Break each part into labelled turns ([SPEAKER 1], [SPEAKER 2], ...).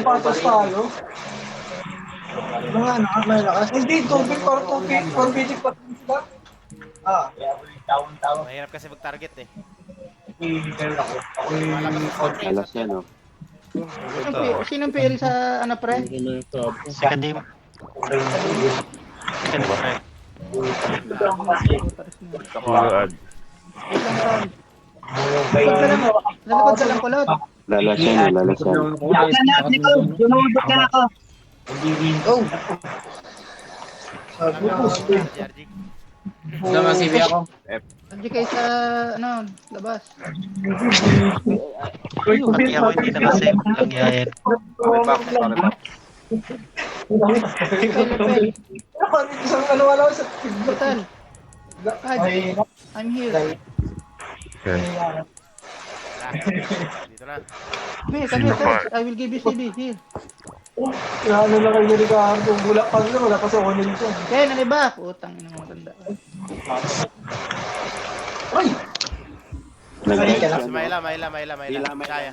[SPEAKER 1] patas tayo. Mga ano, may lakas. Hindi, tubig para tubig. Para basic pa rin sila.
[SPEAKER 2] Mahirap kasi mag-target eh.
[SPEAKER 1] Ako
[SPEAKER 2] Malabas sa smoke range.
[SPEAKER 3] Alas yan, oh.
[SPEAKER 4] Sinong PL sa ano pre?
[SPEAKER 5] Second team. Second team, pre.
[SPEAKER 3] Kapaad.
[SPEAKER 4] Nalikod ka lang kulot.
[SPEAKER 3] Lalas yan, lalas yan.
[SPEAKER 1] Oh. Sabi ko,
[SPEAKER 2] JRG.
[SPEAKER 6] Sama CV ako.
[SPEAKER 4] Nandiyan kayo sa ano, labas.
[SPEAKER 5] Pati ako hindi nakasave. Langyayin.
[SPEAKER 1] isang ano wala sa
[SPEAKER 4] Total. I'm here.
[SPEAKER 2] Dito na.
[SPEAKER 4] Come here. I will give you CD. Here.
[SPEAKER 1] ano na kayo ni Ricardo. Wala pa sa onin siya.
[SPEAKER 4] Kaya naliba. Putang ina mo tanda.
[SPEAKER 1] Ay!
[SPEAKER 2] Maila. Kaya.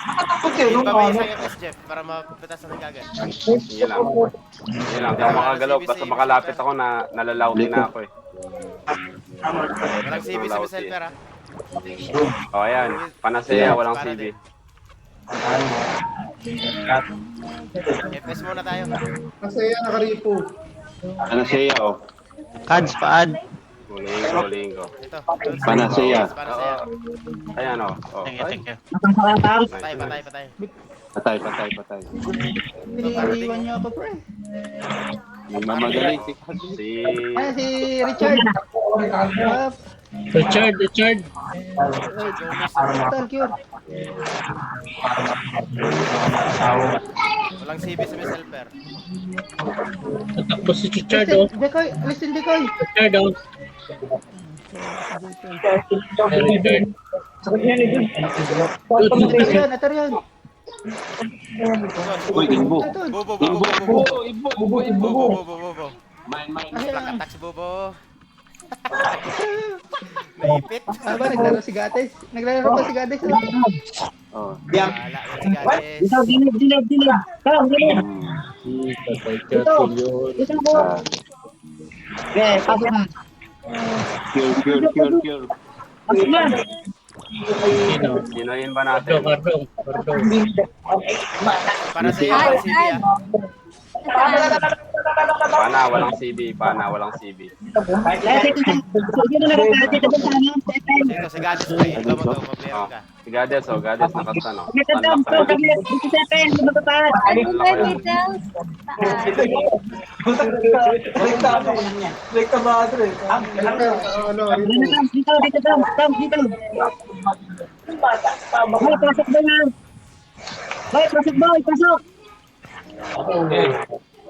[SPEAKER 1] Nakatakot yun.
[SPEAKER 2] Iba may isang FPS, Jeff, para mapitas na kagad.
[SPEAKER 7] Yun lang. Yun lang. Di ako makagalaw. Basta makalapit ako na nalalawin na ako eh.
[SPEAKER 2] Walang CB sa Miselper ha.
[SPEAKER 7] O ayan. Panasaya, walang CV.
[SPEAKER 2] FPS muna tayo.
[SPEAKER 1] Kasi yan, nakaripo.
[SPEAKER 3] Ano siya, oh.
[SPEAKER 5] Cards, paad.
[SPEAKER 7] Huling ko.
[SPEAKER 2] Ito.
[SPEAKER 3] Panasaya.
[SPEAKER 2] Panasaya.
[SPEAKER 7] Ayan o.
[SPEAKER 5] Thank you.
[SPEAKER 2] Patay.
[SPEAKER 3] Patay.
[SPEAKER 4] Iniiwan niyo ako pre.
[SPEAKER 3] Yung mamagaling, si
[SPEAKER 7] Si...
[SPEAKER 4] Ay, si Richard.
[SPEAKER 6] Richard.
[SPEAKER 4] Total cure.
[SPEAKER 2] Walang CB sa Miselper.
[SPEAKER 6] Tatakbo si Richard, oh.
[SPEAKER 4] Decoy. Listen, Decoy.
[SPEAKER 6] Richard, oh. Richard.
[SPEAKER 4] Atar yan.
[SPEAKER 3] Uy, Imbo.
[SPEAKER 2] Bobo.
[SPEAKER 3] Main.
[SPEAKER 2] Black attack si Bobo. Naipit.
[SPEAKER 4] Ba, naglaro si Gates. Naglaro pa si Gates.
[SPEAKER 3] Oh.
[SPEAKER 2] Wala si Gades.
[SPEAKER 6] Careful yun.
[SPEAKER 3] Cure.
[SPEAKER 7] Sino yun ba natin?
[SPEAKER 6] Kardong.
[SPEAKER 2] Para sa iyo, CB ah.
[SPEAKER 7] Pana, walang CB.
[SPEAKER 2] Ito, si Gades pa eh. Ikaw mag-player ka.
[SPEAKER 7] Si Gades, nakasta no.
[SPEAKER 1] Rekta madre.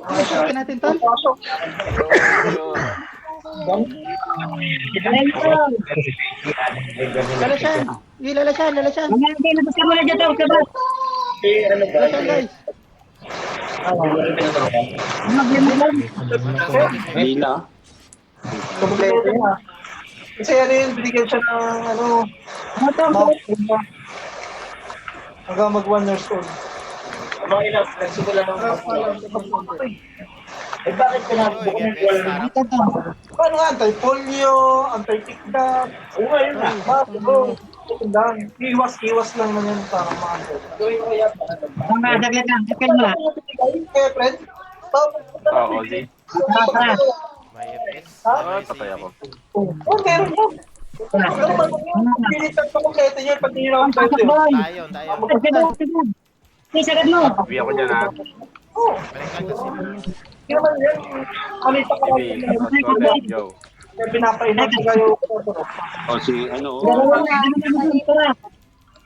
[SPEAKER 4] Pasok natin, Tol. Lalasan. Hindi, lalasan. Lalasan, guys.
[SPEAKER 3] Lila.
[SPEAKER 1] Kompleto na. Kasi ano yun, binigyan siya ng ano, hanggang mag 1 years old. Nagsimula ng bakit ka na? Paano nga? Anti-polio, anti-tikdak. Oo nga yun na. Iwas lang na yan para ma-anti. Gawin mo yan. Kaya, friend?
[SPEAKER 7] Oo, Ozzy.
[SPEAKER 2] May FPS.
[SPEAKER 7] Patay ako.
[SPEAKER 1] Oo, meron yan. Pilitan pa kompleto niya, pati yun ang pwede.
[SPEAKER 2] Tayo.
[SPEAKER 7] Uwi ako dyan ha.
[SPEAKER 2] Balikan ko CB.
[SPEAKER 1] Hindi naman yan. Malita ka lang.
[SPEAKER 7] CV, Scotland, Joe.
[SPEAKER 1] Kaya pinapainan ko kayo.
[SPEAKER 3] Oh, si ano, oh.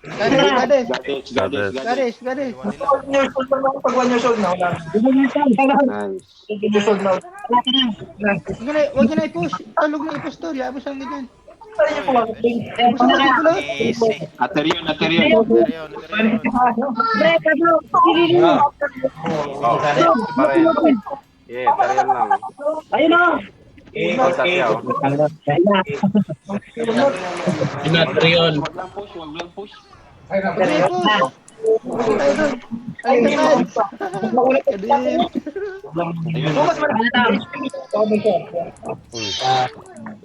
[SPEAKER 4] Gades.
[SPEAKER 1] 1 years old lang ako. Pag 1 years old na, wala.
[SPEAKER 3] Nice.
[SPEAKER 1] 1 years old na.
[SPEAKER 4] Huwag nyo na i-push. Talog na i-push, Tol. Yapos lang ganyan.
[SPEAKER 1] Tayo niyo po lang.
[SPEAKER 4] Push na natin, kulot.
[SPEAKER 5] Easy.
[SPEAKER 3] Aterion.
[SPEAKER 7] Oh, pa rin. Yeah, tariyan lang. Sasya,
[SPEAKER 6] Inatriyon.
[SPEAKER 3] Wag lang push.
[SPEAKER 4] Huwag niyo i-push. Push tayo doon. Alita Kads. Kadim.
[SPEAKER 3] Ayun.
[SPEAKER 1] Bukas mo na.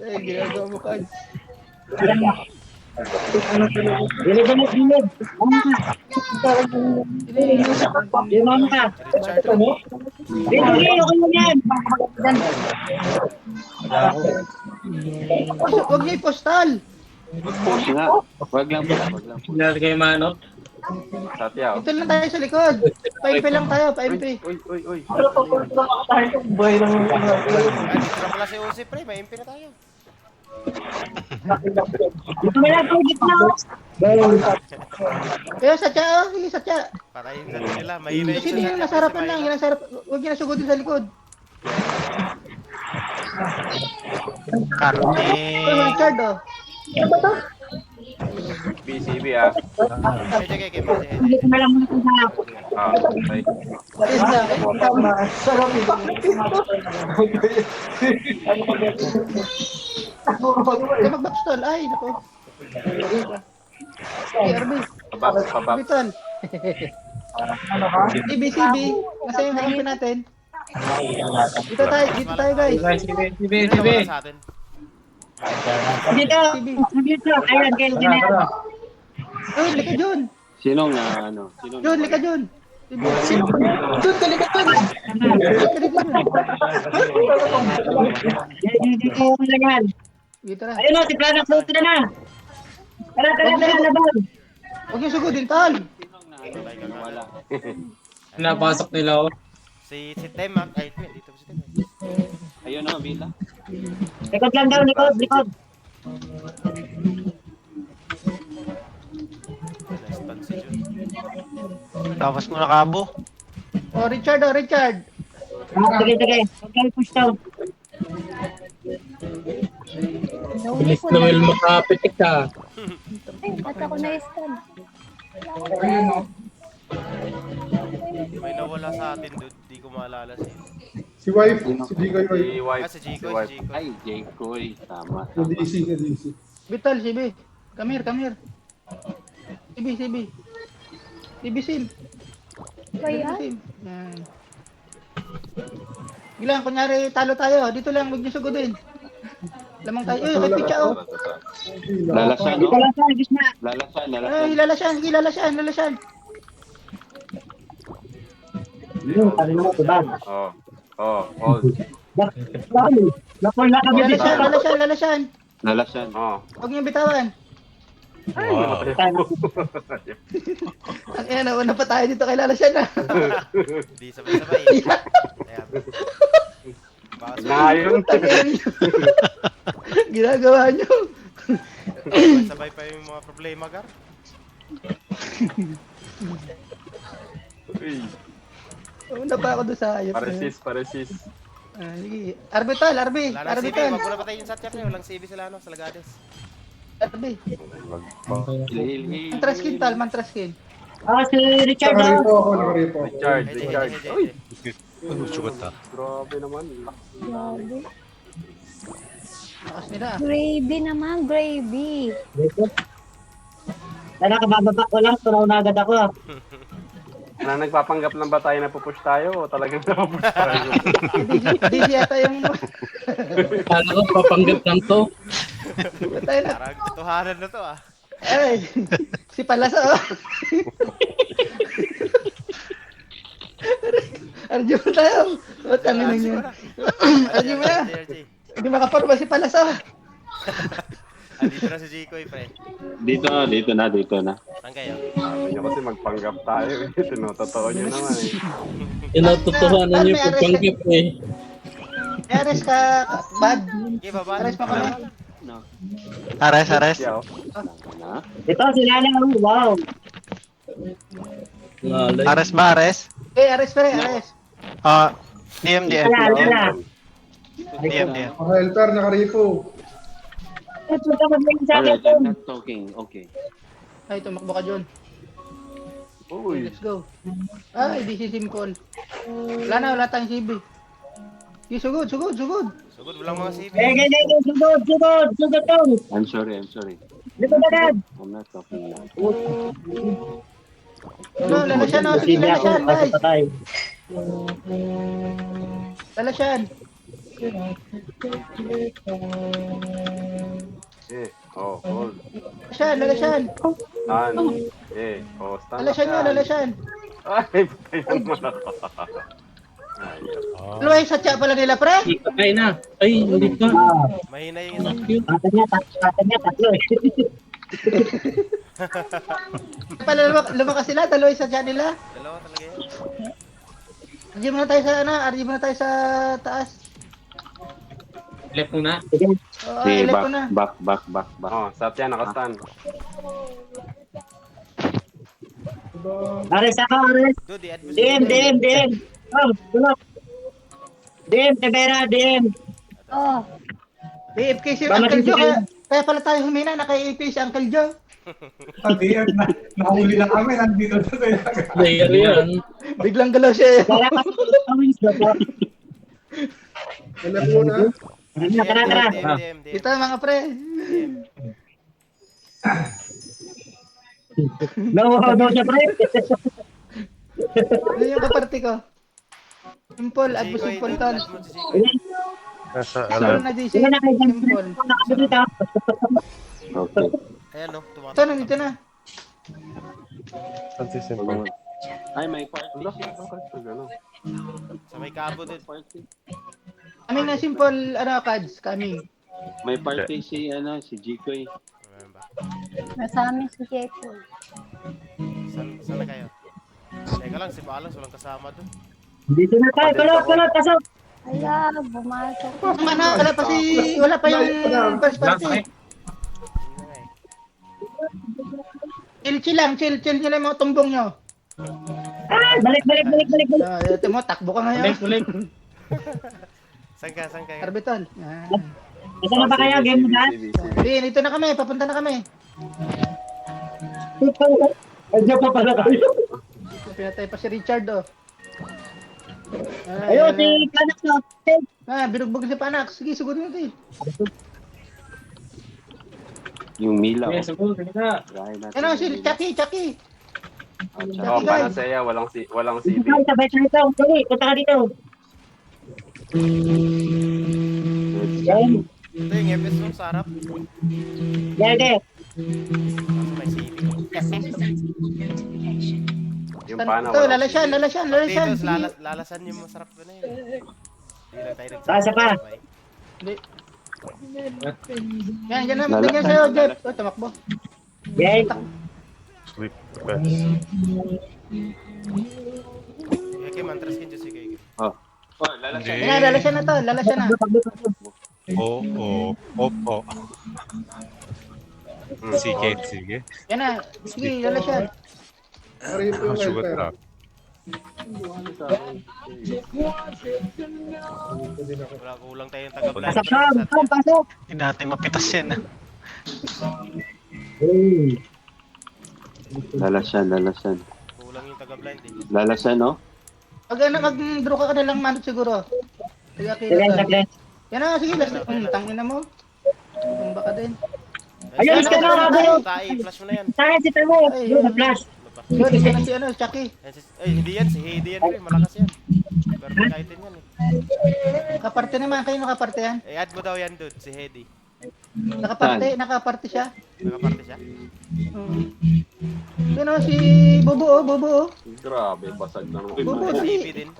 [SPEAKER 4] Eh, ginagawa mo Kads. Huwag niyo i-postal.
[SPEAKER 3] Push nga. Wag lang.
[SPEAKER 6] Sinali kayo mano.
[SPEAKER 7] Satya.
[SPEAKER 4] Ito lang tayo sa likod. Pa-MP lang tayo, pa-MP.
[SPEAKER 7] Uy.
[SPEAKER 1] Buhay lang yung
[SPEAKER 2] Ah, dito na pala si Uzi, pre. May MP na tayo.
[SPEAKER 4] Kaya Satya, oh. Sige, Satya.
[SPEAKER 2] Patayin na nila. Mahina yung
[SPEAKER 4] Sino yung nasa harapan lang? Yung nasa harapan. Huwag niyo nasugodin sa likod.
[SPEAKER 5] Karne.
[SPEAKER 4] Ito, Richard, oh.
[SPEAKER 7] BCB ah.
[SPEAKER 2] Sige.
[SPEAKER 7] Ah, okay.
[SPEAKER 4] Is na.
[SPEAKER 1] sarap ito.
[SPEAKER 4] Kaya mag-backstall. Ay, naku. Hey, RB.
[SPEAKER 7] Pabak.
[SPEAKER 4] Biton. CB. Nasa yung hampin natin. Dito tayo guys.
[SPEAKER 6] Sige.
[SPEAKER 2] Sino ba sa atin?
[SPEAKER 4] CB. Jun, lika Jun.
[SPEAKER 3] Sinong na ano? Sinong
[SPEAKER 4] Jun, lika Jun.
[SPEAKER 1] Doon, talaga to.
[SPEAKER 4] Dito na.
[SPEAKER 8] Ayun o, si Planak Soto na. Tara, laban.
[SPEAKER 4] Huwag yung sugudin, tal.
[SPEAKER 3] Wala.
[SPEAKER 6] Napasok nila ako.
[SPEAKER 2] Si Temak. Ay, dito si Temak.
[SPEAKER 3] Ayun o, Bila.
[SPEAKER 8] Likod lang daw, likod.
[SPEAKER 2] Response si Jun.
[SPEAKER 5] Tapos mo na kabo.
[SPEAKER 4] Oh, Richard.
[SPEAKER 8] Sige. Huwag kayo push down.
[SPEAKER 6] Bilis Noel makapitik ka.
[SPEAKER 9] Ay, ba't ako na-stun?
[SPEAKER 2] May nawala sa atin, dude. Di ko maalala siya.
[SPEAKER 10] Si wife, si Digoy
[SPEAKER 7] Si
[SPEAKER 10] wife.
[SPEAKER 7] wife.
[SPEAKER 2] Ah, si Jico.
[SPEAKER 3] Ay, Jaycoy. Tama.
[SPEAKER 10] Si DC.
[SPEAKER 4] Bital, CB. Come here. CB. CB Sim.
[SPEAKER 9] Kaya?
[SPEAKER 4] Sim. Yan. Gilang, kunyari talo tayo. Dito lang, huwag niyo sugudin. Lamang tayo. Uy, may pitcha, oh.
[SPEAKER 3] Lalasan, no?
[SPEAKER 8] Lalasan, gitna.
[SPEAKER 3] Lalasan.
[SPEAKER 4] Ay, lalasan.
[SPEAKER 7] Oh.
[SPEAKER 8] Lapol na kami dito.
[SPEAKER 4] Lalasan.
[SPEAKER 3] Lalasan.
[SPEAKER 7] Oh.
[SPEAKER 4] Huwag niyo bitawan. Ang ina, nauna pa tayo dito kay lalasan na.
[SPEAKER 2] Di sabay-sabay. Ayan. Baka
[SPEAKER 7] Ngayon.
[SPEAKER 4] Ginagawa niyo.
[SPEAKER 2] sabay pa yung mga problema, Gar.
[SPEAKER 7] Uy.
[SPEAKER 4] Una pa ako doon sa ayos.
[SPEAKER 7] Paresis.
[SPEAKER 4] Sige. Arbital.
[SPEAKER 2] Wala nang CB. Wag mo na patayin yung Satya, pre. Walang CB sila, sa Lagades.
[SPEAKER 4] Arbi.
[SPEAKER 3] Hil.
[SPEAKER 4] Mantraskin.
[SPEAKER 8] Si Richard daw.
[SPEAKER 10] Nakaripo.
[SPEAKER 7] Richard. Uy.
[SPEAKER 3] Grabe naman.
[SPEAKER 9] Grabe.
[SPEAKER 4] Lakas nila.
[SPEAKER 9] Gravy naman, gravy.
[SPEAKER 8] Tara, kabababa ko lang. Tunaw na agad ako.
[SPEAKER 7] Nagpapanggap lang ba tayo na pupush tayo o talagang napupush tayo?
[SPEAKER 4] Hindi yata yung...
[SPEAKER 6] Kala ko papanggap lang to.
[SPEAKER 4] Tayo na.
[SPEAKER 2] Parang totohanan na to, ah.
[SPEAKER 4] Ay, si Palasa, oh. Arjun mo tayo. O, tangin na niya. Arjun mo na. Hindi makaparma si Palasa.
[SPEAKER 2] Dito na si Jico, pre.
[SPEAKER 3] Dito na.
[SPEAKER 2] Saan kayo?
[SPEAKER 7] Sabi niyo kasi magpanggap tayo. Tinototoo niyo naman eh.
[SPEAKER 6] Tinututuhanan niyo papanggap eh.
[SPEAKER 4] Ares ka, bad.
[SPEAKER 2] Okay, baba.
[SPEAKER 4] Ares pa kami.
[SPEAKER 5] Ares.
[SPEAKER 7] Yeah, oh.
[SPEAKER 3] Na.
[SPEAKER 8] Ito, sila na. Wow.
[SPEAKER 6] Ngalay.
[SPEAKER 5] Ares ba, Ares?
[SPEAKER 4] Ares pa rin, Ares.
[SPEAKER 5] DM.
[SPEAKER 8] Wala.
[SPEAKER 5] DM.
[SPEAKER 10] Mga Elper, nakaripo.
[SPEAKER 8] Ito ka mag-link sa
[SPEAKER 3] Alright,
[SPEAKER 8] akin.
[SPEAKER 3] I'm not talking. Okay.
[SPEAKER 4] Ay, tumakbo ka, John.
[SPEAKER 7] Uy.
[SPEAKER 4] Let's go. Ay, this is simple. Wala tayong CB. Sugod.
[SPEAKER 2] Sugod, walang mga CB.
[SPEAKER 8] Sugod to.
[SPEAKER 3] I'm sorry. I'm not talking now.
[SPEAKER 4] Ano, lalasyan na. Sige, lalasyan. Nice. Lalasyan.
[SPEAKER 7] Hold.
[SPEAKER 4] Lalasyan.
[SPEAKER 7] Stand. Stand.
[SPEAKER 4] Lalasyan nyo, lalasyan.
[SPEAKER 7] Ay, patay naman ako.
[SPEAKER 4] Luway, satya pala nila, pre.
[SPEAKER 6] Patay na. Ay, hindi pa.
[SPEAKER 2] Mahina yung isa.
[SPEAKER 4] Pala lumakas sila, dalawa yung satya nila.
[SPEAKER 2] Dalawa talaga yan.
[SPEAKER 4] RG muna tayo sa, RG muna tayo sa taas.
[SPEAKER 6] Left muna.
[SPEAKER 4] Oo,
[SPEAKER 3] Okay,
[SPEAKER 4] ilip ko na.
[SPEAKER 3] back.
[SPEAKER 7] Oh, Satya, nakastand.
[SPEAKER 1] Ares ako, Ares.
[SPEAKER 2] Dude, i-add mo
[SPEAKER 1] DM. Oh, tulog. DM, Tevera, DM.
[SPEAKER 9] Oh,
[SPEAKER 4] AFK si
[SPEAKER 1] Bala
[SPEAKER 4] Uncle
[SPEAKER 1] kasi
[SPEAKER 4] Joe,
[SPEAKER 1] kayo.
[SPEAKER 4] kaya pala tayo humina, naka-AFK si Uncle Joe.
[SPEAKER 10] DM na. Nahuli na kami. Nandito na tayo.
[SPEAKER 6] Player yan.
[SPEAKER 4] Biglang galaw siya.
[SPEAKER 1] Wala ka sa wings, bro.
[SPEAKER 10] Alam mo na.
[SPEAKER 1] Tara.
[SPEAKER 2] DM.
[SPEAKER 4] Ito mga pre.
[SPEAKER 1] No, siya, pre.
[SPEAKER 4] Ano yung kaparty ko? Simple, add mo simple tol. Simple na JC.
[SPEAKER 1] Sige na kayo dyan.
[SPEAKER 4] Simple.
[SPEAKER 1] Nakabulita.
[SPEAKER 3] Okay.
[SPEAKER 2] Ayan no,
[SPEAKER 4] Ito,
[SPEAKER 2] tumatakbo.
[SPEAKER 4] nandito na.
[SPEAKER 3] Ay, may party.
[SPEAKER 2] Sa may kabo dude.
[SPEAKER 4] Kami na simple, cards, kami.
[SPEAKER 3] May party si Jikoy.
[SPEAKER 2] Ano ba?
[SPEAKER 9] nasa amin si Kepo.
[SPEAKER 2] Saan na kayo? Teka lang, si Balas walang kasama doon.
[SPEAKER 1] Dito na tayo. Kulot, pasok.
[SPEAKER 9] Ala, bumasok.
[SPEAKER 4] Wala pa yung first party. Chill lang nyo lang yung mga tumbong nyo.
[SPEAKER 1] Balik.
[SPEAKER 4] Ito mo, takbo ka ngayon.
[SPEAKER 2] Saan kayo?
[SPEAKER 4] Arbitol.
[SPEAKER 1] Ito na ba kayo? Game mo na?
[SPEAKER 4] Dito na kami, papunta na kami.
[SPEAKER 1] Andiyan pa pala kayo.
[SPEAKER 4] Pinatay pa si Richard, oh.
[SPEAKER 1] Ayun, si Kanak na.
[SPEAKER 4] Binugbog si Panak. Sige, sugod mo ito eh.
[SPEAKER 3] Yung Mila.
[SPEAKER 6] Okay, sumunod na.
[SPEAKER 4] Ano, si Chucky.
[SPEAKER 7] Oh, Panasaya, walang CD.
[SPEAKER 1] Sabay tayo. Dali, punta ka dito. Yan.
[SPEAKER 2] Ito yung episode sa harap.
[SPEAKER 1] Yan.
[SPEAKER 2] May CV.
[SPEAKER 7] Yung pana,
[SPEAKER 4] Ito, lalasyan.
[SPEAKER 2] Dito,
[SPEAKER 4] Sige.
[SPEAKER 2] lalasan yung masarap ko na yun. Hindi lang tayo
[SPEAKER 1] Tasa pa.
[SPEAKER 4] Yan na, magdagyan sa'yo, Jeff. Oh, tumakbo.
[SPEAKER 1] Yan.
[SPEAKER 2] Kaya mantras kin si Kay.
[SPEAKER 3] Oh, lalasyan.
[SPEAKER 4] Yan na, lalasyan na to. Lalasyan na.
[SPEAKER 11] Opo. Sige.
[SPEAKER 4] Yan na. Sige, lalasyan.
[SPEAKER 10] Narito yung helper.
[SPEAKER 2] Wala kulang tayong taga-blind.
[SPEAKER 1] Pasok.
[SPEAKER 5] Hindi natin mapitas yan.
[SPEAKER 3] Lalasyan.
[SPEAKER 2] Kulang yung taga-blind eh.
[SPEAKER 3] Lalasyan, no?
[SPEAKER 4] Mag-draw ka na lang manot siguro. Sige,
[SPEAKER 1] Saglit.
[SPEAKER 4] yan na, sige, last. Tangin na mo. Kung baka din.
[SPEAKER 1] Ayun, iska na, bro.
[SPEAKER 2] Flash mo na yan.
[SPEAKER 1] Saan si Tamo? Yung flash.
[SPEAKER 4] Yun, isa na si Chucky.
[SPEAKER 2] Hindi yan, si Heidi yan rin. Malakas yan. Pero kahit yan eh.
[SPEAKER 4] Nakaparte naman kayo, nakaparte yan.
[SPEAKER 2] I-add mo daw yan dude, si Heidi.
[SPEAKER 4] Nakaparte siya.
[SPEAKER 2] Nakaparte siya.
[SPEAKER 4] Yun o, si Bobo.
[SPEAKER 7] Grabe, basag na naman.
[SPEAKER 4] Bobo,
[SPEAKER 2] CV
[SPEAKER 4] si...
[SPEAKER 2] din.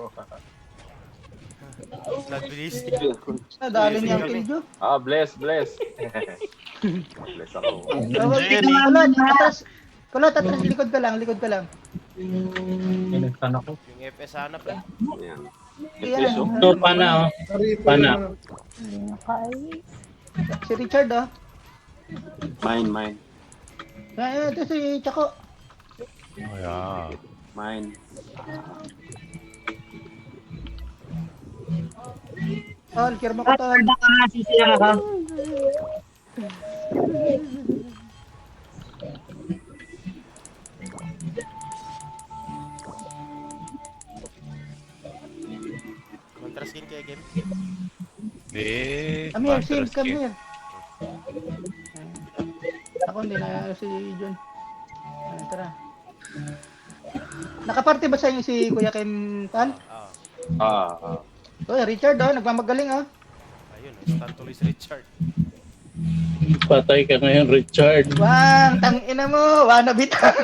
[SPEAKER 2] Nagbilis.
[SPEAKER 4] Nadali niya ang kill,
[SPEAKER 7] Bless. Bless ako.
[SPEAKER 4] Kulot, atras, likod ka lang.
[SPEAKER 6] Pinagtan ako.
[SPEAKER 2] Yung FS sana pa.
[SPEAKER 7] Ayan.
[SPEAKER 4] Yan.
[SPEAKER 6] Ito, pana, oh.
[SPEAKER 10] Narito
[SPEAKER 6] Pana.
[SPEAKER 4] Si Richard, oh.
[SPEAKER 3] Mine.
[SPEAKER 4] Yan, ito si Chaco.
[SPEAKER 11] Ayan.
[SPEAKER 3] Mine.
[SPEAKER 4] Tol, kirma ko, tol.
[SPEAKER 1] Baka sisilang ako.
[SPEAKER 2] Mantras kin kaya game.
[SPEAKER 11] Hindi.
[SPEAKER 4] Come here, Sim, come here. Ako ako, hindi na si John. Ayun, tara. Nakaparty ba sa inyo si Kuya Ken Tal? Oh, Richard, nagmamagaling,
[SPEAKER 2] Ayun, instant tuloy si Richard.
[SPEAKER 6] Patay ka ngayon, Richard.
[SPEAKER 4] Wang, tangina mo, wanabitang.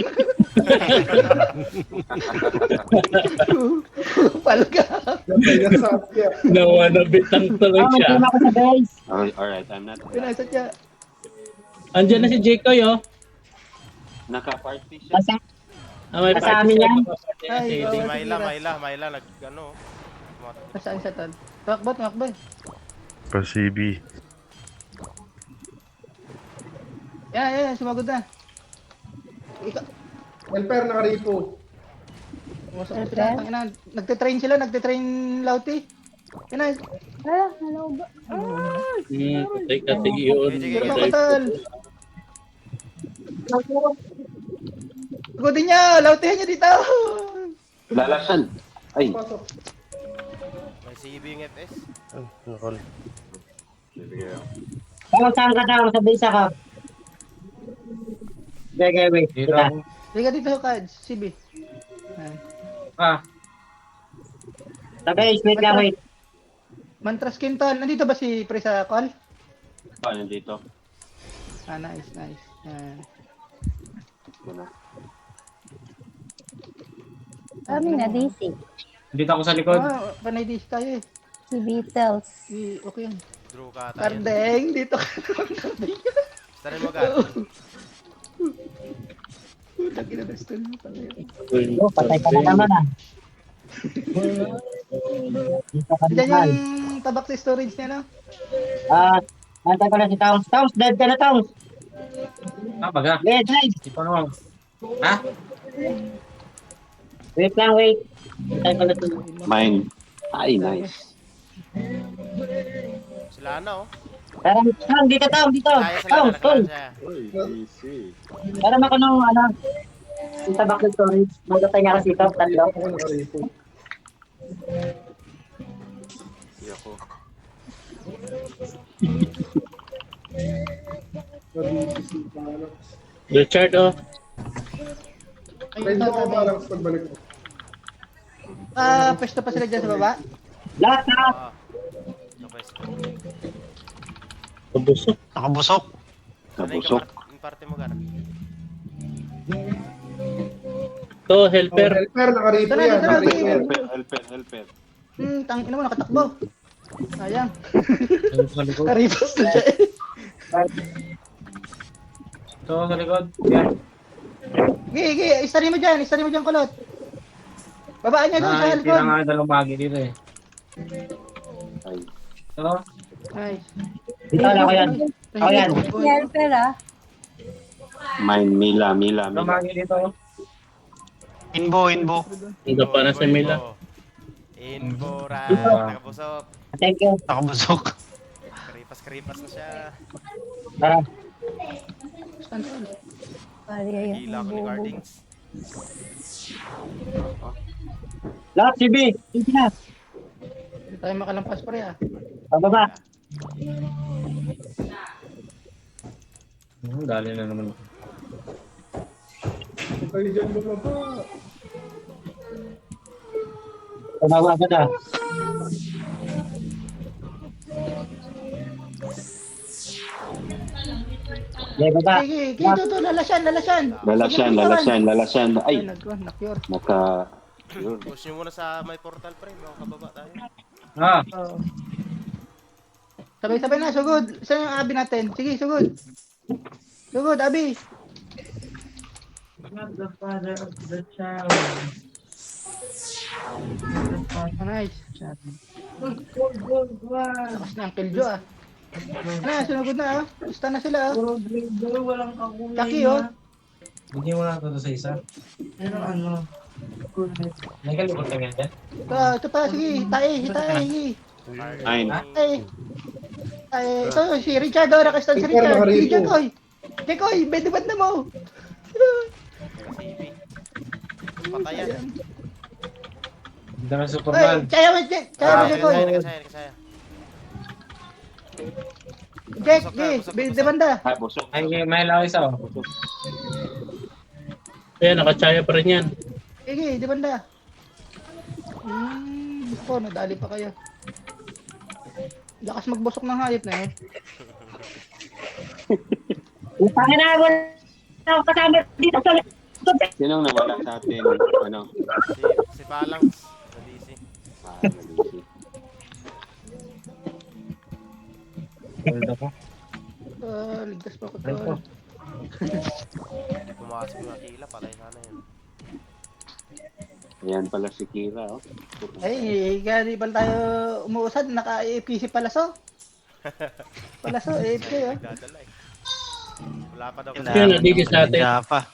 [SPEAKER 4] Palga.
[SPEAKER 6] Nawa na bitang tuloy siya.
[SPEAKER 8] Mag-team ako sa base.
[SPEAKER 3] Alright, I'm not.
[SPEAKER 4] Pinasa siya.
[SPEAKER 6] Andyan na si Jacoy, oh.
[SPEAKER 3] Naka-party siya.
[SPEAKER 8] Basta,
[SPEAKER 6] May
[SPEAKER 8] Sa amin yan?
[SPEAKER 4] Ay,
[SPEAKER 2] Si
[SPEAKER 4] oh,
[SPEAKER 2] Myla,
[SPEAKER 4] Nasaan siya, Tal? Makbot.
[SPEAKER 11] Pa-CB.
[SPEAKER 4] Yan, sumagod na.
[SPEAKER 10] Welfare nakaripo.
[SPEAKER 4] Nagte-train sila, Lauti. Yan na.
[SPEAKER 9] Hello ba?
[SPEAKER 6] Patay ka, sige yun.
[SPEAKER 4] Sino ka, Tal? Sagodin niya, Lautihan niya dito.
[SPEAKER 3] Lalasan. Ay.
[SPEAKER 2] may CB yung FS.
[SPEAKER 11] Nakal.
[SPEAKER 8] saan ka daw sa base ako? Wait.
[SPEAKER 4] Liga dito, Kads. CB.
[SPEAKER 8] Sa base, wait.
[SPEAKER 4] Mantras Quintal. Nandito ba si Pre sa call?
[SPEAKER 3] Nandito.
[SPEAKER 4] Nice. Yan.
[SPEAKER 9] Kami na, DC.
[SPEAKER 6] Dito ako sa likod.
[SPEAKER 4] Panay dis tayo eh.
[SPEAKER 9] Si Beatles.
[SPEAKER 4] Okay yan.
[SPEAKER 2] Drew ka tayo.
[SPEAKER 4] Kardeng, dito ka naman, Kardeng.
[SPEAKER 2] Starin mo ka.
[SPEAKER 4] Putang ina, gusto mo pala yun.
[SPEAKER 8] Patay ka na naman
[SPEAKER 4] Diyan yung tabak sa storage niya, no?
[SPEAKER 8] Antay ko na si Towns. Towns, dead ka na, Towns.
[SPEAKER 6] Baga.
[SPEAKER 8] Dead.
[SPEAKER 6] Di pa naman. Ha?
[SPEAKER 8] Wait. Antay ko na si...
[SPEAKER 3] Mine. Ay, nice.
[SPEAKER 2] Sila na, oh.
[SPEAKER 8] Tara, Towns, dito.
[SPEAKER 2] Kaya sila
[SPEAKER 8] Towns, Towns.
[SPEAKER 2] siya.
[SPEAKER 8] Tara ako nung, yung tabak ng storage. Magkatay nga kasi ito, tatlo.
[SPEAKER 10] Ako nakaripo.
[SPEAKER 6] Richard, oh.
[SPEAKER 10] Medyo ako parang sa pagbalik mo.
[SPEAKER 4] Pwesto pa sila dyan sa baba?
[SPEAKER 8] Lahat.
[SPEAKER 6] Pabusok.
[SPEAKER 5] Nakabusok.
[SPEAKER 3] Nabusok.
[SPEAKER 2] Yung parte mo, Gar.
[SPEAKER 6] To, helper.
[SPEAKER 10] Welfare nakaripo
[SPEAKER 4] Tara,
[SPEAKER 10] yan.
[SPEAKER 4] tara,
[SPEAKER 10] Nakaripo.
[SPEAKER 3] Helper.
[SPEAKER 4] Tangina mo, nakatakbo. Sayang.
[SPEAKER 6] Sa likod.
[SPEAKER 4] Karibos na siya eh.
[SPEAKER 6] To, sa likod. Yan.
[SPEAKER 4] Gigi, istari mo dyan, kulot. Babaan niya doon sa
[SPEAKER 6] Hindi
[SPEAKER 4] halcon.
[SPEAKER 6] na nga dalawang bagi dito eh.
[SPEAKER 3] Ay.
[SPEAKER 6] To,
[SPEAKER 4] Nice.
[SPEAKER 8] Dito na ako yan. Ako yan.
[SPEAKER 9] Si Helper,
[SPEAKER 3] Mine, Mila.
[SPEAKER 6] dalawang bagi dito.
[SPEAKER 5] Inbo.
[SPEAKER 6] Ito pa na si Mila.
[SPEAKER 2] Info, nakabusok.
[SPEAKER 8] Thank you.
[SPEAKER 5] Nakabusok.
[SPEAKER 2] Karipas na siya.
[SPEAKER 8] Tara.
[SPEAKER 9] Pari ayun.
[SPEAKER 2] Hila ko ni Guardings.
[SPEAKER 8] Lahat, CB. Hindi na.
[SPEAKER 4] Hindi tayo makalampas pa rin
[SPEAKER 8] Pababa.
[SPEAKER 6] Dali na naman.
[SPEAKER 10] Kayo dyan bumaba.
[SPEAKER 8] Pababa ka na. Baba.
[SPEAKER 4] Gigi, to,
[SPEAKER 3] Lalasan. Ay.
[SPEAKER 4] Nag-cure.
[SPEAKER 3] Yun.
[SPEAKER 2] Push nyo muna sa may portal, pre. Makakababa tayo.
[SPEAKER 4] Sabay-sabay na, sugod. Saan yung abi natin? Sige, sugod. Sugod, abi.
[SPEAKER 8] Not the father of the child.
[SPEAKER 4] Nice. Lakas na ang killjo sunugod na Gusto na sila
[SPEAKER 8] Walang kakulang.
[SPEAKER 4] Kaki
[SPEAKER 6] Bigyan mo na ito sa isa.
[SPEAKER 8] Pero ano?
[SPEAKER 6] Nagkalikot ka ganyan?
[SPEAKER 4] Ito pa, sige. Hitae.
[SPEAKER 3] Mine.
[SPEAKER 4] Ito, si Richard. Nakastan si Richard. Si Jekoy, bedibad na mo.
[SPEAKER 2] CB. Patayan.
[SPEAKER 6] Dito na Superman.
[SPEAKER 4] Kaya mo, Jekoy.
[SPEAKER 2] Nakasaya.
[SPEAKER 4] Jack,
[SPEAKER 2] Busog ka, busog,
[SPEAKER 4] di
[SPEAKER 2] busog.
[SPEAKER 4] banda.
[SPEAKER 3] Ay, busok.
[SPEAKER 6] Ay, may lang isa. Ayan, nakachaya pa rin yan.
[SPEAKER 4] Sige, di banda. Ako, nadali pa kayo. Lakas magbusok ng hayop na eh.
[SPEAKER 8] Utangin na ako na kasama dito sa
[SPEAKER 3] Sinong nawala sa atin? Ano?
[SPEAKER 2] Si Palangs. Sa DC.
[SPEAKER 3] Malisi.
[SPEAKER 6] Hold ako.
[SPEAKER 4] Ligtas pa ako to.
[SPEAKER 2] Hindi pumasok yung Aquila. Patay sana yun.
[SPEAKER 3] Ayan pala si Kira, oh.
[SPEAKER 4] Ay, kaya di pala tayo umuusad, naka-APC palaso. Palaso, AFK oh.
[SPEAKER 2] Nagdadala eh. Wala pa daw
[SPEAKER 6] Yan, nadigis natin.
[SPEAKER 5] Japa.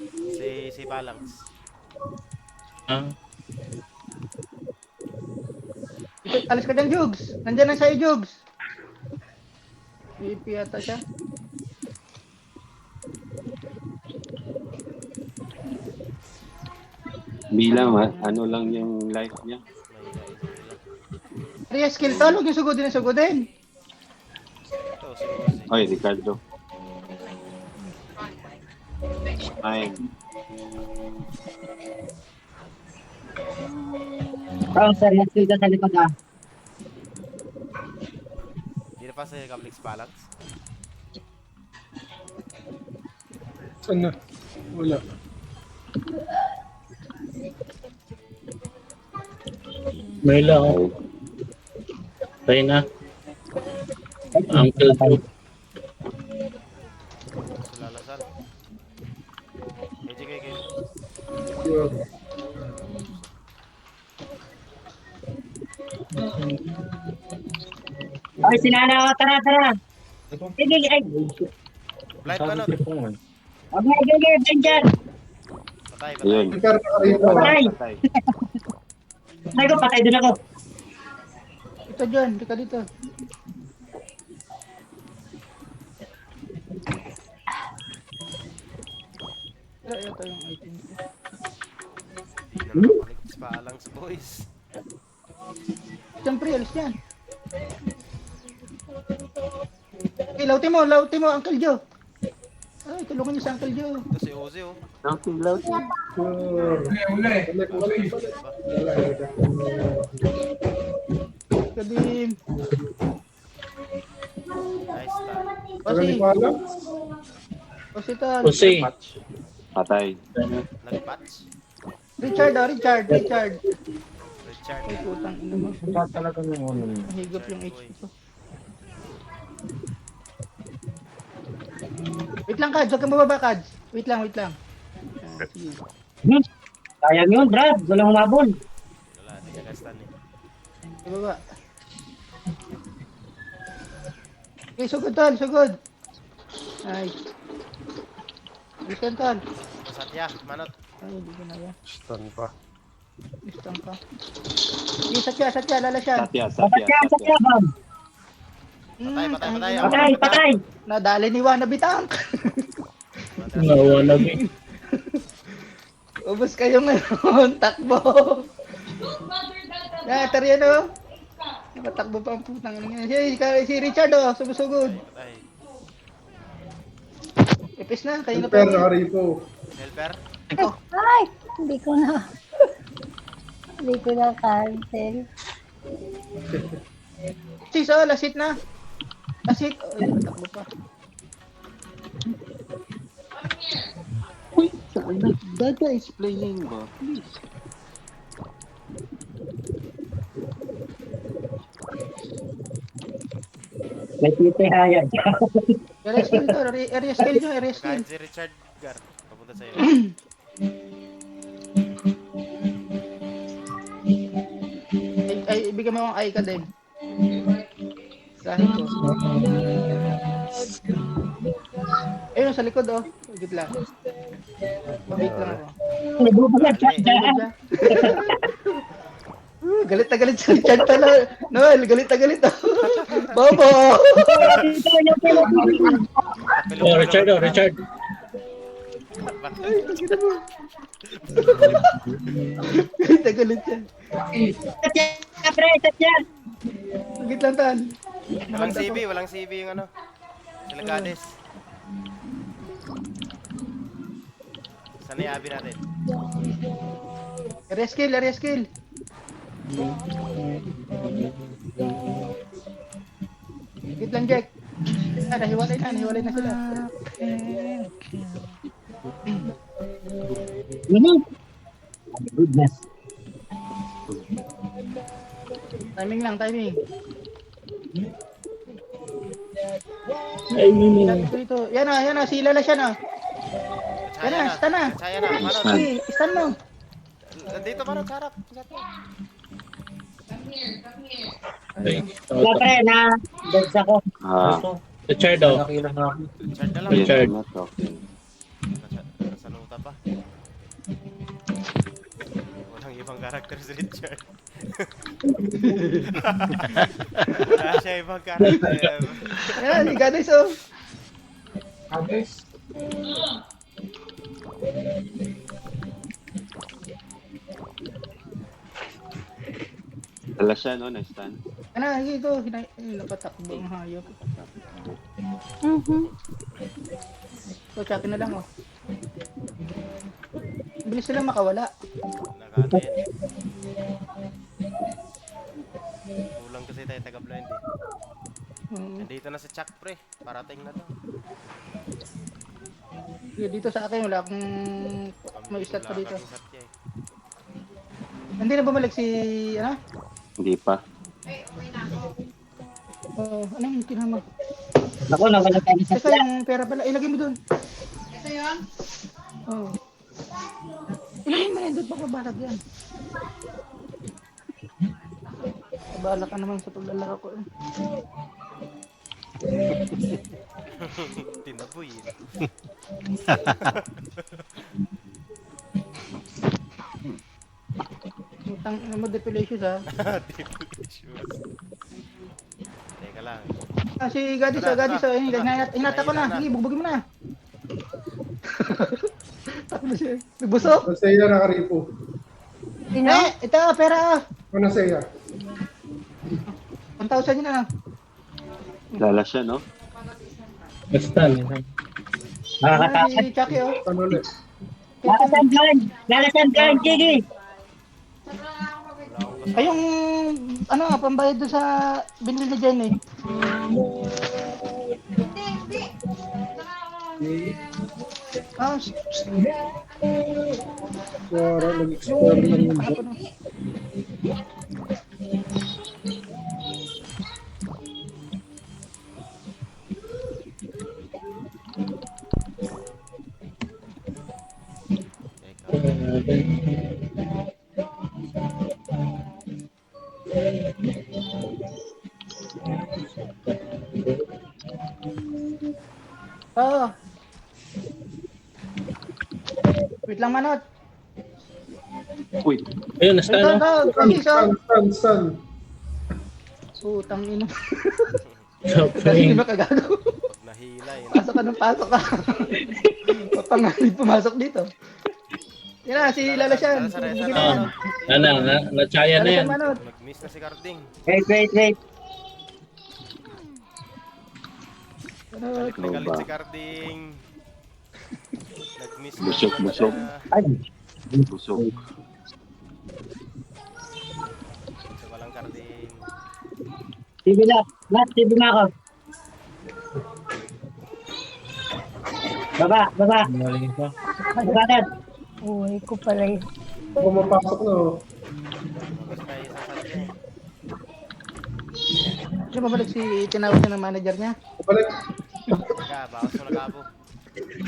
[SPEAKER 2] si Palangs.
[SPEAKER 6] Ah.
[SPEAKER 4] Alis ka dyan, Jugs. Nandyan lang sa'yo, Jugs. AFK yata siya.
[SPEAKER 3] Bilang, ano lang yung life niya.
[SPEAKER 4] Rhea skill to, huwag yung sugudin na sugudin.
[SPEAKER 2] Ito, si Uzi.
[SPEAKER 3] Oy, Ricardo. Ay,
[SPEAKER 8] serious skill ka sa likod ah.
[SPEAKER 2] Hindi na pa si Caplix Palangs.
[SPEAKER 6] Saan na? Wala. May lang.
[SPEAKER 3] ay.
[SPEAKER 6] Tayo na. Uncle Joe.
[SPEAKER 2] Si Lalasan. KJ.
[SPEAKER 8] Ay, sinana, tara. Sige, ay.
[SPEAKER 2] Blind Manot.
[SPEAKER 8] Okay, dyan.
[SPEAKER 2] Patay.
[SPEAKER 3] Ayun.
[SPEAKER 8] Patay.
[SPEAKER 3] Patay.
[SPEAKER 8] Ay ko, patay din ako.
[SPEAKER 4] Ito dyan, di ka dito. Ito yung item ko.
[SPEAKER 2] Hindi na Caplix Palangs boys.
[SPEAKER 4] Siyempre, alis yan. Okay, lauti mo, Uncle Joe. Ay, tulungan niyo sa Uncle Joe.
[SPEAKER 2] Ito si Uzi oh.
[SPEAKER 3] Something loud.
[SPEAKER 4] Kadim.
[SPEAKER 2] Nice time.
[SPEAKER 4] Tal.
[SPEAKER 6] Jose.
[SPEAKER 3] Patay.
[SPEAKER 2] Nag-patch.
[SPEAKER 4] Richard.
[SPEAKER 2] Richard.
[SPEAKER 4] Ay, putang ina mo.
[SPEAKER 6] Talaga ng ano.
[SPEAKER 4] Mahigop yung HP ko. Wait lang, Kads. Huwag kang mababa, Kads. Wait lang. Ah, sige.
[SPEAKER 8] Sayang yun, Brad. Walang humabol.
[SPEAKER 2] Wala, hindi ka gastan eh.
[SPEAKER 4] Ibaba. Okay, sugod, Tal. Sugod. Nice. Listen, Tal.
[SPEAKER 2] Satya, Manot.
[SPEAKER 4] Ay, hindi ko na yan.
[SPEAKER 11] Stun pa.
[SPEAKER 4] Listen ka. Sige, Satya. Lala siya.
[SPEAKER 8] Satya, Bob. Patay.
[SPEAKER 4] Nadali ni Wannabe Tank.
[SPEAKER 6] Nawala din.
[SPEAKER 4] Ubus kayo ngayon. Takbo. Tariyan o. Nakatakbo pa ang putang ina niya. Si Richard o. Sumusugod.
[SPEAKER 2] Patay.
[SPEAKER 4] Ipis na. Kayo na pa.
[SPEAKER 2] Helper.
[SPEAKER 9] Ay! Hindi ko na cancel.
[SPEAKER 4] Sis, lasit na. Lasit. Ay, natakbo pa.
[SPEAKER 3] Wait, Dada is playing ba? Please.
[SPEAKER 8] May tite hayag.
[SPEAKER 4] Area skill to. Area skill nyo. Area skill.
[SPEAKER 2] Kahit si Richard Gar. Papunta sa'yo.
[SPEAKER 4] Ay, ibigay mo ang ay ka din. Kahit ko. Ayun, sa likod oh. Higit lang. Mabit lang ako.
[SPEAKER 8] Nagbubulag siya.
[SPEAKER 4] Galit na galit si Richard pala. Noel, galit na galit oh. Bobo!
[SPEAKER 6] Oh, Richard.
[SPEAKER 4] Galit na galit siya.
[SPEAKER 8] Satya.
[SPEAKER 4] Higit lang tan.
[SPEAKER 2] Walang CB yung ano. Sila Gades. Saan yung abi natin?
[SPEAKER 4] Area skill, area skill. Hit lang, Jack. Nahiwalay na sila.
[SPEAKER 8] Goodness.
[SPEAKER 4] Timing lang, timing.
[SPEAKER 6] Ay, no.
[SPEAKER 4] Ito. Yan na, sila na siya na. Yan na, stun na.
[SPEAKER 2] Saya na. Manod.
[SPEAKER 4] Sige, stun mo.
[SPEAKER 2] Dito Manod, sa harap.
[SPEAKER 8] Wala pre, na dogs ako.
[SPEAKER 6] Sa chair daw.
[SPEAKER 2] Chard na lang.
[SPEAKER 6] Richard.
[SPEAKER 2] Nasanuta pa. Walang ibang karakter si Richard. Wala siya ibang karakter.
[SPEAKER 4] Yan, si Gades, oh.
[SPEAKER 10] Ades.
[SPEAKER 3] Tala siya, no? Next time.
[SPEAKER 4] Ano, ito. Napatakbo ang hayop. So, tsakin na lang, oh. Bilis sila makawala.
[SPEAKER 2] Nakatin. Kulang kasi tayo taga-blind eh. Nandito na si Chuck pre. Parating na to.
[SPEAKER 4] Dito sa akin, wala akong may stat pa dito.
[SPEAKER 2] Wala kaming satya eh.
[SPEAKER 4] Hindi na bumalik si, ano?
[SPEAKER 3] Hindi pa.
[SPEAKER 4] Ano yung kinama?
[SPEAKER 8] Ako, nawala tayo sa
[SPEAKER 4] Ito yung pera pala, ilagay mo dun. Ito yun? Oo. Ilagay mo na yun dun, baka balag yan. Bahala ka naman sa paglalaro ko eh.
[SPEAKER 2] Tinaboy eh.
[SPEAKER 4] Utang ina mo, depilation ha.
[SPEAKER 2] Delicious. Teka lang.
[SPEAKER 4] Si Gadis, hinata ko na. Sige, bugbugin mo na. Tako na siya. Nagbusok.
[SPEAKER 10] Nasaya nakaripo.
[SPEAKER 4] Ito, pera.
[SPEAKER 10] Ano nasaya?
[SPEAKER 4] 1,000 yun na.
[SPEAKER 3] Tala siya, no?
[SPEAKER 6] Basta.
[SPEAKER 4] Si Chucky, oh.
[SPEAKER 10] Ano ulit?
[SPEAKER 8] Lalasan guard, Gigi.
[SPEAKER 4] Ay, yung, ano, pambayad doon sa binili na dyan eh. Ah,
[SPEAKER 10] Wala, nag-explore lang yung bot.
[SPEAKER 4] Oo. Wait lang, Manot.
[SPEAKER 3] Uy,
[SPEAKER 6] Ayun, nasta
[SPEAKER 4] Ito,
[SPEAKER 6] na.
[SPEAKER 10] Stun.
[SPEAKER 4] Putang ina.
[SPEAKER 6] Top
[SPEAKER 4] Hindi
[SPEAKER 6] frame.
[SPEAKER 4] makagago.
[SPEAKER 2] Pag nahila eh.
[SPEAKER 4] Pasok ka ng pasok ka. Papangalit pumasok dito. Yan na, si Lalasyan.
[SPEAKER 6] Na-chaya na yan.
[SPEAKER 4] Lalasyan, Manot.
[SPEAKER 2] Nag-miss na si Carding.
[SPEAKER 8] Wait.
[SPEAKER 2] Galit na galit si Carding. Nag-miss na.
[SPEAKER 3] Busog.
[SPEAKER 8] Ay,
[SPEAKER 3] Busog.
[SPEAKER 2] Kasi walang Carding.
[SPEAKER 8] TV na. TV na ako. Baba. Baba na.
[SPEAKER 9] Uy, ko pala yun.
[SPEAKER 10] Pumapasok na.
[SPEAKER 2] Mas tayo sa satya eh.
[SPEAKER 4] Siya babalik si tinawag niya ng manager niya.
[SPEAKER 10] Balik.
[SPEAKER 2] Bawas mo na kabo.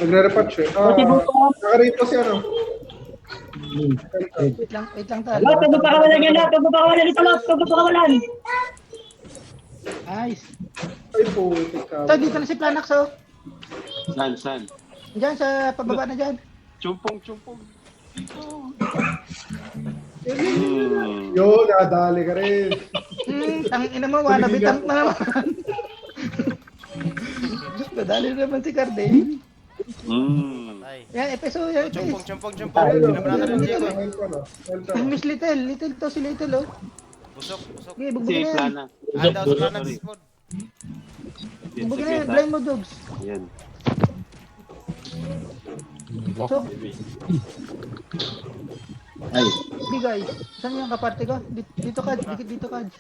[SPEAKER 10] Nagre-repatch eh. Nakaripo si ano.
[SPEAKER 4] Wait lang tal.
[SPEAKER 8] Lot, pagpapakawalan yan, Lot. Pagpapakawalan ito, Lot. Pagpapakawalan.
[SPEAKER 4] Nice.
[SPEAKER 10] Ay po, ikaw.
[SPEAKER 4] Ito, dito na si Planax, oh.
[SPEAKER 3] San?
[SPEAKER 4] Diyan, sa pababa na dyan.
[SPEAKER 3] Chumpong.
[SPEAKER 10] Yo, nadali ka rin.
[SPEAKER 4] Tangina mo, wannabe tank na naman. Nadali na naman si Carding.
[SPEAKER 2] Ay.
[SPEAKER 4] Yan, epeso, yan, epes.
[SPEAKER 2] Chumpong. Pinabra na rin Diego eh.
[SPEAKER 4] Miss Little to si Little, oh.
[SPEAKER 2] Busok.
[SPEAKER 4] Okay,
[SPEAKER 3] Si
[SPEAKER 4] bugbugin na yan.
[SPEAKER 3] Plana.
[SPEAKER 2] Daw sa Planax mode.
[SPEAKER 3] Si
[SPEAKER 4] Bugin na yan,
[SPEAKER 3] Sige,
[SPEAKER 4] blind mo, Dogs.
[SPEAKER 3] Yan.
[SPEAKER 4] So,
[SPEAKER 3] Ay.
[SPEAKER 4] bigay. Saan yung kaparte ko? Dito, Kads. Dito, Kads.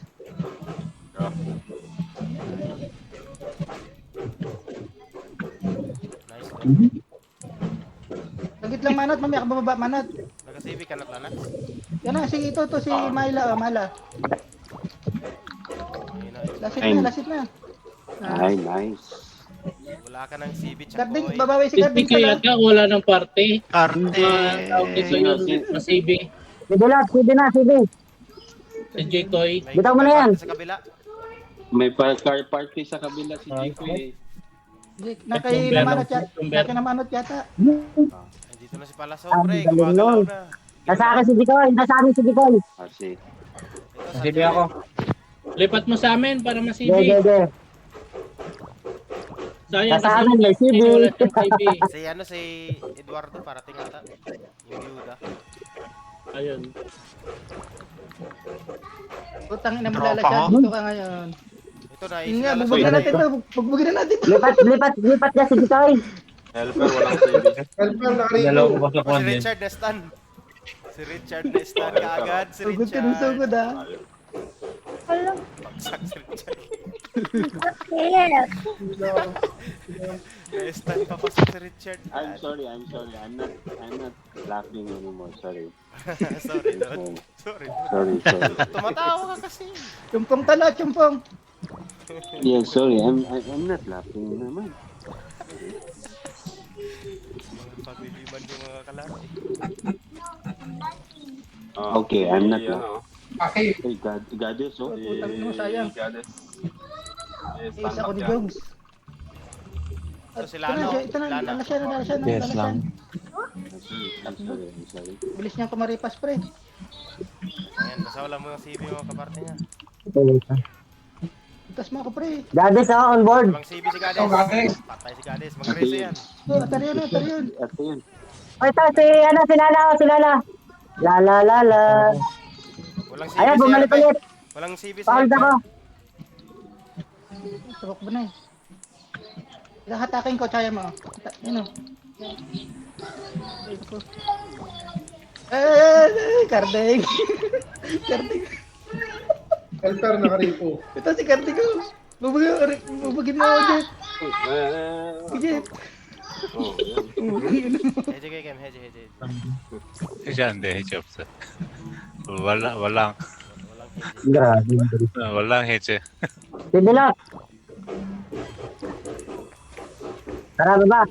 [SPEAKER 2] Nice.
[SPEAKER 4] Sagit lang, Manot. Mamaya ka bababa, Manot.
[SPEAKER 2] Naka-CV ka na planet?
[SPEAKER 4] Yan na, sige, ito, si Myla, Mala.
[SPEAKER 2] Ayun na.
[SPEAKER 4] Lasit na.
[SPEAKER 3] Ay, nice.
[SPEAKER 2] Wala ka ng CV, tsaka
[SPEAKER 4] Garding,
[SPEAKER 2] boy.
[SPEAKER 4] babawi si
[SPEAKER 6] Hindi
[SPEAKER 4] Garding
[SPEAKER 6] kaya
[SPEAKER 4] pala.
[SPEAKER 6] ka, wala ng parte.
[SPEAKER 5] Karte.
[SPEAKER 6] Ito yung masibi.
[SPEAKER 8] Sige lang, sige na, sige.
[SPEAKER 6] Si J-Koy.
[SPEAKER 2] May
[SPEAKER 8] Bitaw mo na yan.
[SPEAKER 2] Sa kabila.
[SPEAKER 3] May car party sa kabila si Jico eh.
[SPEAKER 4] Nakay namanot yata. Nakay namanot yata.
[SPEAKER 2] Ay, dito na si Palaso, pre.
[SPEAKER 8] galing
[SPEAKER 2] Gumagalaw
[SPEAKER 8] nun.
[SPEAKER 2] na.
[SPEAKER 8] Nasa akin si Dicoy, nasa amin si Dicoy.
[SPEAKER 3] Kasi.
[SPEAKER 2] Ito,
[SPEAKER 6] Masibi ako. Lipat mo sa amin para
[SPEAKER 8] Ge,
[SPEAKER 6] masibi.
[SPEAKER 8] ge, ge.
[SPEAKER 6] Sayang
[SPEAKER 8] Nasa
[SPEAKER 6] kasi
[SPEAKER 8] amin, may CV.
[SPEAKER 6] wala siyang CV.
[SPEAKER 2] Si Eduardo, parating ata. Yung Yuda.
[SPEAKER 6] Ayun.
[SPEAKER 4] Putang ina mo
[SPEAKER 5] Tropa
[SPEAKER 4] lalasyan.
[SPEAKER 5] mo?
[SPEAKER 4] Dito ka ngayon.
[SPEAKER 2] Ito na,
[SPEAKER 4] Yun nga,
[SPEAKER 2] isinala
[SPEAKER 4] bugbugin na natin to. Bugbugin na natin to.
[SPEAKER 8] Lipat niya si Dicoy.
[SPEAKER 3] Helper, walang CV.
[SPEAKER 10] Helper, nakarito.
[SPEAKER 2] Si Richard Nestan. Si Richard Nestan kaagad. Si
[SPEAKER 4] Sugod ka ng
[SPEAKER 2] Richard.
[SPEAKER 4] sugod ah.
[SPEAKER 9] Alam,
[SPEAKER 2] Bagsak si Richard.
[SPEAKER 9] yes.
[SPEAKER 2] Nestan papasok si Richard.
[SPEAKER 3] I'm sorry. I'm not laughing anymore. Sorry.
[SPEAKER 2] Sorry, dude. Sorry, dude.
[SPEAKER 3] Sorry.
[SPEAKER 2] Tumatawa ka kasi.
[SPEAKER 4] Chumpong tala, chumpong.
[SPEAKER 3] Yeah, sorry. I'm not laughing naman.
[SPEAKER 2] Mga pagliliman yung mga kalaro.
[SPEAKER 3] Okay, I'm not laughing.
[SPEAKER 10] Okay.
[SPEAKER 3] Hey, Goddess, oh.
[SPEAKER 4] Putang ina mo, sayang.
[SPEAKER 7] Goddess. Yes,
[SPEAKER 4] Isa ako ni Jogs.
[SPEAKER 2] Ito si Lano.
[SPEAKER 4] Ito na,
[SPEAKER 2] Lana.
[SPEAKER 4] lalasyan.
[SPEAKER 5] Yes lang.
[SPEAKER 3] I'm sorry.
[SPEAKER 4] Bilis niyang kumaripas, pre.
[SPEAKER 2] Ayan, basta wala mo ng CV mga kaparte niya.
[SPEAKER 4] Itas mo ako, pre.
[SPEAKER 8] Gades ako on board.
[SPEAKER 2] Walang CV si Gades.
[SPEAKER 10] Gades.
[SPEAKER 2] Patay si Gades. Mag-race yan.
[SPEAKER 4] Atari yun.
[SPEAKER 3] Ito yun.
[SPEAKER 8] O ito, si Lala. La.
[SPEAKER 2] Walang CV
[SPEAKER 8] Ayun,
[SPEAKER 2] si
[SPEAKER 8] bumalik
[SPEAKER 2] Helpe.
[SPEAKER 8] ulit.
[SPEAKER 2] Walang CV si
[SPEAKER 8] Foul
[SPEAKER 2] Helpe.
[SPEAKER 8] ako.
[SPEAKER 4] Tubok ba na eh. Hatakin ko, tsaya mo. Yun o. Kardeng. Kardeng.
[SPEAKER 10] Helper, nakarito.
[SPEAKER 4] Ito si Kardeng ko. Bubugin mo ako, Jeff. Jeff.
[SPEAKER 3] Oh, yan.
[SPEAKER 2] Heje kay Kem. Heje.
[SPEAKER 11] 해제 안 돼, 해제 없어. 월랑
[SPEAKER 2] Walang heje.
[SPEAKER 8] Grabe.
[SPEAKER 11] 월랑 해제.
[SPEAKER 8] Si Dilot. Tara, baba.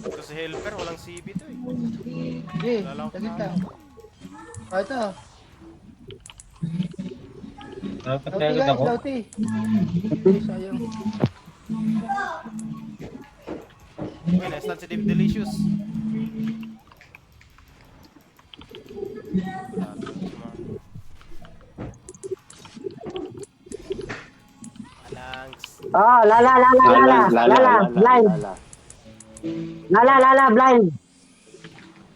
[SPEAKER 2] Ito si Helper. Walang CV to eh.
[SPEAKER 4] Sige, sagit lang. O, ito. Lauti guys, lauti. Sayang.
[SPEAKER 2] Uy, na-stand si Delicious. Alangs.
[SPEAKER 8] Oh, Lala. Blind. Lala, blind.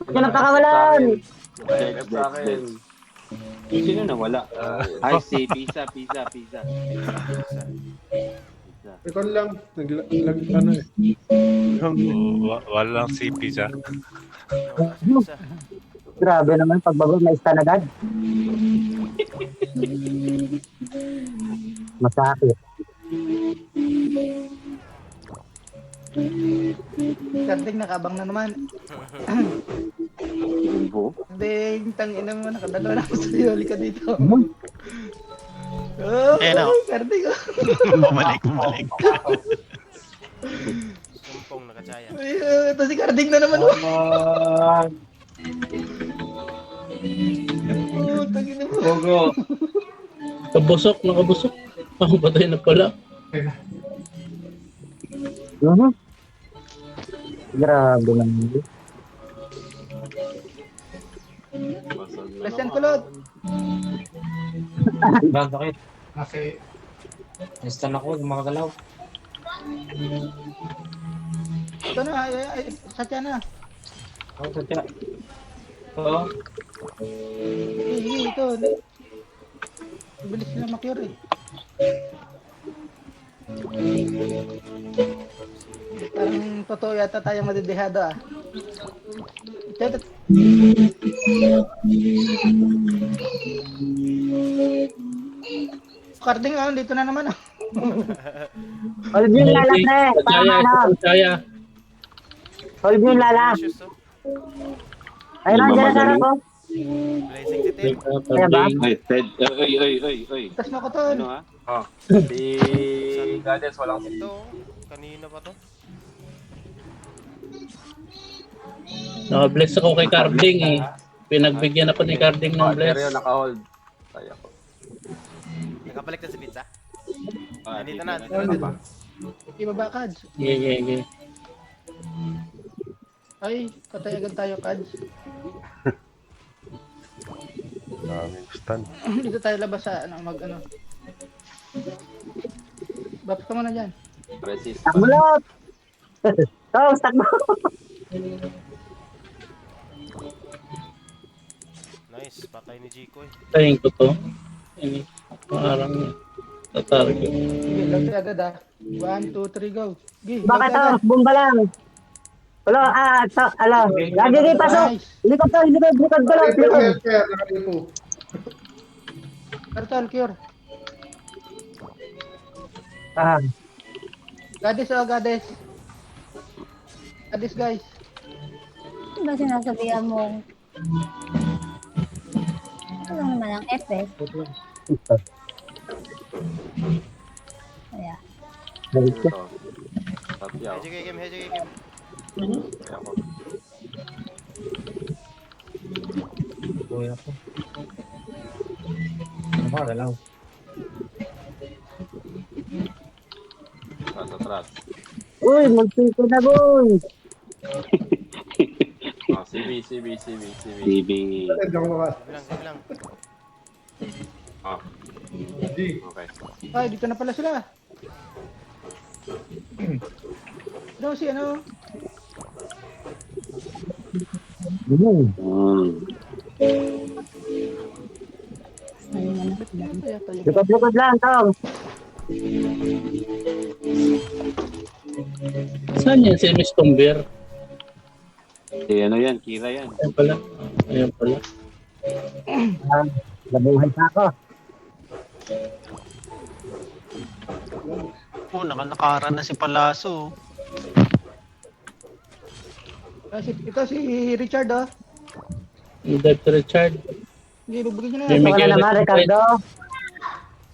[SPEAKER 8] Ba't ka napakawalan?
[SPEAKER 3] Dead sa akin. Sino nawala? Ay, si Pizza.
[SPEAKER 10] Ikaw lang. Ano eh.
[SPEAKER 11] 월랑 C 피자.
[SPEAKER 2] Isa.
[SPEAKER 8] Grabe naman, pagbago, may stan agad. Masakit.
[SPEAKER 4] Kardeng, nakabang na naman.
[SPEAKER 3] Jumbo.
[SPEAKER 4] Kardeng, tangina mo, nakadalawa na ako sa'yo. Halika dito. Oh,
[SPEAKER 5] Eh, no.
[SPEAKER 4] Kardeng, oh.
[SPEAKER 5] Bumalik.
[SPEAKER 2] Sumpong nakachaya.
[SPEAKER 4] Ay, ito si Kardeng na naman. Oh, tangina mo.
[SPEAKER 6] Nakabusok. Ako patay na pala.
[SPEAKER 8] Grabe naman.
[SPEAKER 4] Lesen kulot.
[SPEAKER 10] Kasi,
[SPEAKER 4] Ito na, satya na. Sige, ito. Bilis sila makyur eh. Parang totoo yata tayo madidehado ah. Ito. Carding dito na naman ah.
[SPEAKER 8] Hold yung lala, pre. Para
[SPEAKER 6] Kaya,
[SPEAKER 8] ano.
[SPEAKER 6] kaya.
[SPEAKER 8] Hold yung lala.
[SPEAKER 2] Precious to.
[SPEAKER 8] Ayun, nandiyan na sa harap ko.
[SPEAKER 2] Blessing si Tim.
[SPEAKER 8] Kaya ba?
[SPEAKER 3] Ay, Ted. Ay.
[SPEAKER 4] Tas na ko to.
[SPEAKER 3] Ano ha?
[SPEAKER 7] Oh, si Goddess walang
[SPEAKER 2] Ito, kanina pa to.
[SPEAKER 6] Naka-bless ako kay Carding eh. Pinagbigyan ako ni Carding ng
[SPEAKER 7] Pero
[SPEAKER 6] bless.
[SPEAKER 7] yun, naka-hold. Kaya ko.
[SPEAKER 2] Nakabalik na si Pizza.
[SPEAKER 3] Ah,
[SPEAKER 2] Dito na, dito
[SPEAKER 7] Ano
[SPEAKER 2] na.
[SPEAKER 7] ba?
[SPEAKER 4] Ibaba Kads.
[SPEAKER 6] Yeah.
[SPEAKER 4] Ay, patay agad tayo Kads. Dito tayo labas sa mag-ano. Bap ka muna dyan.
[SPEAKER 7] Resist.
[SPEAKER 8] Takbulot! Oh, takbo!
[SPEAKER 2] Nice, patay ni Jico eh.
[SPEAKER 6] Tayin ko to. Ini. Parang tatarget.
[SPEAKER 4] Sige, lagay agad ah. 1, 2, 3, go. Sige,
[SPEAKER 8] Bakit
[SPEAKER 4] lagay
[SPEAKER 8] to?
[SPEAKER 4] agad.
[SPEAKER 8] Bumba lang. Wala, alo. Lagi pasok.
[SPEAKER 4] Nice.
[SPEAKER 8] Likod to, likod ko lang, likod.
[SPEAKER 4] Turtle, cure.
[SPEAKER 8] Ah,
[SPEAKER 4] Goddess Goddess. Goddess guys.
[SPEAKER 9] Ano ba sinasabihan mo? Ano naman ang FS? Kaya.
[SPEAKER 7] Ano to? Tatyaw.
[SPEAKER 2] Hedge kay Kim, hedge kay Kim.
[SPEAKER 7] Kaya ko. Atras.
[SPEAKER 8] uy, magpiko na, boy.
[SPEAKER 7] Oh, CB.
[SPEAKER 3] CB.
[SPEAKER 2] Save lang.
[SPEAKER 7] Oh. Okay.
[SPEAKER 4] Ay, dito na pala sila. Daw si ano? Ay, tayo.
[SPEAKER 8] Likod lang, Tom.
[SPEAKER 6] Saan yan si Miss Tomber?
[SPEAKER 3] Ano yan? Kira yan.
[SPEAKER 6] Ayan pala.
[SPEAKER 8] Nabuhay pa ako.
[SPEAKER 5] Nakara na si Palaso.
[SPEAKER 4] Ito si Richard oh.
[SPEAKER 6] Yung Dr. Richard.
[SPEAKER 4] Hindi, bubugin nyo na
[SPEAKER 6] May
[SPEAKER 4] yan.
[SPEAKER 8] Wala naman, Ricardo.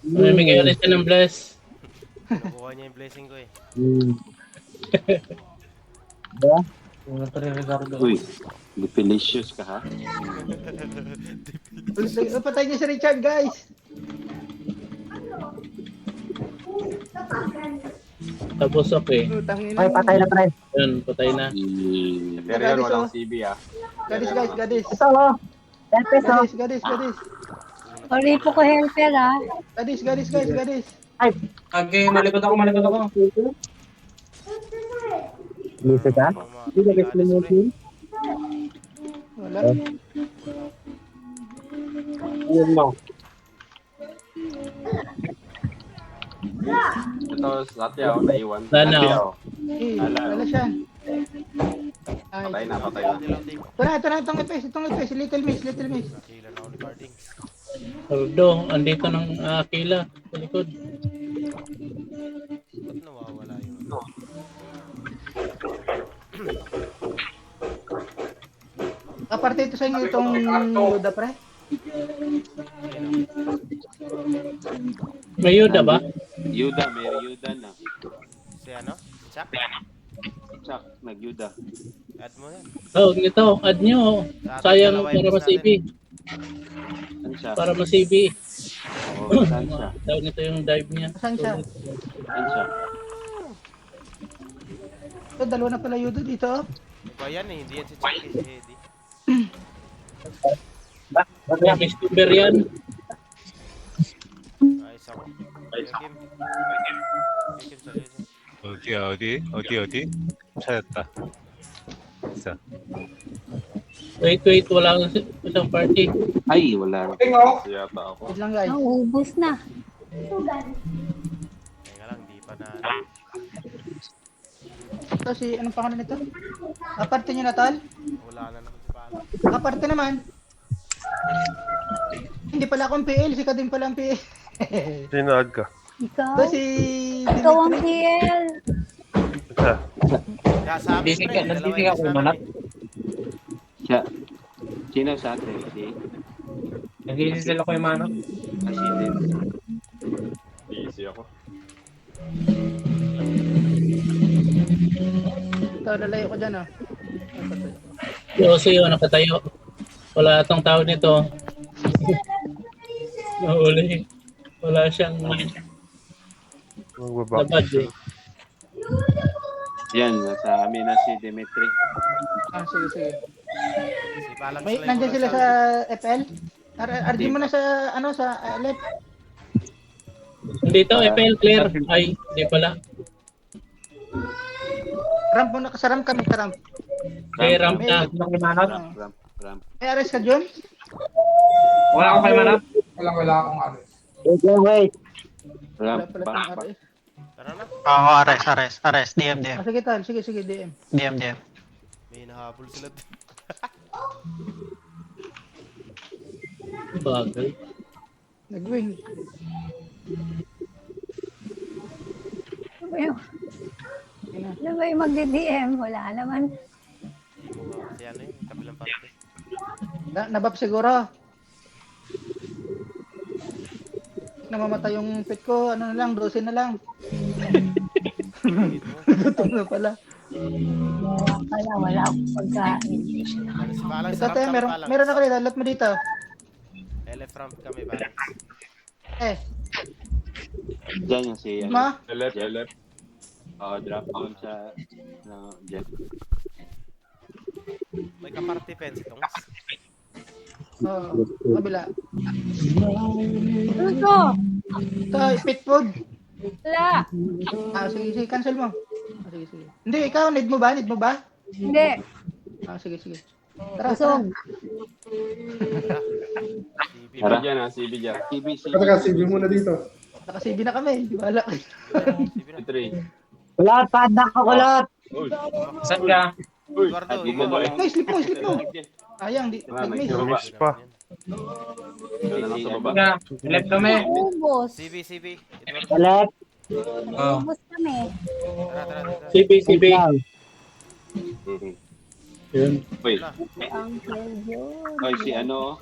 [SPEAKER 6] May ulit siya ng bless.
[SPEAKER 2] Nakuha niya yung blessing ko eh.
[SPEAKER 8] Diba?
[SPEAKER 3] Uy, delicious ka ha?
[SPEAKER 4] Patay niya si Richard guys.
[SPEAKER 6] Tapos okay.
[SPEAKER 4] Tangin
[SPEAKER 8] Ay, patay na, pre.
[SPEAKER 6] Yan, patay na.
[SPEAKER 7] Pero yun, walang CB ah.
[SPEAKER 4] Goddess guys, Goddess.
[SPEAKER 8] Ito, oh. 10 pesos.
[SPEAKER 4] Goddess.
[SPEAKER 9] Sorry po ko helper ah.
[SPEAKER 4] Goddess guys, Goddess.
[SPEAKER 8] Ay,
[SPEAKER 10] Okay, malikot ako.
[SPEAKER 8] lisa ka? Hindi ka guys lumutin.
[SPEAKER 4] Wala.
[SPEAKER 8] Yun mo.
[SPEAKER 7] Ito, Tatyaw, naiwan.
[SPEAKER 6] Sana,
[SPEAKER 7] Tatyaw.
[SPEAKER 4] Wala siya. Ay,
[SPEAKER 7] Patay na.
[SPEAKER 4] ito na, itong ipes, Little Miss.
[SPEAKER 2] Kailan ako ni Carding.
[SPEAKER 6] Ardo, andito ng Akila sa likod.
[SPEAKER 2] Ba't nawawala yun?
[SPEAKER 4] Aparte ito sa inyo itong Luda pre.
[SPEAKER 6] May Yuda ba?
[SPEAKER 3] Yuda, may Yuda na.
[SPEAKER 2] Si ano? Chuck?
[SPEAKER 3] Chuck, nag-Yuda.
[SPEAKER 2] Add mo yan.
[SPEAKER 6] Oh, ito, add nyo. Sayang para ma-CB.
[SPEAKER 3] Saan siya?
[SPEAKER 6] Para ma-CB.
[SPEAKER 3] Oo, saan siya?
[SPEAKER 6] Daw nito yung dive niya.
[SPEAKER 4] Saan siya?
[SPEAKER 3] Saan siya?
[SPEAKER 4] Ito, dalawa na pala Yudo dito. Oh.
[SPEAKER 2] Iba yan eh, hindi yan si Chuck eh, si Eddie.
[SPEAKER 6] May Miss Timber yan.
[SPEAKER 2] Ayos ako. Kim. Kim, sorry.
[SPEAKER 11] 어디? 찾았다. 있어.
[SPEAKER 6] Wait, wala kang isang party.
[SPEAKER 3] Ay, wala.
[SPEAKER 7] Yata ako.
[SPEAKER 4] Wait lang guys.
[SPEAKER 9] Naubos na.
[SPEAKER 2] Teka lang, di pa na...
[SPEAKER 4] Ito si, anong pangalan nito? Kaparte niyo na, tol?
[SPEAKER 2] Wala na naman si Pala.
[SPEAKER 4] Kaparte naman. Hindi pala akong PL, si din pala ang PL.
[SPEAKER 12] Sinag ka.
[SPEAKER 9] Ikaw?
[SPEAKER 4] Ito si...
[SPEAKER 9] Ikaw ang PL.
[SPEAKER 2] Kaya sa amin, pre, dalawa yung isa namin.
[SPEAKER 3] Siya. Sino sa atin? Si?
[SPEAKER 6] Nag-iisip ako yung manok.
[SPEAKER 3] Kasi din.
[SPEAKER 7] Easy ako.
[SPEAKER 4] Ito, lalayo ko dyan, oh.
[SPEAKER 6] Yosi yun, nakatayo. Wala atong tawag nito. Nahuli. Wala siyang
[SPEAKER 12] Magbaba.
[SPEAKER 6] labad eh.
[SPEAKER 3] Yan, nasa amin na si Dimitri.
[SPEAKER 4] Ah, sige, sige.
[SPEAKER 2] Si Palang
[SPEAKER 4] May,
[SPEAKER 2] Slay
[SPEAKER 4] nandiyan
[SPEAKER 2] ko
[SPEAKER 4] sila
[SPEAKER 2] lang
[SPEAKER 4] sa FL? RD mo na sa, ano, sa left.
[SPEAKER 6] Dito, FL clear. Ay, hindi pala.
[SPEAKER 4] Ramp mo na, sa ramp kami, sa ramp.
[SPEAKER 6] May ramp na.
[SPEAKER 3] Ramp.
[SPEAKER 4] May arrest ka, John?
[SPEAKER 10] Wala akong kay Manap. Wala akong ano.
[SPEAKER 8] Wait.
[SPEAKER 4] Wala
[SPEAKER 3] Ramp.
[SPEAKER 4] pala pang arrest.
[SPEAKER 2] Tara na.
[SPEAKER 5] Oo, arrest. DM.
[SPEAKER 4] Ah, sige, tal. Sige, DM.
[SPEAKER 5] DM.
[SPEAKER 2] May hinahabol sila.
[SPEAKER 6] Bagay.
[SPEAKER 4] Nag-wing.
[SPEAKER 9] Ano ba yung... Ano ba yung magdi-DM? Wala naman.
[SPEAKER 2] Si ano yun, kabilang parte.
[SPEAKER 4] Nabab siguro. Namamatay yung pet ko, ano na lang, 12 na lang. Gutom na pala.
[SPEAKER 9] Wala akong pagkain.
[SPEAKER 2] Ano si Palang,
[SPEAKER 4] Ito,
[SPEAKER 2] sarap
[SPEAKER 4] te,
[SPEAKER 2] kami Palang.
[SPEAKER 4] meron ako dito. Lot mo dito.
[SPEAKER 2] LF ramp kami, Palang.
[SPEAKER 3] Diyan yung si...
[SPEAKER 4] Ma?
[SPEAKER 7] Left.
[SPEAKER 3] Drop down sa... Jet.
[SPEAKER 2] May kaparty fence itong.
[SPEAKER 4] Oo, kabila.
[SPEAKER 9] Luto!
[SPEAKER 4] Ito, pet food.
[SPEAKER 9] Wala!
[SPEAKER 4] Ah, sige, cancel mo. Ah, sige. Hindi, ikaw, need mo ba?
[SPEAKER 9] Hindi.
[SPEAKER 4] Ah, sige. Tara,
[SPEAKER 9] Busog.
[SPEAKER 3] Tara.
[SPEAKER 7] Dyan ha, CB dyan.
[SPEAKER 10] Teka, sige muna dito.
[SPEAKER 4] Naka-CB na kami. Di ba?
[SPEAKER 7] Three.
[SPEAKER 8] Kulot, padak ko kulot.
[SPEAKER 6] Saan ka?
[SPEAKER 2] Eduardo,
[SPEAKER 3] Di mo ba?
[SPEAKER 4] Ay, slip mo. Ayang, di.
[SPEAKER 3] May
[SPEAKER 4] Nag-miss.
[SPEAKER 3] baba.
[SPEAKER 12] Pa.
[SPEAKER 3] Wala na sa baba.
[SPEAKER 6] Left kami.
[SPEAKER 9] Ubus.
[SPEAKER 2] CB. Eduardo,
[SPEAKER 8] Kulot.
[SPEAKER 9] Ubus kami.
[SPEAKER 2] tara.
[SPEAKER 6] CB. Yun.
[SPEAKER 3] Wait.
[SPEAKER 9] Ang yun.
[SPEAKER 3] Oy, si ano?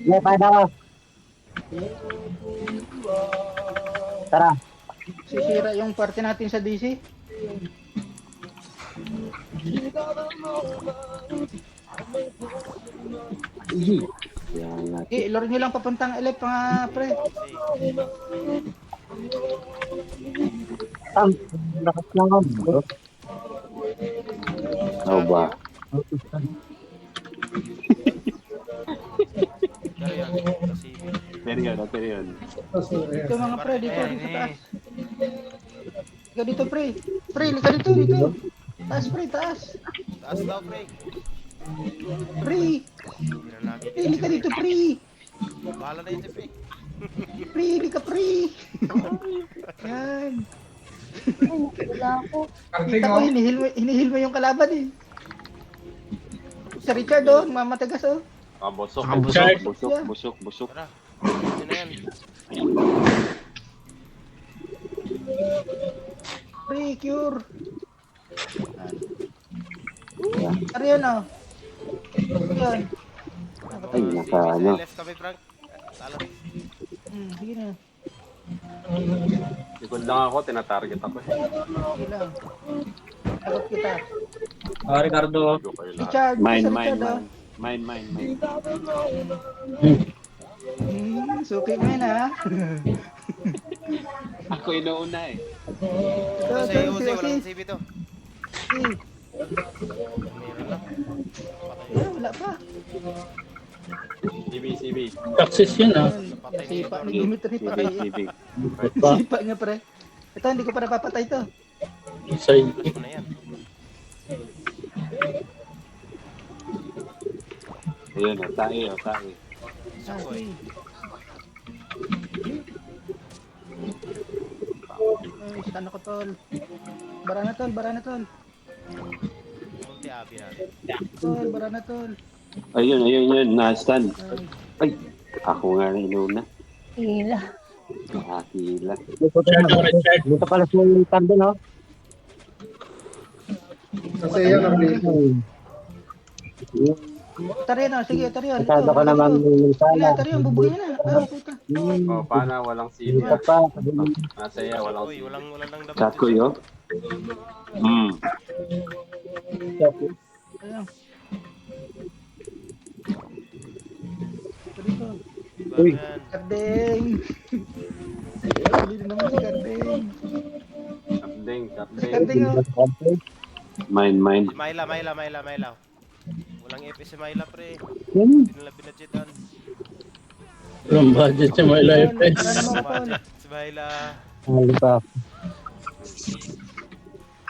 [SPEAKER 8] May pada ko. Tara.
[SPEAKER 4] Sisira yung party natin sa DC.
[SPEAKER 3] Yan.
[SPEAKER 4] Lord nyo lang papuntang LF, mga pre.
[SPEAKER 8] Lakas lang ako.
[SPEAKER 3] Ano ba? Pero yun.
[SPEAKER 4] Ito mga pre, dito sa taas. Ika dito, pre. Pre, lika dito. Taas, pre, taas.
[SPEAKER 2] Taas daw, pre.
[SPEAKER 4] Pre, lika dito, pre.
[SPEAKER 2] Bahala na yun si pre.
[SPEAKER 4] Pre, lika, pre. Yan.
[SPEAKER 9] Wala ako.
[SPEAKER 4] Kita ko, hinihil mo yung kalaban eh. Sa Richard, oh, mamatagas, oh.
[SPEAKER 7] Busok.
[SPEAKER 3] Busok.
[SPEAKER 2] Tara, yun na yan.
[SPEAKER 4] Pre, cure. Ano yan, oh. Yan.
[SPEAKER 3] Ay, naka ano.
[SPEAKER 2] LF kami, Frank. Talo.
[SPEAKER 4] Sige na.
[SPEAKER 7] Likod lang ako, tinatarget ako eh.
[SPEAKER 4] Sige lang. Sagot kita.
[SPEAKER 6] Ricardo.
[SPEAKER 7] Go kayo lahat.
[SPEAKER 4] Richard,
[SPEAKER 3] Mine.
[SPEAKER 4] sa Richard, oh. Suki mo yun, ha?
[SPEAKER 3] Ako inuuna eh.
[SPEAKER 4] Ito,
[SPEAKER 2] Kasi Uzi, walang CB to. Meron lang.
[SPEAKER 4] Wala pa.
[SPEAKER 7] CB.
[SPEAKER 6] Success yun ah.
[SPEAKER 4] Sipa ni Dimitri pa.
[SPEAKER 3] CB.
[SPEAKER 4] Sipa niya, pre. Ito, hindi ko pa napapatay to.
[SPEAKER 6] Side.
[SPEAKER 2] Flash mo na yan.
[SPEAKER 3] Ayun, tae, tae.
[SPEAKER 2] Sakoy.
[SPEAKER 4] Ay, saan ako tol? Bara na tol.
[SPEAKER 2] Munti abi natin.
[SPEAKER 4] Tol, bara na tol.
[SPEAKER 3] Ayun, na-stand.
[SPEAKER 4] Ay,
[SPEAKER 3] Ay, ako nga rin inuna.
[SPEAKER 9] Hila.
[SPEAKER 3] Nakakila.
[SPEAKER 8] Dito pala si Tarde, no?
[SPEAKER 10] Kasi yan ang
[SPEAKER 4] Tarian na, sige, Tarian.
[SPEAKER 8] Masyado ka naman minsan.
[SPEAKER 4] Sige, Tarian, bubugin na. Ah, puta.
[SPEAKER 7] Oh, paano? Walang sili.
[SPEAKER 8] Dito pa.
[SPEAKER 7] Masaya, walang
[SPEAKER 2] Uy,
[SPEAKER 7] sili.
[SPEAKER 2] walang lang dapat.
[SPEAKER 3] Chat ko yun.
[SPEAKER 4] Ayan. Dito.
[SPEAKER 2] Uy.
[SPEAKER 4] Gardeng. Dito naman si Gardeng.
[SPEAKER 7] Kapdeng.
[SPEAKER 4] Si Gardeng, oh.
[SPEAKER 3] Mine.
[SPEAKER 2] Myla. Walang FS si Myla, pre. Hindi nila binadgetan.
[SPEAKER 6] Walang budget sa my life.
[SPEAKER 2] Si Myla.
[SPEAKER 8] Ano pa?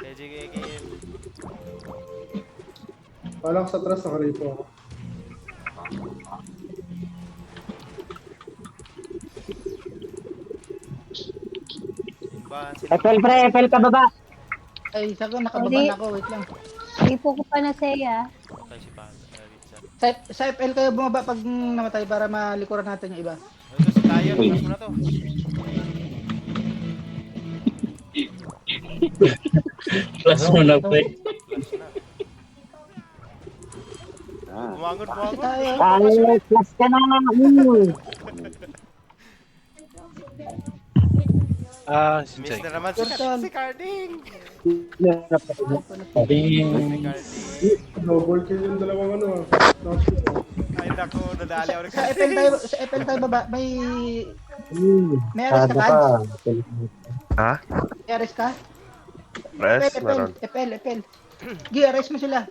[SPEAKER 2] KJKK.
[SPEAKER 10] Parang sa atras nakaripo ako.
[SPEAKER 8] Epel ka baba.
[SPEAKER 4] Ay, sago, nakababan ako. Wait lang.
[SPEAKER 9] Hindi po ko pa nasaya.
[SPEAKER 2] Okay, si Paz.
[SPEAKER 4] Sa FL kayo bumaba pag namatay para malikuran natin yung iba.
[SPEAKER 2] Ito si Tayo. Mas mo na to.
[SPEAKER 6] Plus mo na, pre.
[SPEAKER 2] Bumangon.
[SPEAKER 8] Tayo, plus ka na.
[SPEAKER 11] Si
[SPEAKER 2] Miss
[SPEAKER 11] Jay.
[SPEAKER 2] na naman si Carding.
[SPEAKER 10] Double kill yung dalawang ano ah.
[SPEAKER 2] Ay, naku. Nadali ako.
[SPEAKER 4] Sa FL tayo baba, may arrest ka, Kads?
[SPEAKER 12] Ha?
[SPEAKER 4] May arrest ka?
[SPEAKER 12] Rest? Meron.
[SPEAKER 4] FL. Gi, arrest mo sila.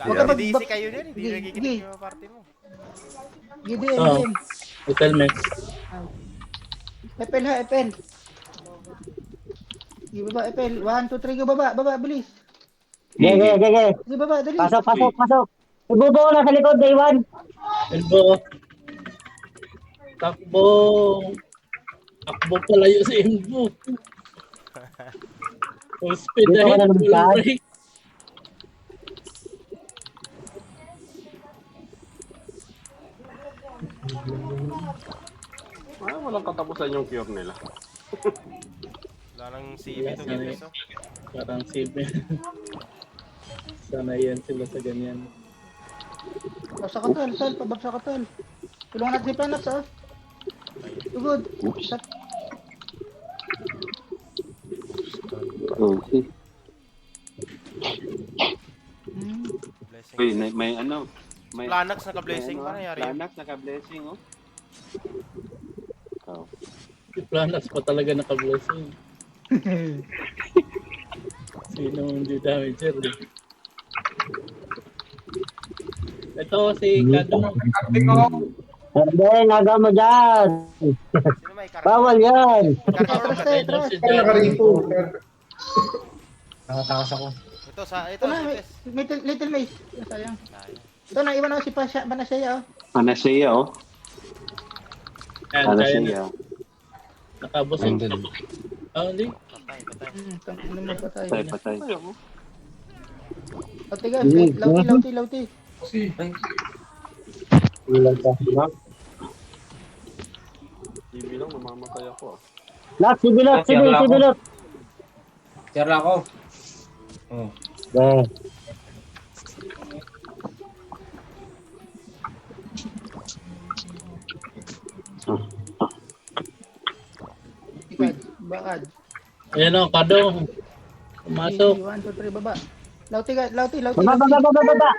[SPEAKER 2] Huwag ka mag-DC kayo din. Hindi nagiginig yung party mo.
[SPEAKER 4] Gi, DM.
[SPEAKER 6] Hotel me.
[SPEAKER 4] FL ha, FL. Gi, baba, FL. 1, 2, 3, go baba. Baba, bilis.
[SPEAKER 8] Gege.
[SPEAKER 4] Gi, baba, dali.
[SPEAKER 8] Pasok. Ibubuo na sa likod, day 1.
[SPEAKER 6] Elbow. Takbo palayo sa elbow. Full speed
[SPEAKER 8] Dito ka
[SPEAKER 6] dahil
[SPEAKER 8] na
[SPEAKER 6] walang
[SPEAKER 8] lumipad.
[SPEAKER 6] break.
[SPEAKER 7] Walang katapusan yung cure nila.
[SPEAKER 2] Wala nang CV to guys.
[SPEAKER 6] Parang save. Sana yan sila sa ganyan.
[SPEAKER 4] Babsa ka, tol. Pababsa ka, tol. Tulungan natin si Planax, ah. Tugod.
[SPEAKER 3] Okay.
[SPEAKER 2] Blessing.
[SPEAKER 3] Uy, may ano? May
[SPEAKER 2] Planax naka-blessing. Paano nangyari yun?
[SPEAKER 3] Planax naka-blessing, oh. Oh.
[SPEAKER 6] Si Planax pa talaga naka-blessing. Sino hindi damager eh. Ito si Kado.
[SPEAKER 8] Gardeng, aga mo dyan.
[SPEAKER 2] Sino may karga?
[SPEAKER 8] Bawal yan.
[SPEAKER 6] Si
[SPEAKER 10] Nakaripo.
[SPEAKER 12] Nakatakas ako.
[SPEAKER 2] Ito
[SPEAKER 4] Ito na, Little Mace. Sayang. Ito na, iwan ako si Panasaya, oh.
[SPEAKER 3] Panasaya, oh.
[SPEAKER 6] Kaya
[SPEAKER 3] Panasaya.
[SPEAKER 6] nakabusog. Hindi.
[SPEAKER 2] Patay.
[SPEAKER 4] Ano mo pa tayo?
[SPEAKER 3] Patay.
[SPEAKER 4] Lauti guys, lauti.
[SPEAKER 7] TV lang, namamatay ako ah.
[SPEAKER 8] Lot, si Bilot.
[SPEAKER 12] Sir ako.
[SPEAKER 4] Bakad.
[SPEAKER 6] Ayan o, Kado. Pumasok.
[SPEAKER 4] 1, 2, 3, baba. Lauti.
[SPEAKER 8] Baba.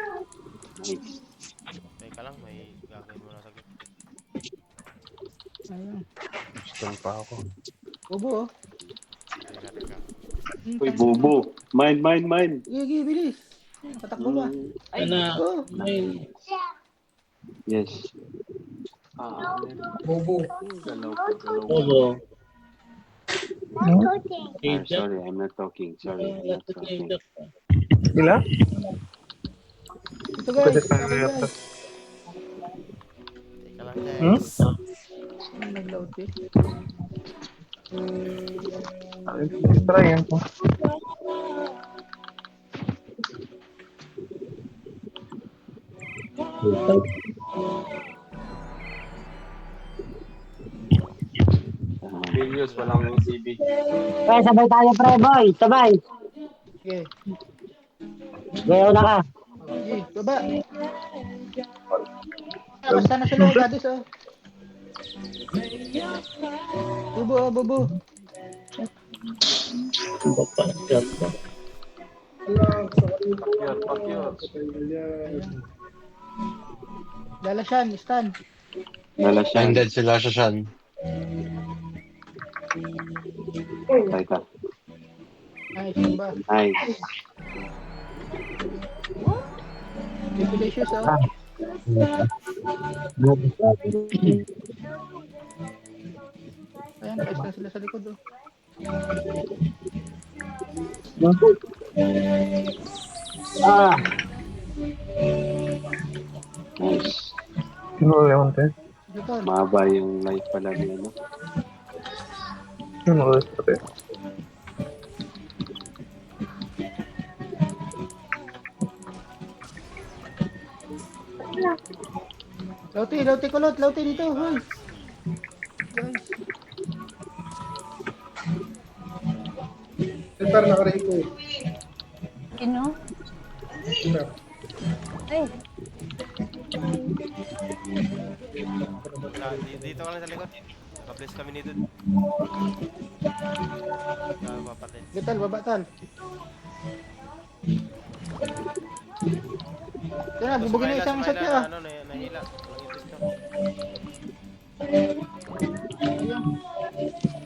[SPEAKER 2] Teka lang, may gagawin mo na saglit.
[SPEAKER 4] Ayun.
[SPEAKER 12] Gusto pa ako.
[SPEAKER 4] Bobo, oh.
[SPEAKER 2] Teka.
[SPEAKER 3] Uy, bobo. Mine.
[SPEAKER 4] Gigi, bilis. Tatakbo ba?
[SPEAKER 6] Ayan na.
[SPEAKER 4] Oh.
[SPEAKER 6] Ayun.
[SPEAKER 3] Yes.
[SPEAKER 10] Bobo.
[SPEAKER 3] Galaw.
[SPEAKER 6] Bobo.
[SPEAKER 3] Sorry, I'm not talking. Sorry, I'm not talking.
[SPEAKER 12] Sila?
[SPEAKER 4] Ito guys.
[SPEAKER 12] Pwede tayo
[SPEAKER 4] Okay,
[SPEAKER 12] yata.
[SPEAKER 4] guys.
[SPEAKER 2] Teka lang guys.
[SPEAKER 4] Nag-load eh.
[SPEAKER 12] Try yan po.
[SPEAKER 3] Bilius, walang CB.
[SPEAKER 8] Pre, sabay tayo pre, boy. Sabay.
[SPEAKER 4] Sige.
[SPEAKER 8] Gayaw na ka.
[SPEAKER 4] Sige, baba. Basta na sila, gadis oh. Bubo, oh, bubo. Dalasyan, stand.
[SPEAKER 3] Nalasyan.
[SPEAKER 11] Blinded sila siya siyan.
[SPEAKER 3] Teka.
[SPEAKER 4] Nice, ba?
[SPEAKER 3] Nice.
[SPEAKER 4] Delicious oh. Ayan, naka-stand sila sa likod oh.
[SPEAKER 8] Ah.
[SPEAKER 3] Nice.
[SPEAKER 12] Oo, ewan tayo.
[SPEAKER 4] Dito.
[SPEAKER 3] Mahaba yung life pala niya, no?
[SPEAKER 12] Yung oras pa tayo.
[SPEAKER 4] Lauti kulot, lauti dito, hoy. Guys.
[SPEAKER 10] Ipar na karay ko.
[SPEAKER 9] Sino? Ay,
[SPEAKER 2] Dito ka lang sa likod. Naka-bless kami ni Dude. Papatay.
[SPEAKER 4] Gital, baba tal. Yan, bubugin na isang shot niya.
[SPEAKER 2] Ano, nahila. Walang itis ka.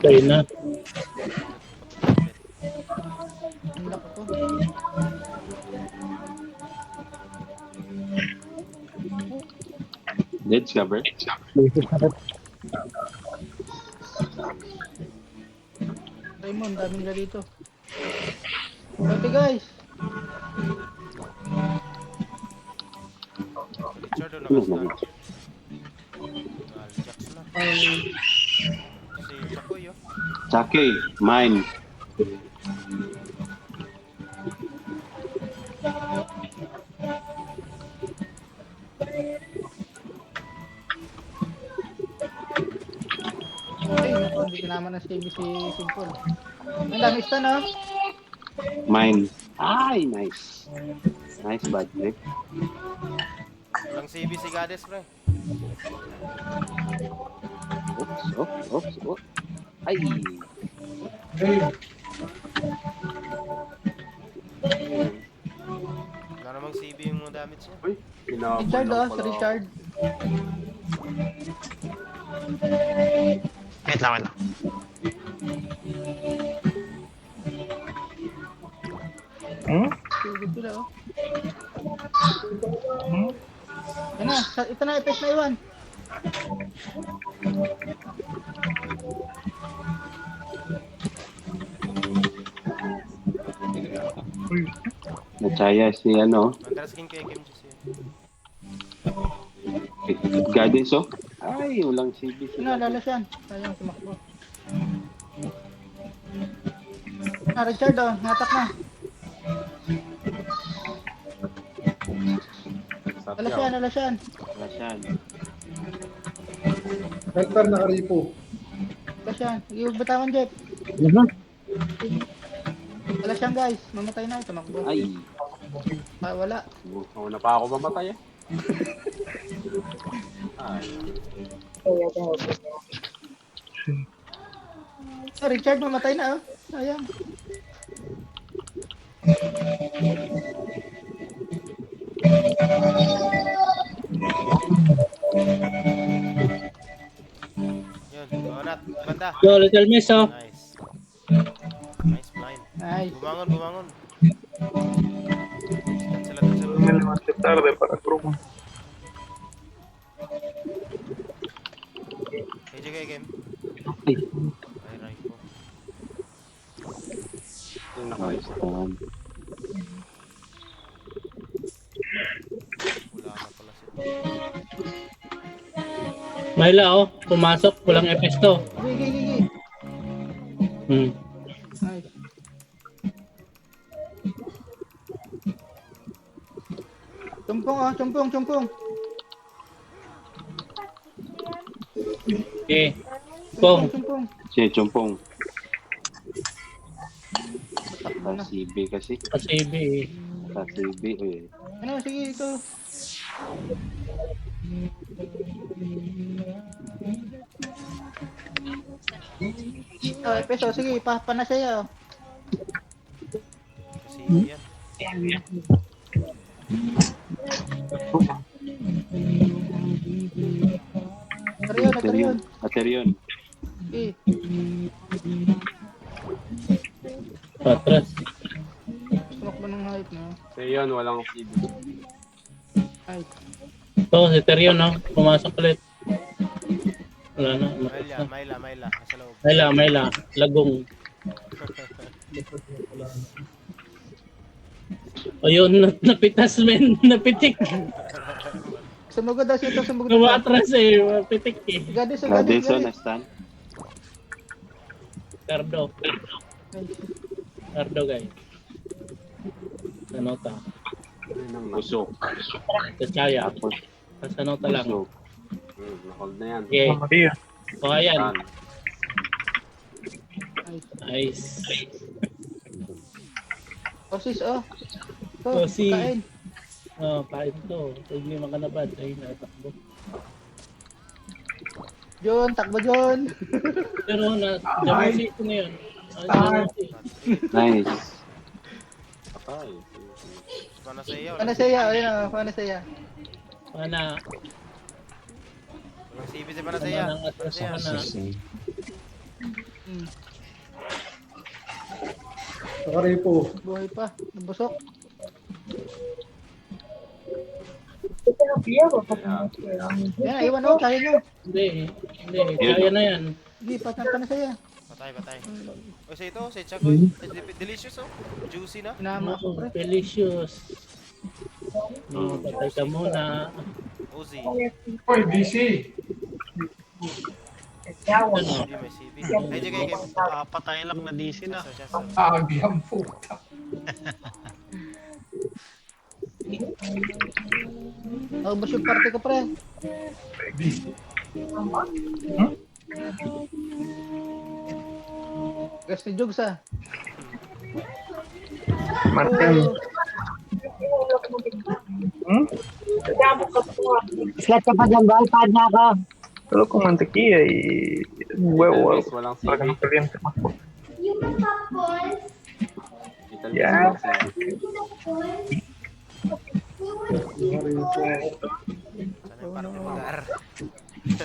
[SPEAKER 6] Tayo na.
[SPEAKER 4] Ang laki to.
[SPEAKER 3] Dead ka, bro?
[SPEAKER 4] Raymond, dami nila dito. Okay guys.
[SPEAKER 2] Richard, naka-start. Aljaks na. Si Chakoy, oh.
[SPEAKER 3] Chucky, mine.
[SPEAKER 4] Ay, naku, hindi kinama ng CB si Simple. Ang dami stun oh.
[SPEAKER 3] Mine. Ay, nice. Nice bad trip.
[SPEAKER 2] Walang CB si Gades, pre.
[SPEAKER 3] Oops. Ay.
[SPEAKER 2] Wala namang CB yung mga damage niya.
[SPEAKER 3] Uy, pinabol
[SPEAKER 4] Richard
[SPEAKER 3] lang
[SPEAKER 4] oh,
[SPEAKER 3] pala
[SPEAKER 4] si Richard.
[SPEAKER 5] Wait lang.
[SPEAKER 4] Sugod sila oh. Yan na, ito na, effect na iwan.
[SPEAKER 3] Nachaya si ano,
[SPEAKER 2] Andras King kay Kim Jesse.
[SPEAKER 3] Guidance, oh. Ay, walang CB si
[SPEAKER 4] Yan na, lalas yan. Sayang, tumakbo. Ah, Richard oh, natak na. Lalas yan.
[SPEAKER 3] Rasyan.
[SPEAKER 10] Ipar na karay ko.
[SPEAKER 4] Lalas yan. Sige, batawan Jeff. Lalas yan guys, mamatay na, tumakbo.
[SPEAKER 3] Ay,
[SPEAKER 4] Ah, wala.
[SPEAKER 3] una pa ako mamatay, eh. Ay,
[SPEAKER 4] Ah, Richard, mamatay na oh. Sayang.
[SPEAKER 2] Yun, Donat, banda.
[SPEAKER 6] Yo, Little Miss, oh.
[SPEAKER 2] Nice. Nice blind.
[SPEAKER 4] Nice.
[SPEAKER 2] Bumangon. Dun sila.
[SPEAKER 12] May naman si tarde para grupo.
[SPEAKER 2] KJ kay game.
[SPEAKER 3] ay.
[SPEAKER 2] Ay, Raiko.
[SPEAKER 3] Yung naka-stun.
[SPEAKER 6] Mayla, oh. Pumasok. Walang FS to.
[SPEAKER 4] Gigi. Nice. Cumpong.
[SPEAKER 6] Okay. Pong.
[SPEAKER 4] Cumpong.
[SPEAKER 3] Si Chumpong.
[SPEAKER 4] Takbo na.
[SPEAKER 3] CB kasi.
[SPEAKER 6] CB.
[SPEAKER 3] CB eh.
[SPEAKER 4] Ano, sige, ito. Oh, peso, sige, na siya.
[SPEAKER 2] Kasi yan.
[SPEAKER 4] Aterion.
[SPEAKER 3] Aterion.
[SPEAKER 4] Okay.
[SPEAKER 6] Patras.
[SPEAKER 4] Sumakbo ng height, no?
[SPEAKER 7] So yun, walang CB.
[SPEAKER 4] Height.
[SPEAKER 6] Ito, si Terion, no? Pumasok ulit. Wala na.
[SPEAKER 2] Mayla. Nasa loob.
[SPEAKER 6] Mayla. Lagong. O yun, napitas, men. Napitik.
[SPEAKER 4] Sumugod daw siya ito,
[SPEAKER 6] Tumatras eh. Mapitik eh.
[SPEAKER 4] Gadis,
[SPEAKER 3] Nastan.
[SPEAKER 6] Cardo, guys. Sanota.
[SPEAKER 3] Usok.
[SPEAKER 6] Sa Chaya. Sa Sanota lang.
[SPEAKER 3] Usok.
[SPEAKER 7] Nahold na yan.
[SPEAKER 6] Okay.
[SPEAKER 12] Maria.
[SPEAKER 6] O, ayan.
[SPEAKER 7] Tan.
[SPEAKER 6] Nice.
[SPEAKER 4] Osis, oh.
[SPEAKER 6] Osis.
[SPEAKER 4] Kain.
[SPEAKER 6] Kain to. Pag may makanabad, ay natakbo.
[SPEAKER 4] John, takbo John.
[SPEAKER 6] Pero jamuli ko na yun.
[SPEAKER 3] Nice.
[SPEAKER 7] Patay.
[SPEAKER 2] Panasaya.
[SPEAKER 4] Ayun, Panasaya.
[SPEAKER 6] Pana.
[SPEAKER 2] Walang CB si Panasaya.
[SPEAKER 6] Panasaya.
[SPEAKER 10] Nakaripo.
[SPEAKER 4] Buhay pa. Nabusok. Yan, iwan oh, kaya nyo.
[SPEAKER 6] Hindi. Kaya na yan.
[SPEAKER 4] Sige, Panasaya.
[SPEAKER 2] Patay. O sa ito, sa Chakoy. Delicious oh. Juicy na.
[SPEAKER 4] Sinama ko, pre.
[SPEAKER 6] Delicious. Patay ka muna.
[SPEAKER 2] Uzi.
[SPEAKER 10] Oy, DC.
[SPEAKER 2] Hindi may CB. Kaya.
[SPEAKER 5] Patay lang na DC na.
[SPEAKER 10] Agam po.
[SPEAKER 4] Ubus yung party ko, pre.
[SPEAKER 10] DC.
[SPEAKER 4] Gas ni Jugs, ah.
[SPEAKER 12] Martin.
[SPEAKER 8] Slat ka pa dyan, ball. Pad na ako.
[SPEAKER 12] Pero kung mantequilla y huevo,
[SPEAKER 7] Walang
[SPEAKER 12] para que
[SPEAKER 7] CB.
[SPEAKER 12] no caliente más.
[SPEAKER 7] Little
[SPEAKER 12] Yeah.
[SPEAKER 7] bit walang CB.
[SPEAKER 2] Sana yung parang lugar.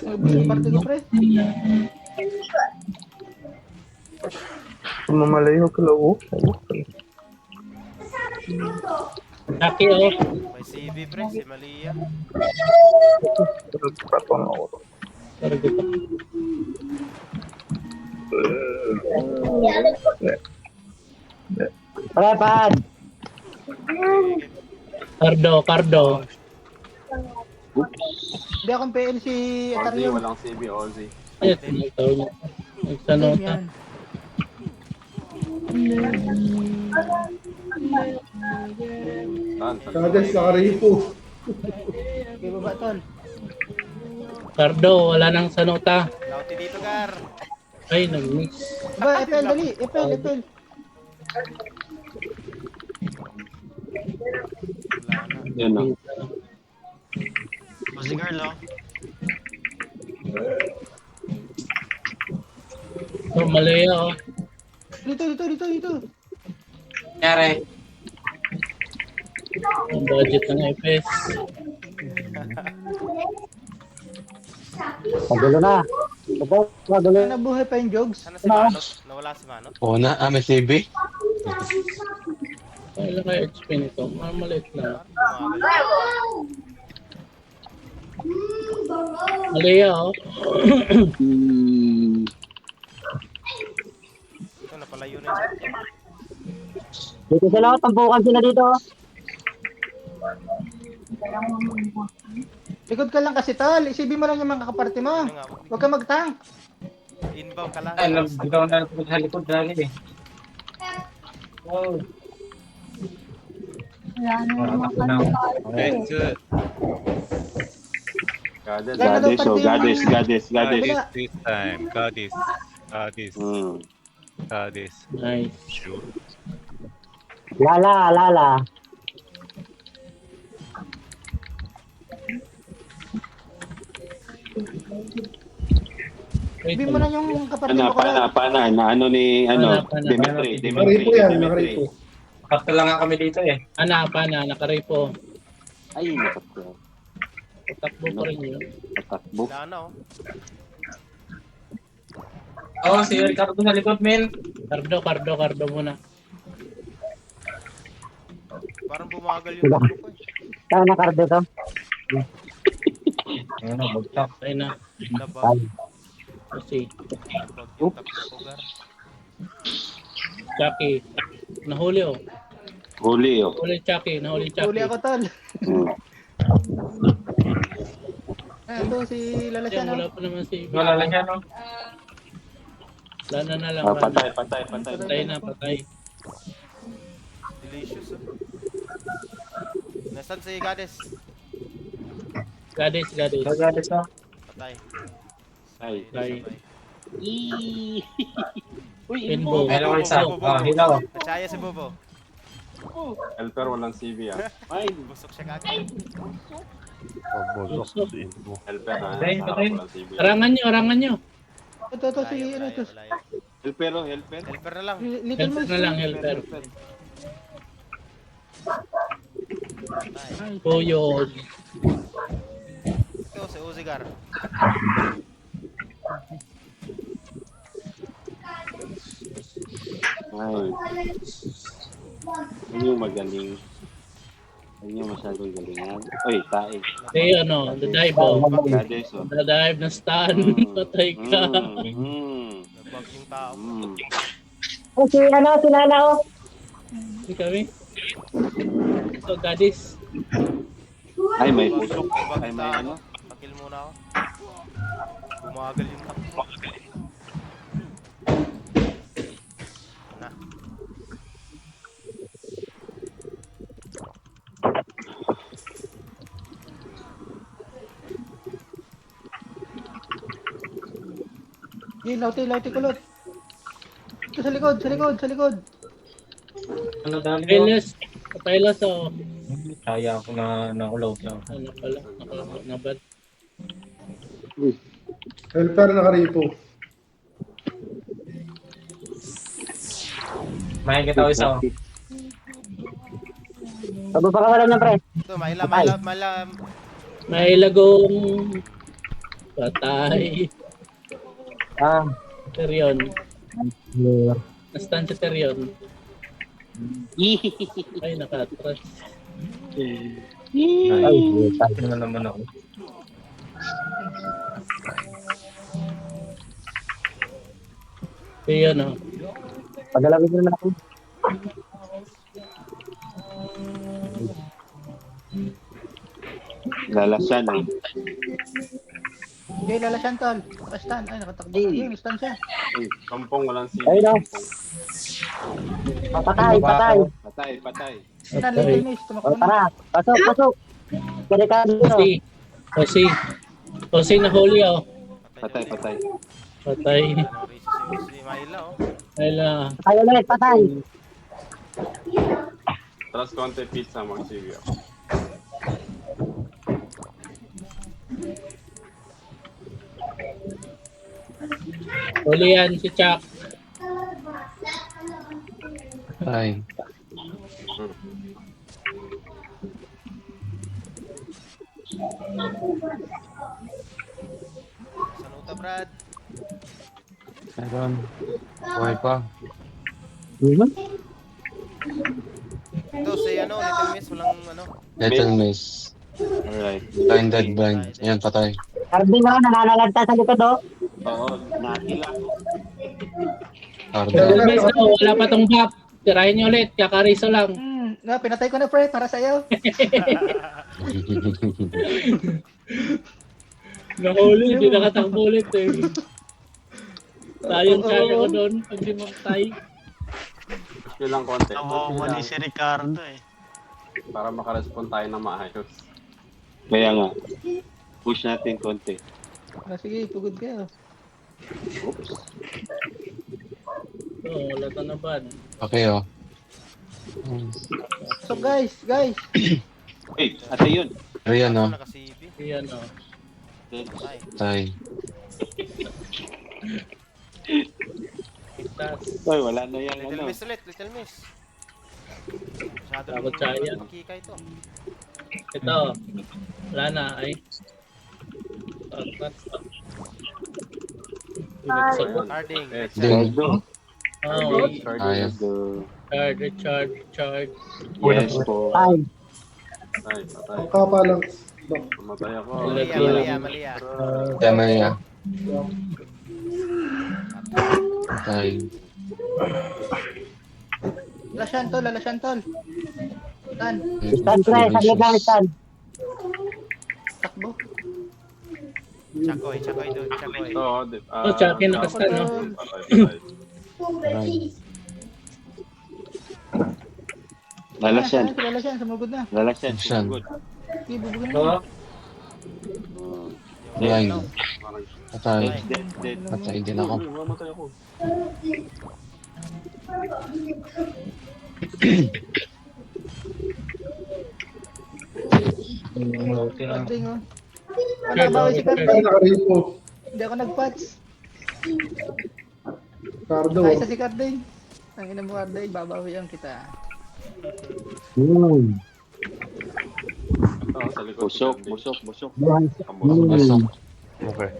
[SPEAKER 4] Ubus yung party ko, pre.
[SPEAKER 12] Como me le dijo que lo busque.
[SPEAKER 6] Taki oh.
[SPEAKER 2] May CB pre, si Malia.
[SPEAKER 12] Pero el ratón no.
[SPEAKER 8] Pre, pad.
[SPEAKER 6] Cardo.
[SPEAKER 4] Hindi akong PL si
[SPEAKER 7] Ozzy,
[SPEAKER 4] Aterion.
[SPEAKER 7] walang CB, Ozzy.
[SPEAKER 6] Ay, ito. Sanota.
[SPEAKER 4] Yan.
[SPEAKER 10] Kades, nakaripo.
[SPEAKER 4] Okay, baba, tol.
[SPEAKER 6] Cardo, wala nang sanota.
[SPEAKER 2] Lauti dito, Gar.
[SPEAKER 6] Ay, nag-miss.
[SPEAKER 4] Ba, FL, dali. FL.
[SPEAKER 2] Wala na.
[SPEAKER 3] Yan o.
[SPEAKER 5] O si girl, oh.
[SPEAKER 6] So, Malaya oh.
[SPEAKER 4] Dito.
[SPEAKER 5] Nangyari.
[SPEAKER 6] Ang budget ng FS.
[SPEAKER 8] Magulo na. Magulo.
[SPEAKER 4] Nabuhay pa yung Jogs.
[SPEAKER 2] Sana si Manot? Nawala si Manot?
[SPEAKER 11] Oo na, may CB.
[SPEAKER 6] Kailan kaya HP nito? Maliit na. Malaya oh.
[SPEAKER 2] Ito, napalayo na yun.
[SPEAKER 8] Dito sila, tampukan sila dito.
[SPEAKER 4] Likod ka lang kasi, tol. Isipin mo lang yung mga kaparte mo.
[SPEAKER 2] Ano nga,
[SPEAKER 4] Huwag ka mag-tank.
[SPEAKER 2] inbound ka lang.
[SPEAKER 6] Ay, nagbigaw na sa likod lagi eh. Oh,
[SPEAKER 9] Wala na naman
[SPEAKER 6] ako na.
[SPEAKER 11] Okay, good.
[SPEAKER 3] Goddess, oh, goddess.
[SPEAKER 11] Goddess this time. Goddess.
[SPEAKER 3] Hmm.
[SPEAKER 11] Goddess.
[SPEAKER 6] Nice.
[SPEAKER 11] Shoot.
[SPEAKER 8] Lala.
[SPEAKER 6] Wait,
[SPEAKER 4] Isipin mo lang yung kaparte mo.
[SPEAKER 3] Pana, na ano ni,
[SPEAKER 12] Nakaripo
[SPEAKER 3] Dimitri.
[SPEAKER 12] yan, nakaripo.
[SPEAKER 6] Kapta lang nga kami dito eh. Pana, nakaripo.
[SPEAKER 3] Ay, nakapro.
[SPEAKER 6] Takbo pa rin yun.
[SPEAKER 3] Tatakbo.
[SPEAKER 2] Wala na oh.
[SPEAKER 6] Oh, si Ricardo sa likod, men. Cardo muna.
[SPEAKER 2] Parang bumagal yung ano ko eh.
[SPEAKER 8] Saan na kardo to?
[SPEAKER 6] Ayun na, bagtak. Ayun na.
[SPEAKER 2] Nabag.
[SPEAKER 6] Kasi,
[SPEAKER 2] Nabag yung takbo ko, Gar.
[SPEAKER 6] Chucky. Nahuli oh.
[SPEAKER 3] Huli, oh.
[SPEAKER 6] Nahuli Chucky.
[SPEAKER 4] Huli ako, tol.
[SPEAKER 3] Hmm.
[SPEAKER 4] Ito, si Lala siya,
[SPEAKER 6] Wala
[SPEAKER 4] no?
[SPEAKER 6] pa naman si...
[SPEAKER 5] Wala lang yan, no?
[SPEAKER 6] Lana na lang.
[SPEAKER 3] Patay.
[SPEAKER 6] Patay.
[SPEAKER 2] Delicious oh. Nasaan si Goddess?
[SPEAKER 6] Goddess.
[SPEAKER 5] Goddess, no?
[SPEAKER 2] Patay.
[SPEAKER 3] Ay.
[SPEAKER 6] Patay.
[SPEAKER 3] Uy,
[SPEAKER 6] Inbo.
[SPEAKER 5] Meron ko isa. Hilaw.
[SPEAKER 2] Nachaya si Bobo.
[SPEAKER 7] Helper, walang CV ah.
[SPEAKER 3] Ay,
[SPEAKER 2] Busok siya kagad.
[SPEAKER 7] Helper ha.
[SPEAKER 5] Patay.
[SPEAKER 7] Walang CV.
[SPEAKER 6] Arangan nyo.
[SPEAKER 4] Ito, si, ano ito?
[SPEAKER 2] Wala yun.
[SPEAKER 3] helper, oh, helper.
[SPEAKER 2] Helper na lang.
[SPEAKER 4] Little
[SPEAKER 6] Helper
[SPEAKER 4] Miss.
[SPEAKER 6] na lang, helper.
[SPEAKER 2] Patay.
[SPEAKER 6] Tuyod.
[SPEAKER 2] Ito si Uzigar.
[SPEAKER 3] Ay. Ano yung magaling? Ano yung masyadong galingan? Oy, tae.
[SPEAKER 6] Si ano, the dive oh.
[SPEAKER 3] Goddess, oh.
[SPEAKER 6] The dive na stun. Patay ka.
[SPEAKER 2] Nabag yung tao.
[SPEAKER 8] Si Lala, oh.
[SPEAKER 6] Hindi kami. So, Goddess.
[SPEAKER 3] Ay, may pusok.
[SPEAKER 2] Nabag
[SPEAKER 3] Ay,
[SPEAKER 2] yung
[SPEAKER 3] may
[SPEAKER 2] tao.
[SPEAKER 3] ano?
[SPEAKER 2] Pakil muna ako. Bumagal yung takbo. Na.
[SPEAKER 4] Lauti kulot. Ito sa likod.
[SPEAKER 5] Ano dali, no?
[SPEAKER 6] Paylas. Paylas oh.
[SPEAKER 5] Kaya ako na nakulaw siya.
[SPEAKER 6] Ano pala? Nabad.
[SPEAKER 12] Helper, nakaripo.
[SPEAKER 5] Makikita ko isa, oh.
[SPEAKER 8] Pagpapakawalan niya, pre.
[SPEAKER 2] Ito, maila.
[SPEAKER 6] May lagong. Patay. Terion. Nastan si Terion. Ay, nakatras.
[SPEAKER 5] Ano naman ako?
[SPEAKER 6] Terion oh.
[SPEAKER 8] Pagalawin mo naman ako.
[SPEAKER 3] Lalasyan, ah.
[SPEAKER 4] Okay, Lala siya, tol. Nakastan. Ay, nakatakbo. Yun, stan siya.
[SPEAKER 7] Ay, kampong walang CV.
[SPEAKER 8] Ayun, oh. Patay.
[SPEAKER 3] Patay.
[SPEAKER 4] Stan, Little Miss. Tumakbo na.
[SPEAKER 8] Tara, pasok. Pwede ka dito.
[SPEAKER 6] Jose nahuli oh.
[SPEAKER 3] Patay.
[SPEAKER 6] Patay.
[SPEAKER 2] Anong racist si Maila oh.
[SPEAKER 6] Ayla.
[SPEAKER 8] Patay ulit, patay.
[SPEAKER 7] Trust konti pizza mga CV ako.
[SPEAKER 6] Huli yan si Chuck.
[SPEAKER 11] Ay.
[SPEAKER 2] Saluta, Brad.
[SPEAKER 11] Meron. Buhay pa.
[SPEAKER 2] Ito si Little Miss. Walang ano.
[SPEAKER 11] Little Miss.
[SPEAKER 3] Alright.
[SPEAKER 11] Blinded blind. Ayan, patay.
[SPEAKER 8] Carding ako, nanalalagta sa likod, oh.
[SPEAKER 3] Oo, nakila.
[SPEAKER 11] Cardo.
[SPEAKER 6] Little Miss oh, wala pa tong buff. Tirahin nyo ulit. Kakariso lang.
[SPEAKER 4] Na, pinatay ko na, pre, para sa'yo.
[SPEAKER 6] Nahuli, hindi nakatakbo ulit eh. Tayong charge ako doon, hindi mamatay.
[SPEAKER 7] Yun lang konti.
[SPEAKER 13] Mali si Ricardo eh.
[SPEAKER 7] Para makarespond tayo ng maayos.
[SPEAKER 3] Kaya nga. Push natin konti.
[SPEAKER 4] Sige, pugod kayo.
[SPEAKER 3] Oops.
[SPEAKER 6] Wala ka na bad.
[SPEAKER 11] Okay, oh.
[SPEAKER 4] So guys.
[SPEAKER 3] Hey, ate yun.
[SPEAKER 11] Ayan, oh.
[SPEAKER 2] Naka-CB.
[SPEAKER 6] Ayan o.
[SPEAKER 11] Tay.
[SPEAKER 3] Ay, wala na yan.
[SPEAKER 2] Little miss ulit, little miss. Masyado
[SPEAKER 6] Takot siya.
[SPEAKER 2] magkika ito.
[SPEAKER 6] Ito. Wala na ay.
[SPEAKER 2] Harding,
[SPEAKER 11] Ding.
[SPEAKER 6] Oh,
[SPEAKER 11] Ayan.
[SPEAKER 6] charge.
[SPEAKER 3] Yes po.
[SPEAKER 8] Ay,
[SPEAKER 7] Patay, patay.
[SPEAKER 10] Ang kapa lang.
[SPEAKER 7] Mamatay ako.
[SPEAKER 2] Malia.
[SPEAKER 11] Tama niya. Tay.
[SPEAKER 4] Lalasyan tol. Tan,
[SPEAKER 8] stand pre, saglit lang stand.
[SPEAKER 4] takbo.
[SPEAKER 2] Chakoy doon, Chakoy.
[SPEAKER 7] Oo,
[SPEAKER 6] Chucky nakastan no?
[SPEAKER 11] Aray.
[SPEAKER 3] Lalasyan.
[SPEAKER 4] Lalasyan, sumugod na.
[SPEAKER 3] Lalasyan.
[SPEAKER 11] Lalasyan.
[SPEAKER 3] Good.
[SPEAKER 4] Sige, bubugin na.
[SPEAKER 11] Blind. Patay.
[SPEAKER 3] Dead.
[SPEAKER 11] Patay din ako.
[SPEAKER 3] Mamatay ako.
[SPEAKER 4] Karding, oh. Nabawi si Karding.
[SPEAKER 10] Nakaripo.
[SPEAKER 4] Hindi ako nag-patch.
[SPEAKER 10] Cardo.
[SPEAKER 4] Ay, sa si Karding. Ang ina mo, Karding, babawian kita.
[SPEAKER 7] Sa likod.
[SPEAKER 3] Busok.
[SPEAKER 11] Basok. Okay.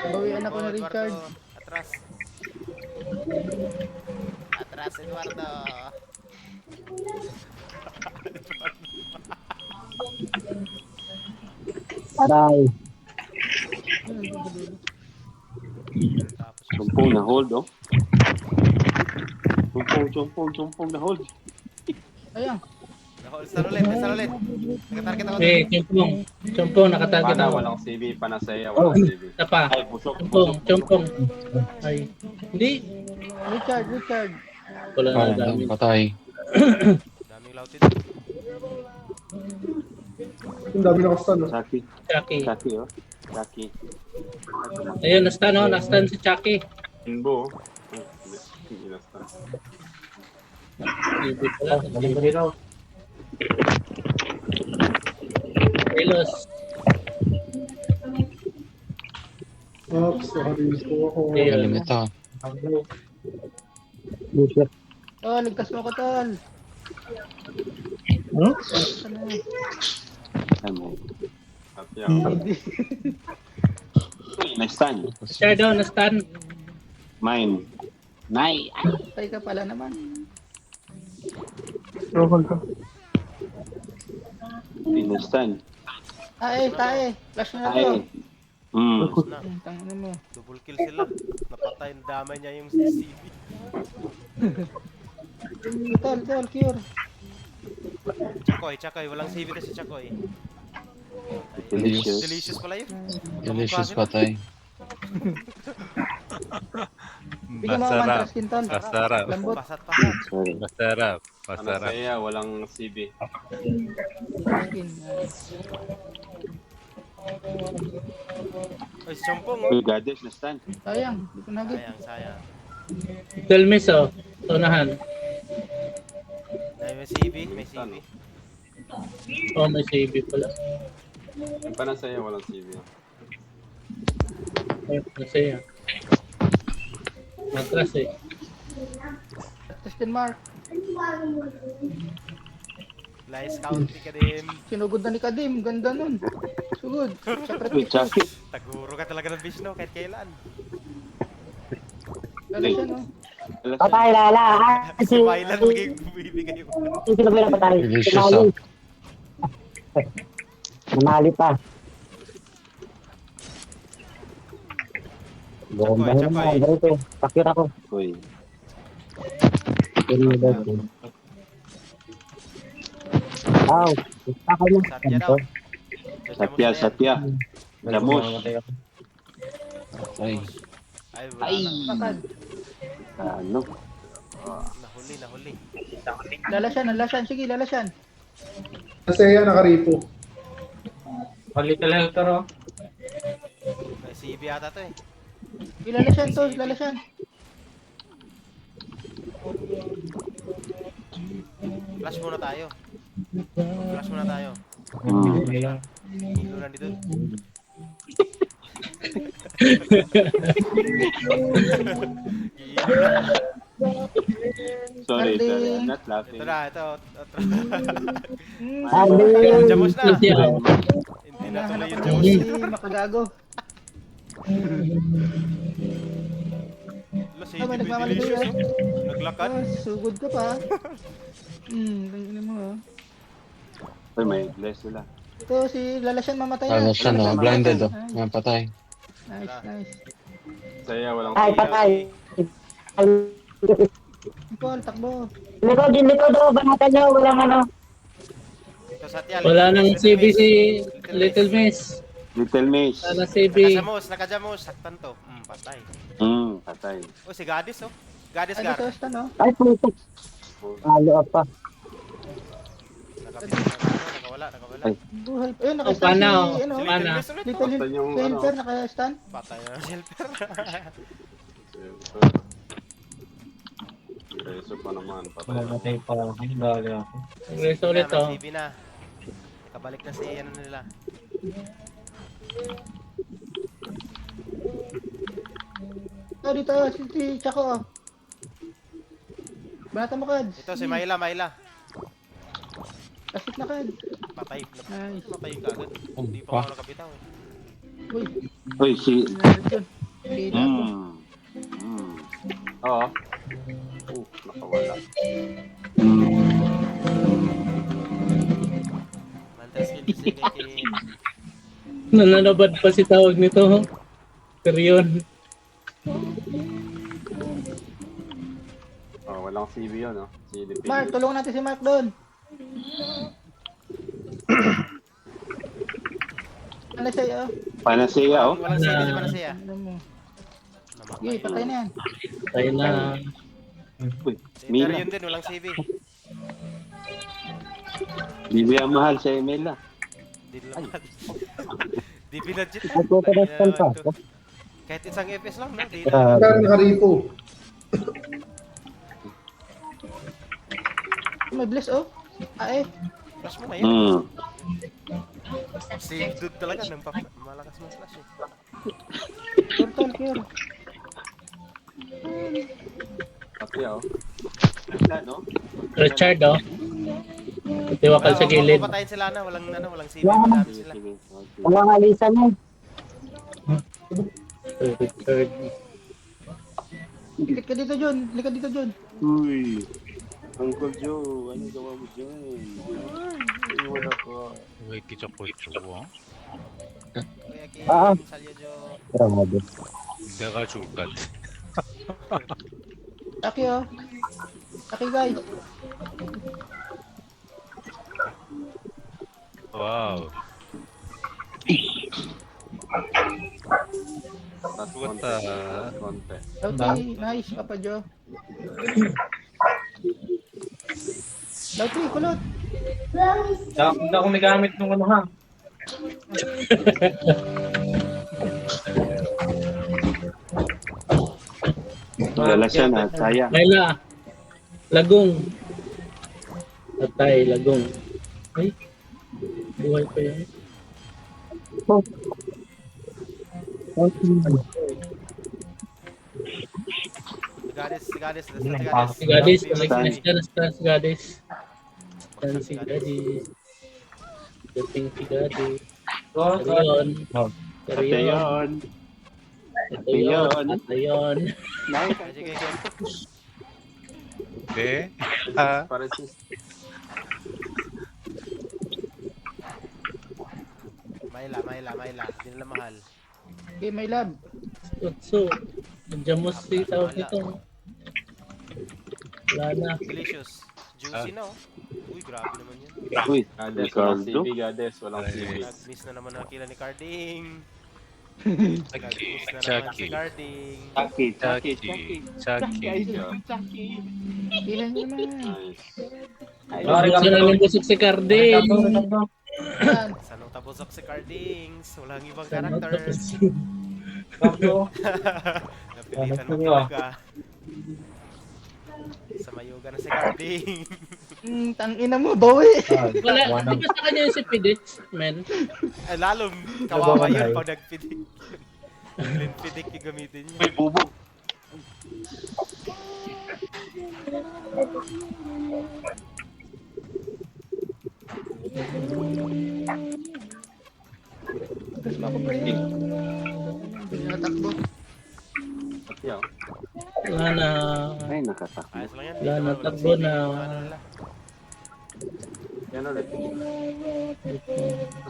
[SPEAKER 4] Bawian ako na Richard.
[SPEAKER 2] Atras, Eduardo.
[SPEAKER 8] Aray.
[SPEAKER 3] Chumpong na hold, oh. Chumpong na hold.
[SPEAKER 4] Ayun.
[SPEAKER 2] Saan ulit. Nakatarget ako
[SPEAKER 6] Eh,
[SPEAKER 2] doon.
[SPEAKER 6] Chumpong, nakatarget
[SPEAKER 7] Pana,
[SPEAKER 6] ako.
[SPEAKER 7] walang CV. Panasaya, walang CV.
[SPEAKER 6] Isa pa.
[SPEAKER 3] Ay, busok.
[SPEAKER 6] Chumpong. Ay. Hindi.
[SPEAKER 4] Richard.
[SPEAKER 6] Wala na
[SPEAKER 11] Ay,
[SPEAKER 6] dami.
[SPEAKER 11] patay.
[SPEAKER 2] Daming lautin.
[SPEAKER 10] Ang dami na kastan.
[SPEAKER 6] Chucky.
[SPEAKER 3] Chucky, oh. Chucky.
[SPEAKER 6] Ayun, nastan si Chucky.
[SPEAKER 7] Inbo. Hindi na-stun.
[SPEAKER 6] Ibig pala. Elos.
[SPEAKER 10] Oops, nakaripo ako.
[SPEAKER 11] Galing ito.
[SPEAKER 4] Oh, ligtas mo ko, tol.
[SPEAKER 3] Ano?
[SPEAKER 7] At yan.
[SPEAKER 3] Na-stand.
[SPEAKER 6] Shadow, nastan.
[SPEAKER 3] Mine. Nay.
[SPEAKER 4] Tay ka pala naman.
[SPEAKER 3] Hindi na-stand.
[SPEAKER 4] Tae. Flash na to.
[SPEAKER 3] Ay.
[SPEAKER 4] Tangin mo.
[SPEAKER 2] Double kill sila. Napatay, damay niya yung CB.
[SPEAKER 4] Tol, cure.
[SPEAKER 2] Chakoy. Walang CV na si Chakoy.
[SPEAKER 3] Delicious.
[SPEAKER 2] Delicious pala yun.
[SPEAKER 11] Delicious patay.
[SPEAKER 4] Bigyan mo ako mantra skin, tol.
[SPEAKER 11] Masarap.
[SPEAKER 4] Lambot.
[SPEAKER 2] Pasat.
[SPEAKER 3] Sorry.
[SPEAKER 11] Masarap.
[SPEAKER 7] Panasaya, walang CV.
[SPEAKER 4] Skin.
[SPEAKER 2] Ay, si Chompong,
[SPEAKER 3] Uy, goddess, na-stand.
[SPEAKER 4] Sayang, di ko nagit.
[SPEAKER 2] Sayang.
[SPEAKER 6] Telmis, oh. Tunahan.
[SPEAKER 2] Ay, may CV.
[SPEAKER 6] Oh, may save pala.
[SPEAKER 7] Yung panasaya, walang CV.
[SPEAKER 6] Ay, masaya. Matras eh.
[SPEAKER 4] Question mark.
[SPEAKER 2] Lies count ni Kadim.
[SPEAKER 4] Sinugod na ni Kadim. Ganda nun. Sugod.
[SPEAKER 3] Uy, Chucky.
[SPEAKER 2] Taguro ka talaga ng Vishnu kahit kailan.
[SPEAKER 4] Lalasyan, oh.
[SPEAKER 8] Patay, lala.
[SPEAKER 2] Si Mylan magiging bumibigay yung...
[SPEAKER 8] Sino ba yung patay?
[SPEAKER 11] Delicious, oh.
[SPEAKER 8] Namali pa. Bomba na naman. Ganito. Pakir ako.
[SPEAKER 3] Uy.
[SPEAKER 12] Wow. Ako lang.
[SPEAKER 2] Satya daw.
[SPEAKER 3] Satya. Jamus.
[SPEAKER 11] Ay.
[SPEAKER 2] Ay, wala na.
[SPEAKER 4] Bakad.
[SPEAKER 3] Ano?
[SPEAKER 2] Nahuli.
[SPEAKER 4] Lalasyan. Sige, lalasyan.
[SPEAKER 10] Kasi yan, nakaripo.
[SPEAKER 5] Balik ka lang ito, ro.
[SPEAKER 2] May CB ata to eh.
[SPEAKER 4] Lalasyan to, lalasyan.
[SPEAKER 2] Flash muna tayo. Hilo lang dito.
[SPEAKER 3] Sorry,
[SPEAKER 4] Harding.
[SPEAKER 3] I'm not laughing.
[SPEAKER 2] Ito.
[SPEAKER 12] Harding.
[SPEAKER 2] Jamos na.
[SPEAKER 6] Satya.
[SPEAKER 2] Hindi na tuloy yung
[SPEAKER 4] Hinahanap
[SPEAKER 2] Jamos.
[SPEAKER 4] si Makagago.
[SPEAKER 2] Lo, si
[SPEAKER 4] Tama,
[SPEAKER 2] DB
[SPEAKER 4] nagmamali
[SPEAKER 2] Delicious,
[SPEAKER 4] kayo,
[SPEAKER 2] oh. Naglakad.
[SPEAKER 4] Sugod ka pa. Tangina mo ah.
[SPEAKER 3] Uy, may bless sila.
[SPEAKER 4] Ito si lalasyan mamatay na.
[SPEAKER 11] Lalasyan, oh. Blinded, oh. Yan, patay.
[SPEAKER 4] Nice.
[SPEAKER 3] Saya walang
[SPEAKER 12] Ay, patay. Ay.
[SPEAKER 4] Paul, takbo.
[SPEAKER 12] Likod, oh. Banatan nyo. Walang ano.
[SPEAKER 2] Ito, Satya.
[SPEAKER 6] Wala nang CB si Little Miss.
[SPEAKER 3] Little Miss.
[SPEAKER 6] Wala CB.
[SPEAKER 2] Nakajamos. Saktan to. Patay.
[SPEAKER 3] Patay.
[SPEAKER 2] Oh, si Gadis, oh. Gadis,
[SPEAKER 4] Ay,
[SPEAKER 2] Gar.
[SPEAKER 4] ito, stand oh.
[SPEAKER 12] Ay, putik. Halo pa.
[SPEAKER 2] Nakawala.
[SPEAKER 3] Ay.
[SPEAKER 4] Buhay. Ayun,
[SPEAKER 6] Oh,
[SPEAKER 4] naka-stand
[SPEAKER 6] pana,
[SPEAKER 4] si,
[SPEAKER 6] oh.
[SPEAKER 4] ano,
[SPEAKER 2] Si
[SPEAKER 6] Pana.
[SPEAKER 2] Little Miss ulit,
[SPEAKER 4] Little
[SPEAKER 2] oh.
[SPEAKER 3] Basta yung,
[SPEAKER 4] Silver, naka-stand.
[SPEAKER 2] Patay na ng Silver.
[SPEAKER 3] Reso pa naman. Patay.
[SPEAKER 5] Mamatay pa ako. Dali ako.
[SPEAKER 6] Rest ulit,
[SPEAKER 2] May
[SPEAKER 6] oh.
[SPEAKER 2] CB na. Kabalik na si ano nila.
[SPEAKER 4] Dito, si Chaco oh. Banata mo, Kads.
[SPEAKER 2] Ito, si Myla.
[SPEAKER 4] Lasik na, Kad.
[SPEAKER 2] Patay.
[SPEAKER 4] Nice.
[SPEAKER 2] Patay ka agad. Hindi pa ako nakabitaw.
[SPEAKER 4] Uy,
[SPEAKER 3] Uy, si...
[SPEAKER 4] nalit yun. Kaya ako.
[SPEAKER 3] Oo. Nakawala.
[SPEAKER 2] Mantas skill kasi kay...
[SPEAKER 6] Nananabad pa si tawag nito. Perion.
[SPEAKER 3] Walang CV yun, no? CDP.
[SPEAKER 4] Mark, tulungan natin si Mark doon. Ano sa'yo?
[SPEAKER 3] Panacea, oh.
[SPEAKER 2] Walang CB si Panacea.
[SPEAKER 4] Ano mo? Sige, patay na yan.
[SPEAKER 6] Tayo na.
[SPEAKER 3] Uy,
[SPEAKER 2] Si
[SPEAKER 3] Mila.
[SPEAKER 2] Tyrion din, walang CB.
[SPEAKER 3] Bibi ang mahal sa email, ah.
[SPEAKER 2] Di naman. Di binadget.
[SPEAKER 12] Ay, putik na stand pa.
[SPEAKER 2] Kahit isang FPS lang, no? Di
[SPEAKER 12] Ah,
[SPEAKER 10] Pero nakaripo.
[SPEAKER 4] May bless oh.
[SPEAKER 2] Flash mo na yun. Si dude talaga, malakas mo flash eh.
[SPEAKER 4] Turtle care.
[SPEAKER 3] Pati, oh. No?
[SPEAKER 6] Richard, oh. Tiwakal sa gilid.
[SPEAKER 2] Patayin sila na, walang CB, madami sila.
[SPEAKER 12] Walang alisan eh.
[SPEAKER 6] Richard.
[SPEAKER 4] Likod ka dito, John. Likod dito, John.
[SPEAKER 3] Uy. Uncle Joe, ano gawa mo dyan? Iwan ako.
[SPEAKER 11] Wait, kichok-kichok, oh.
[SPEAKER 2] Kuya Kim,
[SPEAKER 12] Ah.
[SPEAKER 2] Salyo Jo.
[SPEAKER 12] Grabe.
[SPEAKER 11] Hindi ka sukat.
[SPEAKER 4] Taki oh. Taki guys.
[SPEAKER 11] Wow.
[SPEAKER 3] Tapos
[SPEAKER 11] What
[SPEAKER 3] konti.
[SPEAKER 11] the-
[SPEAKER 3] Konti.
[SPEAKER 4] Lauti, nice. Papa Jo. Lauti, kulot.
[SPEAKER 5] Hindi ako may gamit nung ano, ha?
[SPEAKER 3] Lalasyan, ha? Saya.
[SPEAKER 6] Mayla. Lagong. Patay, lagong. Ay. Buhay pa yan.
[SPEAKER 2] Gadis,
[SPEAKER 6] Si Gadis, nag-finish ka na si Gadis. Stan si Gadis. Dating si Gadis. Arion. Arion.
[SPEAKER 3] Ayun.
[SPEAKER 6] Arion.
[SPEAKER 11] Hindi. Ah.
[SPEAKER 3] Para si...
[SPEAKER 2] Mayla. Hindi nila mahal.
[SPEAKER 4] Okay, may lab.
[SPEAKER 6] Utso. Nandiyan mo si tawag nito. Wala na.
[SPEAKER 2] Delicious. Juicy na oh. Uy, grabe naman yan.
[SPEAKER 3] Uy,
[SPEAKER 7] Gades,
[SPEAKER 3] Ricardo.
[SPEAKER 7] walang CV, Gades, walang CV.
[SPEAKER 2] Nag-miss na naman ang kila ni Carding.
[SPEAKER 11] Chucky,
[SPEAKER 2] Nag-miss na naman si
[SPEAKER 11] Chucky,
[SPEAKER 2] Carding.
[SPEAKER 3] Chucky.
[SPEAKER 11] Chucky.
[SPEAKER 4] Ilan nyo naman.
[SPEAKER 3] Nice.
[SPEAKER 6] Gusto na lang busog si Carding.
[SPEAKER 4] Yan.
[SPEAKER 2] Sanong tabusok si Cardings. Walang ibang character. Napilitan mo talaga. Sa mayuga na si Carding.
[SPEAKER 4] Tangina mo, bawi.
[SPEAKER 6] Wala, di ba sa kanya yung si Pidich, men?
[SPEAKER 2] Lalong kawawa yun pag nagpidik. Linpidik yung gamitin niya.
[SPEAKER 3] Uy, bubog.
[SPEAKER 4] Tapos mo ako, pre. Hindi na takbo.
[SPEAKER 7] Pati ako.
[SPEAKER 6] Wala na.
[SPEAKER 3] Ay, nakatakbo.
[SPEAKER 2] Ayos lang yan.
[SPEAKER 6] Wala na, takbo na.
[SPEAKER 7] Yan ulit.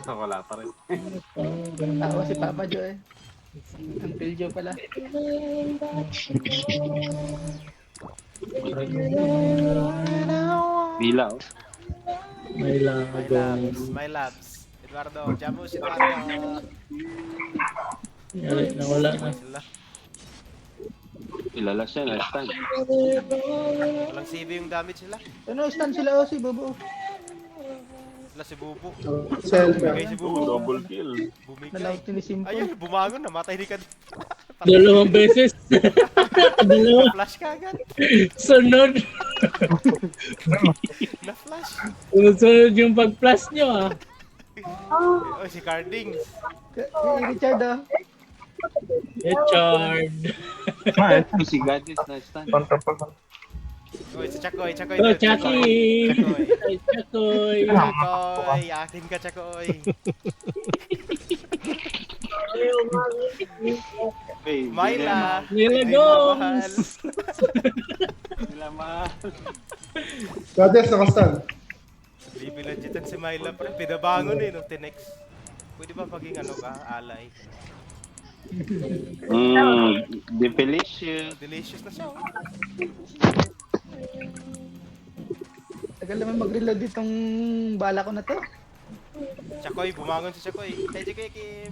[SPEAKER 7] Wala pa rin.
[SPEAKER 4] Tawa si Papa Joe eh. Ang Piljo pala.
[SPEAKER 3] Bila, oh.
[SPEAKER 6] May lang.
[SPEAKER 2] My labs. Eduardo, Jamus, Eduardo.
[SPEAKER 6] Nawala na.
[SPEAKER 2] Sila.
[SPEAKER 3] Kilala siya, last time.
[SPEAKER 2] Walang CV yung damage sila.
[SPEAKER 4] Ano, stand sila o si Bobo.
[SPEAKER 2] Sila si Bubu.
[SPEAKER 4] Selfie.
[SPEAKER 2] Bigay si Bubu.
[SPEAKER 7] Double kill.
[SPEAKER 2] Bumigay.
[SPEAKER 4] Nalaut ni Simple.
[SPEAKER 2] Ayun, bumangon. Namatay ni Kad.
[SPEAKER 6] 2 beses. 2.
[SPEAKER 2] Na-flash ka agad.
[SPEAKER 6] Sunod.
[SPEAKER 2] Na-flash.
[SPEAKER 6] Sunod yung pag-plus nyo ah.
[SPEAKER 2] Oh, si Carding.
[SPEAKER 4] Richard ah.
[SPEAKER 6] Richard.
[SPEAKER 3] Si Gadis, last time.
[SPEAKER 2] Uy, si Chakoy. Chakoy.
[SPEAKER 6] Oh,
[SPEAKER 2] dude,
[SPEAKER 6] Chucky.
[SPEAKER 2] Chakoy.
[SPEAKER 6] Chakoy.
[SPEAKER 2] Chakoy. Akin ka, Chakoy. Myla.
[SPEAKER 6] Nila
[SPEAKER 2] Ay,
[SPEAKER 6] Gomes.
[SPEAKER 2] mahal.
[SPEAKER 3] Sila mahal.
[SPEAKER 1] Gades, nakastand.
[SPEAKER 2] Libi legitan si Myla, pre. Pinabangon eh, no? Tinex. Pwede ba maging ano ka, alay?
[SPEAKER 3] Delicious.
[SPEAKER 2] Delicious na siya, oh.
[SPEAKER 4] Tagal naman mag-reload itong bala ko na to.
[SPEAKER 2] Chakoy, bumangon si Chakoy. Hey, Chakoy, Kim.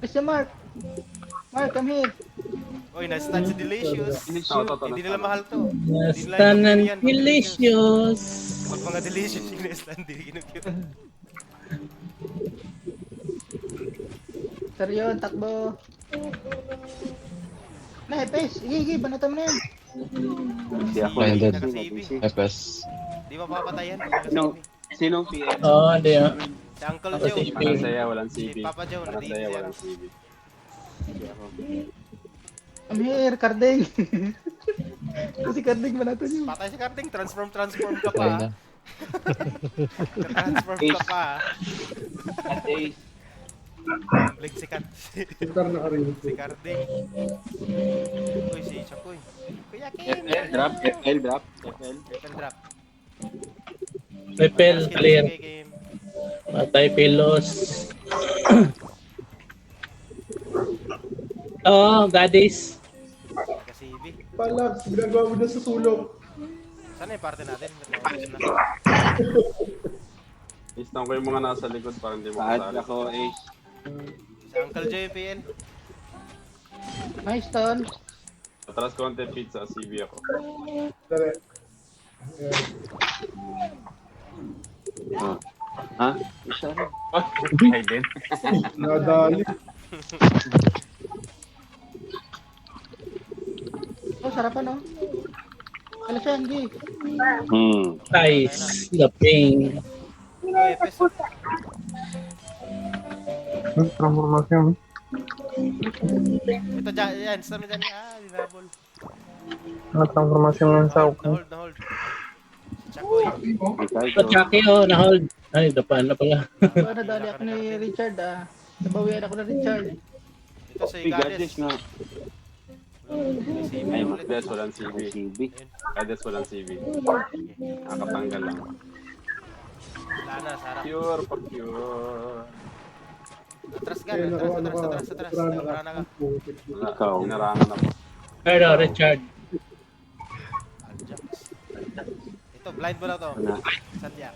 [SPEAKER 4] Mr. Mark. Mark, come here.
[SPEAKER 2] Uy, na-stun si Delicious. Hindi nila mahal to.
[SPEAKER 6] Nastan ng delicious.
[SPEAKER 2] Pag mga Delicious yung na-stun, hindi kinukyo.
[SPEAKER 4] Sir yun, takbo. Na, Epes. Sige, banatan mo na yan.
[SPEAKER 3] Si ako.
[SPEAKER 2] Naka-CV.
[SPEAKER 12] FS.
[SPEAKER 2] Di ba papatayan?
[SPEAKER 3] Sinong PM?
[SPEAKER 6] Oo, hindi ah.
[SPEAKER 2] Si Uncle
[SPEAKER 6] Ako
[SPEAKER 2] Joe.
[SPEAKER 6] si
[SPEAKER 7] Walang saya, walang
[SPEAKER 2] Si
[SPEAKER 7] CV.
[SPEAKER 2] Papa Joe,
[SPEAKER 7] Walang
[SPEAKER 2] nandito
[SPEAKER 7] saya,
[SPEAKER 2] yan.
[SPEAKER 7] walang CV.
[SPEAKER 4] I'm here, Carding. Si Carding, banatan nyo.
[SPEAKER 2] Patay si Carding, transform ka pa. Transform ka pa.
[SPEAKER 3] At Ace.
[SPEAKER 2] Blik si Kat. Si Carding. Uy, si Chakoy. Kuya Kim.
[SPEAKER 3] FL drop. FL drop. FL.
[SPEAKER 2] Repel drop.
[SPEAKER 6] Repel, clear.
[SPEAKER 2] Kay Kim.
[SPEAKER 6] Patay pilos. Oo, Gadis.
[SPEAKER 2] Naka-CV.
[SPEAKER 1] Palabs, ginagawa mo na sa sulok.
[SPEAKER 2] Sana yung parte natin. Ba't na?
[SPEAKER 7] Isang ko yung mga nasa likod para hindi mo
[SPEAKER 3] Saan
[SPEAKER 7] kasali.
[SPEAKER 3] ako, Ace?
[SPEAKER 2] Si Uncle Joe yung PL.
[SPEAKER 4] Nice, Ton.
[SPEAKER 7] Atras konti pizza, CV ako.
[SPEAKER 1] Dali.
[SPEAKER 3] Ha? Isa rin.
[SPEAKER 7] Ay din.
[SPEAKER 1] Nadali.
[SPEAKER 4] Oh, sarapan oh. Kala siya, hindi.
[SPEAKER 6] Nice. Laping.
[SPEAKER 2] Uy, Epes.
[SPEAKER 12] Transformasyon.
[SPEAKER 2] Ito dyan, yan. Saan dyan? Dinabol.
[SPEAKER 12] Transformasyon ng sao ko.
[SPEAKER 2] Na-hold. Si Chakoy.
[SPEAKER 6] Ito, Chucky oh, na-hold. Ay, dapaan na pala.
[SPEAKER 4] Diba, nadali ako ni Richard ah. Nabawian ako na Richard.
[SPEAKER 2] Ito si
[SPEAKER 3] Si Gadis
[SPEAKER 2] Gades.
[SPEAKER 3] nga.
[SPEAKER 2] May CV
[SPEAKER 3] Ay,
[SPEAKER 2] ulit.
[SPEAKER 7] Gades, walang CV.
[SPEAKER 3] CV.
[SPEAKER 7] Gades, walang CV. Nakatanggal lang.
[SPEAKER 2] Wala na, sarap.
[SPEAKER 7] Pure, pa pure.
[SPEAKER 2] Atras ka, atras. Nabarana ka.
[SPEAKER 3] Ikaw. Ginarangan ako.
[SPEAKER 6] Pero, Richard.
[SPEAKER 2] Aljax. Ito, blind mo na to. Sadya.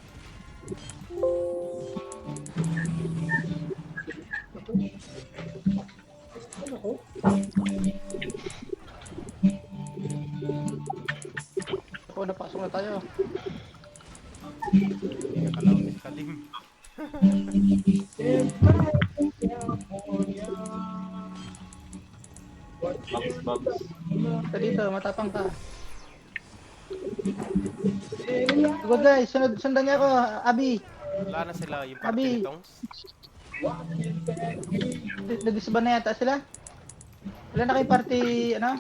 [SPEAKER 4] Ako, napasok na tayo.
[SPEAKER 2] Kalawin kalim.
[SPEAKER 3] Box.
[SPEAKER 4] Ka dito, matapang ka. Good guys, sundan niya ako, Abi.
[SPEAKER 2] Wala na sila yung
[SPEAKER 4] Abi.
[SPEAKER 2] party tongs.
[SPEAKER 4] Nag-disband na yata sila. Wala na kayo party, ano?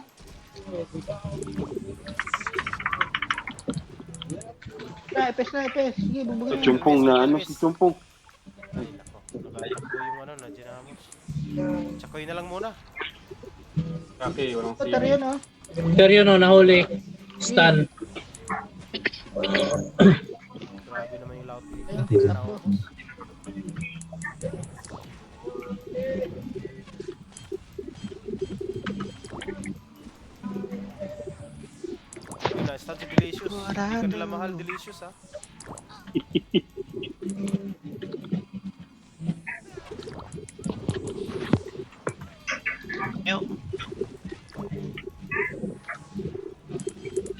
[SPEAKER 4] Na, epes. Sige, bubugin
[SPEAKER 3] Si Chumpong na ano, si Chumpong.
[SPEAKER 2] Ay, nako. Nakatakbo yung ano, na ginamos. Tsakoy na lang muna.
[SPEAKER 3] Okay, walang
[SPEAKER 4] Putar yun, oh.
[SPEAKER 6] Seryo no, nahuli. Stun.
[SPEAKER 2] Grabe naman yung loud.
[SPEAKER 4] Takbo.
[SPEAKER 2] Yun na, start si Delicious. Hindi ka nila mahal, Delicious ha.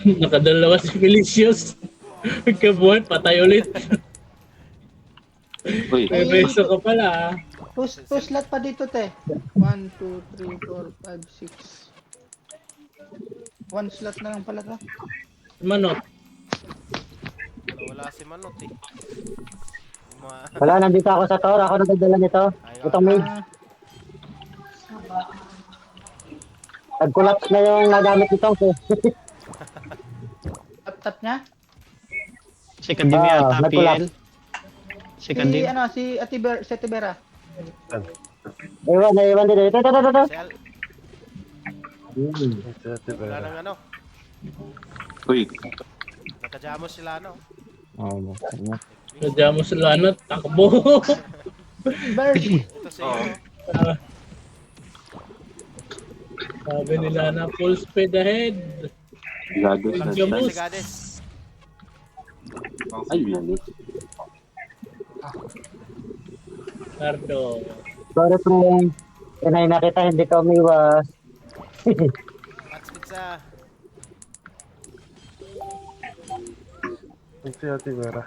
[SPEAKER 6] Nakadalawa si Felicius. Pagkabuhan, patay ulit.
[SPEAKER 3] Uy,
[SPEAKER 6] May beso ka pala ah.
[SPEAKER 4] Two slot pa dito, te. 1, 2, 3, 4, 5, 6. 1 slot na lang pala ka.
[SPEAKER 6] Manot.
[SPEAKER 2] Wala si Manot eh.
[SPEAKER 8] Wala, nandito ako sa tower. Ako nagdadala nito. Itong maid. Nag-collapse na yung nagamit nitong.
[SPEAKER 4] Tap niya?
[SPEAKER 13] Si Kadimi ata PL. Si
[SPEAKER 4] Si,
[SPEAKER 13] Kadimi.
[SPEAKER 4] ano, si Atibera.
[SPEAKER 8] Ewan din. Ito.
[SPEAKER 2] Sel. Wala nang ano.
[SPEAKER 3] uy.
[SPEAKER 2] Nakajamos sila ano.
[SPEAKER 6] Nadya mo sila ano, takbo.
[SPEAKER 4] Bird.
[SPEAKER 2] Ito sa iyo.
[SPEAKER 6] Sabi nila na full speed ahead.
[SPEAKER 3] Gados na
[SPEAKER 6] Yung
[SPEAKER 3] siya.
[SPEAKER 6] boost.
[SPEAKER 2] Si Gades.
[SPEAKER 3] Ay, yan eh.
[SPEAKER 6] Cardo.
[SPEAKER 8] Sorry, friend. Kanay na kita, hindi ka umiwas.
[SPEAKER 2] Mats Pizza.
[SPEAKER 12] Si Ate Vera.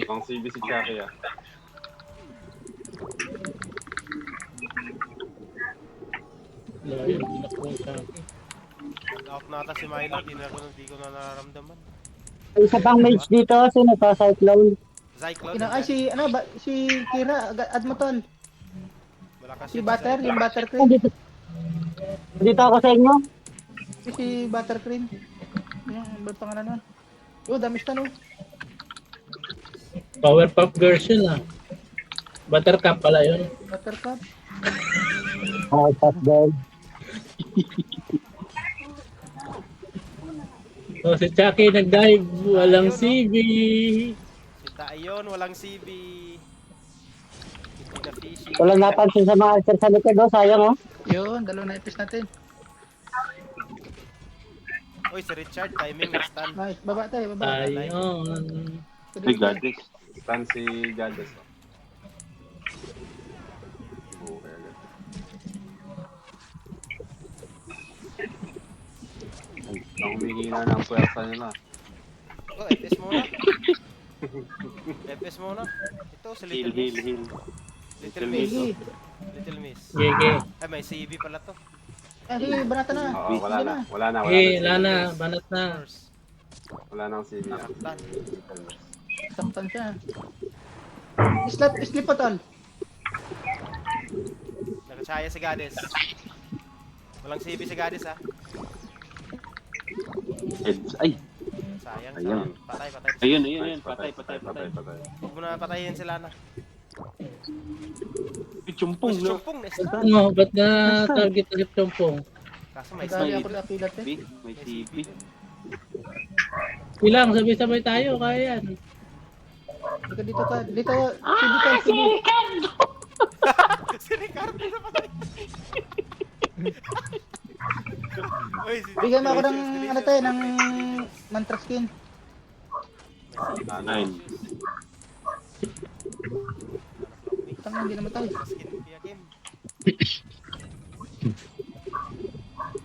[SPEAKER 3] Ang CB si Chucky ah.
[SPEAKER 6] Layo, pinakbo sa akin.
[SPEAKER 2] Out na ata si Milo. Di ko na nararamdaman.
[SPEAKER 8] Isa pang mage dito, sino to? Cyclone.
[SPEAKER 2] Cyclone.
[SPEAKER 4] Ay, si Kira, Admotol.
[SPEAKER 2] Wala kasi
[SPEAKER 4] Si Butter, yung Buttercream.
[SPEAKER 8] Dito ako sa inyo.
[SPEAKER 4] Si Buttercream. Yung pangalan nun. Oh, dami siya no.
[SPEAKER 6] Powerpuff Girls yun ah. Buttercup pala yun.
[SPEAKER 4] Buttercup.
[SPEAKER 8] Oh, top girl.
[SPEAKER 6] So si Chucky nag-dive, walang CB.
[SPEAKER 2] Si Tayon, walang CB. Hindi na fishing.
[SPEAKER 8] Walang napansin sa mga answer sa likod, oh. Sayang, oh.
[SPEAKER 4] Yun, dalawa na ipis natin.
[SPEAKER 2] Uy, si Richard, timing na stun.
[SPEAKER 4] Nice, baba tayo, baba.
[SPEAKER 6] Ayun.
[SPEAKER 3] Ay, Gados. Stan si Gados. Okay, agad. Ay, ang humihina ng puwersa nila.
[SPEAKER 2] Oh, FS muna. FS muna. Ito, si
[SPEAKER 3] Heal.
[SPEAKER 2] Little Miss. Little Miss.
[SPEAKER 6] Gege.
[SPEAKER 2] Ay, may CB pala to.
[SPEAKER 4] Sige, banata na.
[SPEAKER 3] Oo, wala na. Wala na.
[SPEAKER 6] Eh, Lana, banat na.
[SPEAKER 2] First.
[SPEAKER 3] Wala nang CB.
[SPEAKER 2] Nakaplan.
[SPEAKER 4] Saktan siya. Slip po tol.
[SPEAKER 2] Nakachaya si Gades. Walang CB si Gades ha.
[SPEAKER 3] Heads. Ay!
[SPEAKER 2] Sayang.
[SPEAKER 3] Ayun.
[SPEAKER 2] Patay.
[SPEAKER 3] Ayun. Patay.
[SPEAKER 2] Huwag mo na patayin sila na.
[SPEAKER 3] Chumpong,
[SPEAKER 2] Si
[SPEAKER 3] no?
[SPEAKER 2] Chumpong, na-stun.
[SPEAKER 6] Ano, ba't na target ulit yung pong?
[SPEAKER 2] Kaso may
[SPEAKER 4] Dali
[SPEAKER 2] CB.
[SPEAKER 4] ako na pilat eh.
[SPEAKER 3] May CB.
[SPEAKER 6] Bilang, sabay-sabay tayo, kaya yan.
[SPEAKER 4] Dito, dito ka. Dito, sige ka, sige.
[SPEAKER 2] Si Ricardo na patay. Uy, si
[SPEAKER 4] Bigyan mo ako ng,
[SPEAKER 2] Delicious,
[SPEAKER 4] ano tayo, ng mantra skin.
[SPEAKER 3] Nine.
[SPEAKER 4] Tanga, hindi naman tayo.
[SPEAKER 2] Skin, Kuya Kim.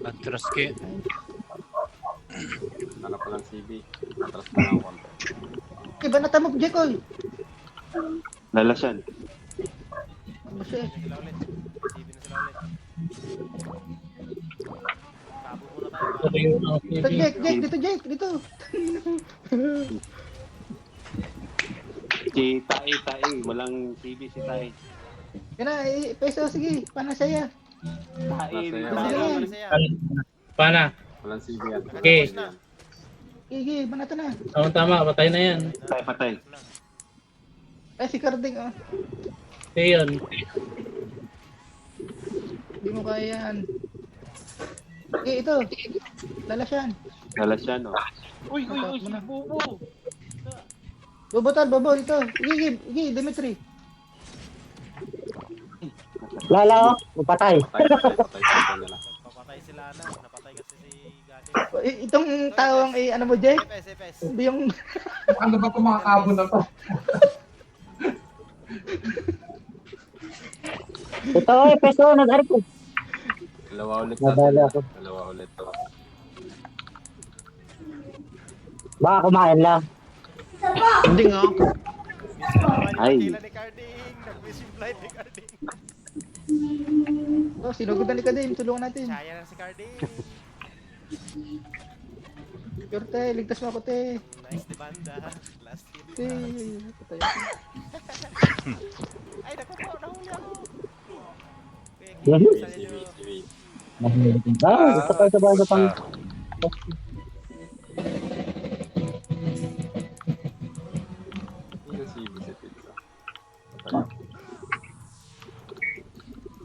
[SPEAKER 11] Atras kayo.
[SPEAKER 7] Ano pa lang CB. Atras pa lang konti.
[SPEAKER 4] Iba na tamok, Jekoy.
[SPEAKER 3] Lalasan.
[SPEAKER 4] Ano siya eh?
[SPEAKER 2] Sila ulit. TV na sila ulit. Tabo muna tayo.
[SPEAKER 6] Ito yung ang
[SPEAKER 4] Dito, Jake, dito, Jake, dito.
[SPEAKER 3] Si Tai. Walang CB si Tai.
[SPEAKER 4] Yan na, peso, sige, panasaya.
[SPEAKER 3] Tai.
[SPEAKER 2] Masaya, masaya.
[SPEAKER 6] Pana.
[SPEAKER 7] Walang CB yan.
[SPEAKER 6] Okay.
[SPEAKER 4] Sige, banata na.
[SPEAKER 6] Tama, patay na yan.
[SPEAKER 3] Patay.
[SPEAKER 4] Ay, si Carding, oh.
[SPEAKER 6] Okay yun.
[SPEAKER 4] Hindi mo kaya yan. Okay, ito. Lalasyan.
[SPEAKER 3] Lalasan, oh.
[SPEAKER 4] Uy, Bobo. Bobo tal, Bobo, ito. Sige, Dimitri.
[SPEAKER 8] Lala, patay.
[SPEAKER 7] Patay nila.
[SPEAKER 2] Papatay sila na. Napatay kasi si Gagi.
[SPEAKER 4] Itong tawang, ano mo, Jake?
[SPEAKER 2] FS.
[SPEAKER 4] Hindi yung...
[SPEAKER 10] Ano ba itong mga kabo na to?
[SPEAKER 8] Ito, peso, nag-ari ko.
[SPEAKER 7] Dalawa ulit
[SPEAKER 8] Nadala ako.
[SPEAKER 7] Dalawa ulit to.
[SPEAKER 8] Baka kumain lang.
[SPEAKER 13] Hindi nga.
[SPEAKER 3] Ay.
[SPEAKER 2] Kila ni Carding. Nag-missing flight ni Carding.
[SPEAKER 4] Oh, sinugutan ni Kadim, tulungan natin.
[SPEAKER 2] Chaya na si Carding.
[SPEAKER 4] Pure te, ligtas mo ako te.
[SPEAKER 2] Nice de banda. Last hit.
[SPEAKER 4] Te, patay ako.
[SPEAKER 2] Ay, naku, nahuli ako.
[SPEAKER 8] Yes.
[SPEAKER 2] Salyo.
[SPEAKER 8] Sabay sa pang...
[SPEAKER 7] Yung CB si Pizza. Patay.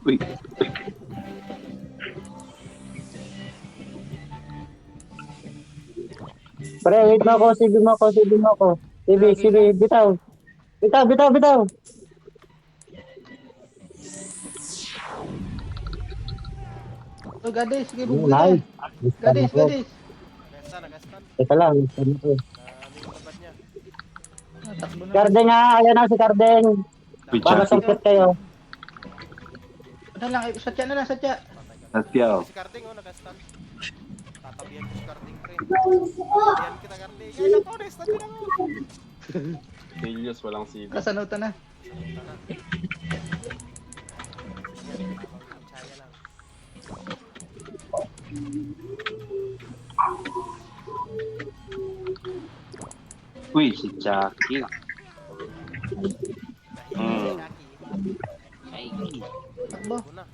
[SPEAKER 3] Uy.
[SPEAKER 8] Pre, wait mo ako, sige mo ako. Sige, bitaw. Bitaw.
[SPEAKER 4] Oh, Gadis, sige, bubuta.
[SPEAKER 8] Nice.
[SPEAKER 4] Gadis.
[SPEAKER 2] Nagastan.
[SPEAKER 8] Teka lang, ano to?
[SPEAKER 2] Hindi yung tapat niya.
[SPEAKER 4] Takbo na.
[SPEAKER 8] Kardeng nga, ayan na si Kardeng. Para sangkot kayo.
[SPEAKER 4] Ano lang, satya na lang, satya.
[SPEAKER 3] Satya, oh.
[SPEAKER 2] Si Carding, nagastan. Tatabihan ko si Carding, pre. Tatabihan kita, Carding. Ay, naku, na-stun din ako.
[SPEAKER 7] Helios, walang CB.
[SPEAKER 4] Kasanutan na.
[SPEAKER 2] Chaya lang.
[SPEAKER 3] Uy, si Chucky.
[SPEAKER 4] Takbo.
[SPEAKER 2] Una.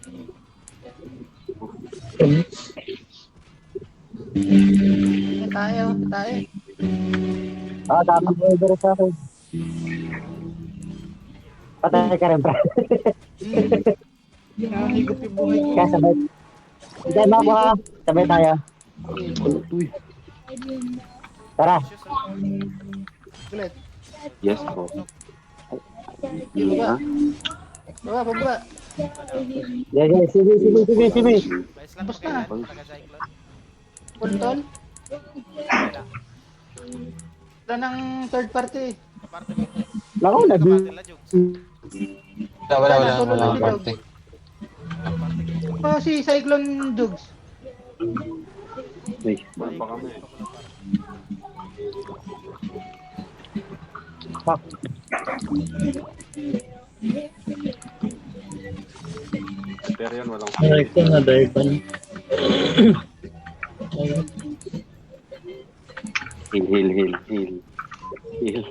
[SPEAKER 4] Tayo.
[SPEAKER 8] Tama ko, ibero sa akin. Patay ka rin, pre.
[SPEAKER 4] Higop yung buhay ko.
[SPEAKER 8] Kaya sabay. Diyan mo ako ha. Sabay tayo. Tara.
[SPEAKER 4] Ulit.
[SPEAKER 3] Yes, po.
[SPEAKER 4] Baba. Baba.
[SPEAKER 8] Yeah, sige.
[SPEAKER 2] Bais lang
[SPEAKER 4] Basta.
[SPEAKER 2] kailan. Taga-cyclone.
[SPEAKER 4] Pultol. Wala ng third party.
[SPEAKER 2] Aparte mo.
[SPEAKER 8] Naku,
[SPEAKER 2] Kapatid la, Jokes.
[SPEAKER 4] Wala party. Oh, si Cyclone Jugs.
[SPEAKER 3] Uy,
[SPEAKER 7] Wala pa kami. Pero yun, walang
[SPEAKER 6] Ay, ito na, Darban.
[SPEAKER 3] Heal.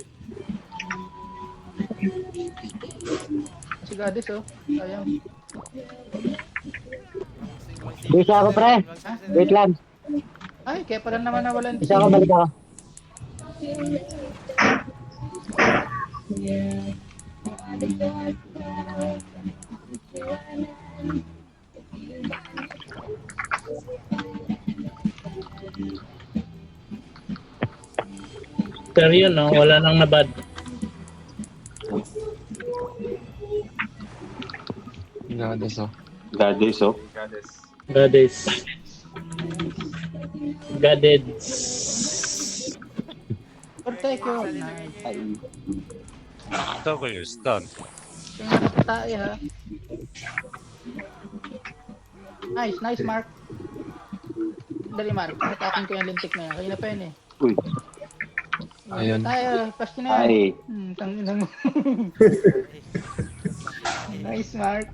[SPEAKER 4] Si Gadis, oh. Sayang.
[SPEAKER 8] Bisa ako, pre. Wait lang.
[SPEAKER 4] Ay, kaya pala naman nawalan.
[SPEAKER 8] Bisa ako, balik ako.
[SPEAKER 6] Pero yun, no? Wala nang nabad.
[SPEAKER 3] Goddess, oh.
[SPEAKER 6] Goddess. Goddess.
[SPEAKER 4] Protect yun. Nice.
[SPEAKER 11] W stun.
[SPEAKER 4] Tingnan natin tayo ha. Nice Mark. Dali Mark, natakin ko yung lintik na yan. Kanina pa yun eh.
[SPEAKER 3] Uy. Ayun.
[SPEAKER 4] Tayo, pass ko na yan. Tangina mo. Nice Mark.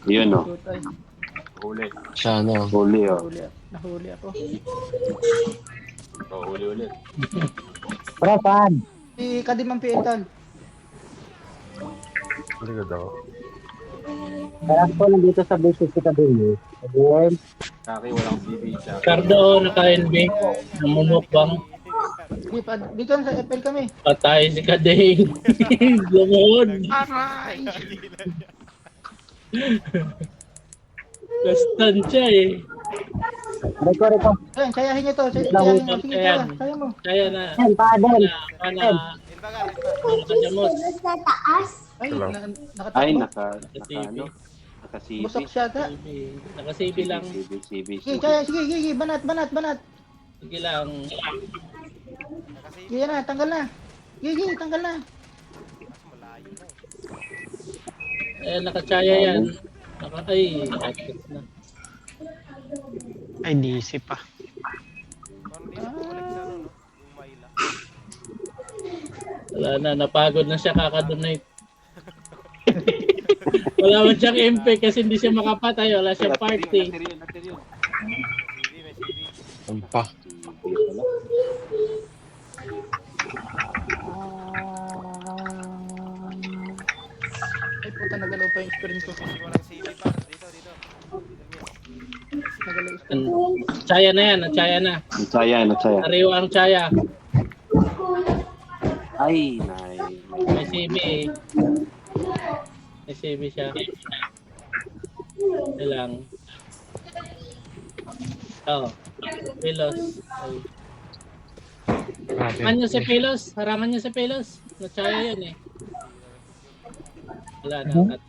[SPEAKER 3] Yun, oh.
[SPEAKER 4] Tutay.
[SPEAKER 7] Huli.
[SPEAKER 3] Siya, no? Huli, oh.
[SPEAKER 4] Nahuli ako.
[SPEAKER 7] Huli ulit.
[SPEAKER 8] Pre, saan?
[SPEAKER 4] Si Kadimang Pietol.
[SPEAKER 3] Huli ka daw.
[SPEAKER 8] Parang po nandito sa basis kita din eh. Again.
[SPEAKER 7] Kaki, walang CB siya.
[SPEAKER 6] Cardo, naka-NB. Namumukbang.
[SPEAKER 4] Dito sa FL kami.
[SPEAKER 6] Patay si Kading. Lumod.
[SPEAKER 4] Aray!
[SPEAKER 6] Kastan siya eh.
[SPEAKER 8] Reko.
[SPEAKER 4] Ayun, sayahin niyo to. Sayahin niyo. Sige, kaya mo.
[SPEAKER 6] Kaya na.
[SPEAKER 8] Yan, padel.
[SPEAKER 6] Nakajamos.
[SPEAKER 4] Ay,
[SPEAKER 3] Ay,
[SPEAKER 4] nakatakbo.
[SPEAKER 3] naka-CB.
[SPEAKER 4] Busok siya ta.
[SPEAKER 6] Naka-CB lang.
[SPEAKER 3] CB.
[SPEAKER 4] Sige, banat.
[SPEAKER 6] Sige lang.
[SPEAKER 4] Sige na, tanggal na. Sige, tanggal na.
[SPEAKER 6] Eh, nakachaya yan. Ay, access na.
[SPEAKER 13] Ay, DC pa.
[SPEAKER 6] Wala na, napagod na siya kakadonate. Wala man siyang MP kasi hindi siya makapatay. Wala siyang party.
[SPEAKER 3] Ano pa?
[SPEAKER 4] Ay, puta, nagalaw pa yung screen ko. Nagalaw yung screen ko.
[SPEAKER 6] Chaya na yan, chaya na.
[SPEAKER 3] Chaya.
[SPEAKER 6] Ariwa ang chaya.
[SPEAKER 3] Ay,
[SPEAKER 6] May CB eh. May CB siya. Ito lang. Oh, Pelos. Ay. Harangan niyo si Pelos. Harangan niyo si Pelos. Nachaya yun eh. Wala na.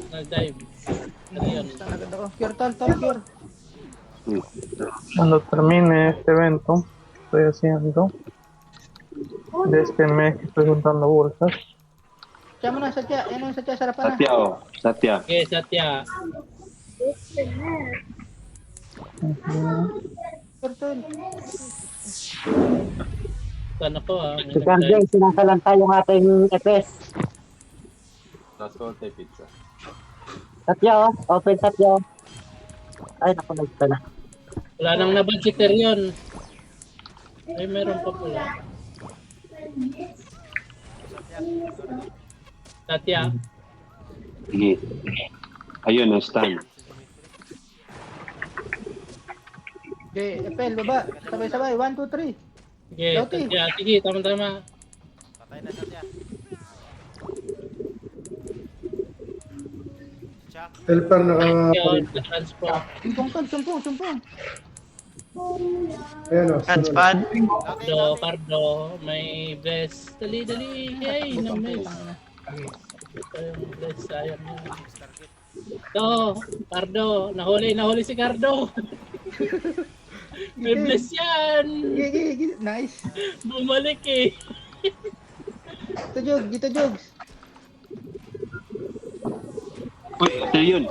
[SPEAKER 6] Nag-dive. Ano yun?
[SPEAKER 4] Agad ako. Cure, cure.
[SPEAKER 12] Cuando termine este evento, estoy haciendo. Déjenme que estoy juntando bolsas.
[SPEAKER 4] Siya mo na, Satya. Yan yung Satya, sarapan na.
[SPEAKER 3] Satya, oh. Satya.
[SPEAKER 6] Okay, Satya.
[SPEAKER 4] Cure.
[SPEAKER 6] Sana ko ah.
[SPEAKER 8] Si Cardiel, sinasalanta yung ating FS.
[SPEAKER 7] Last call, tayo pizza.
[SPEAKER 8] Satya, oh. Open Satya. Ay, naku, nagta na.
[SPEAKER 6] Wala nang nabad si Terion. Ay, meron pa pula. Satya.
[SPEAKER 3] Sige. Ayun, stand.
[SPEAKER 4] Okay, FL, baba. Sabay-sabay. 1, 2, 3.
[SPEAKER 6] Sige,
[SPEAKER 4] Lauti.
[SPEAKER 6] Satya. Sige, tama-tama.
[SPEAKER 2] Patay na Satya. Chuck.
[SPEAKER 10] Helper
[SPEAKER 6] Yun, transport.
[SPEAKER 4] Sumpong.
[SPEAKER 10] Ayan o.
[SPEAKER 13] Catspad.
[SPEAKER 6] Cardo, may bless. Dali. Yay, namin. Ito yung bless, sayang yun. Ito, Cardo. Nahuli si Cardo. May bless yan.
[SPEAKER 4] Gigi. Nice.
[SPEAKER 6] Bumalik eh.
[SPEAKER 4] Dito, Jogs.
[SPEAKER 3] Uy, ito yun.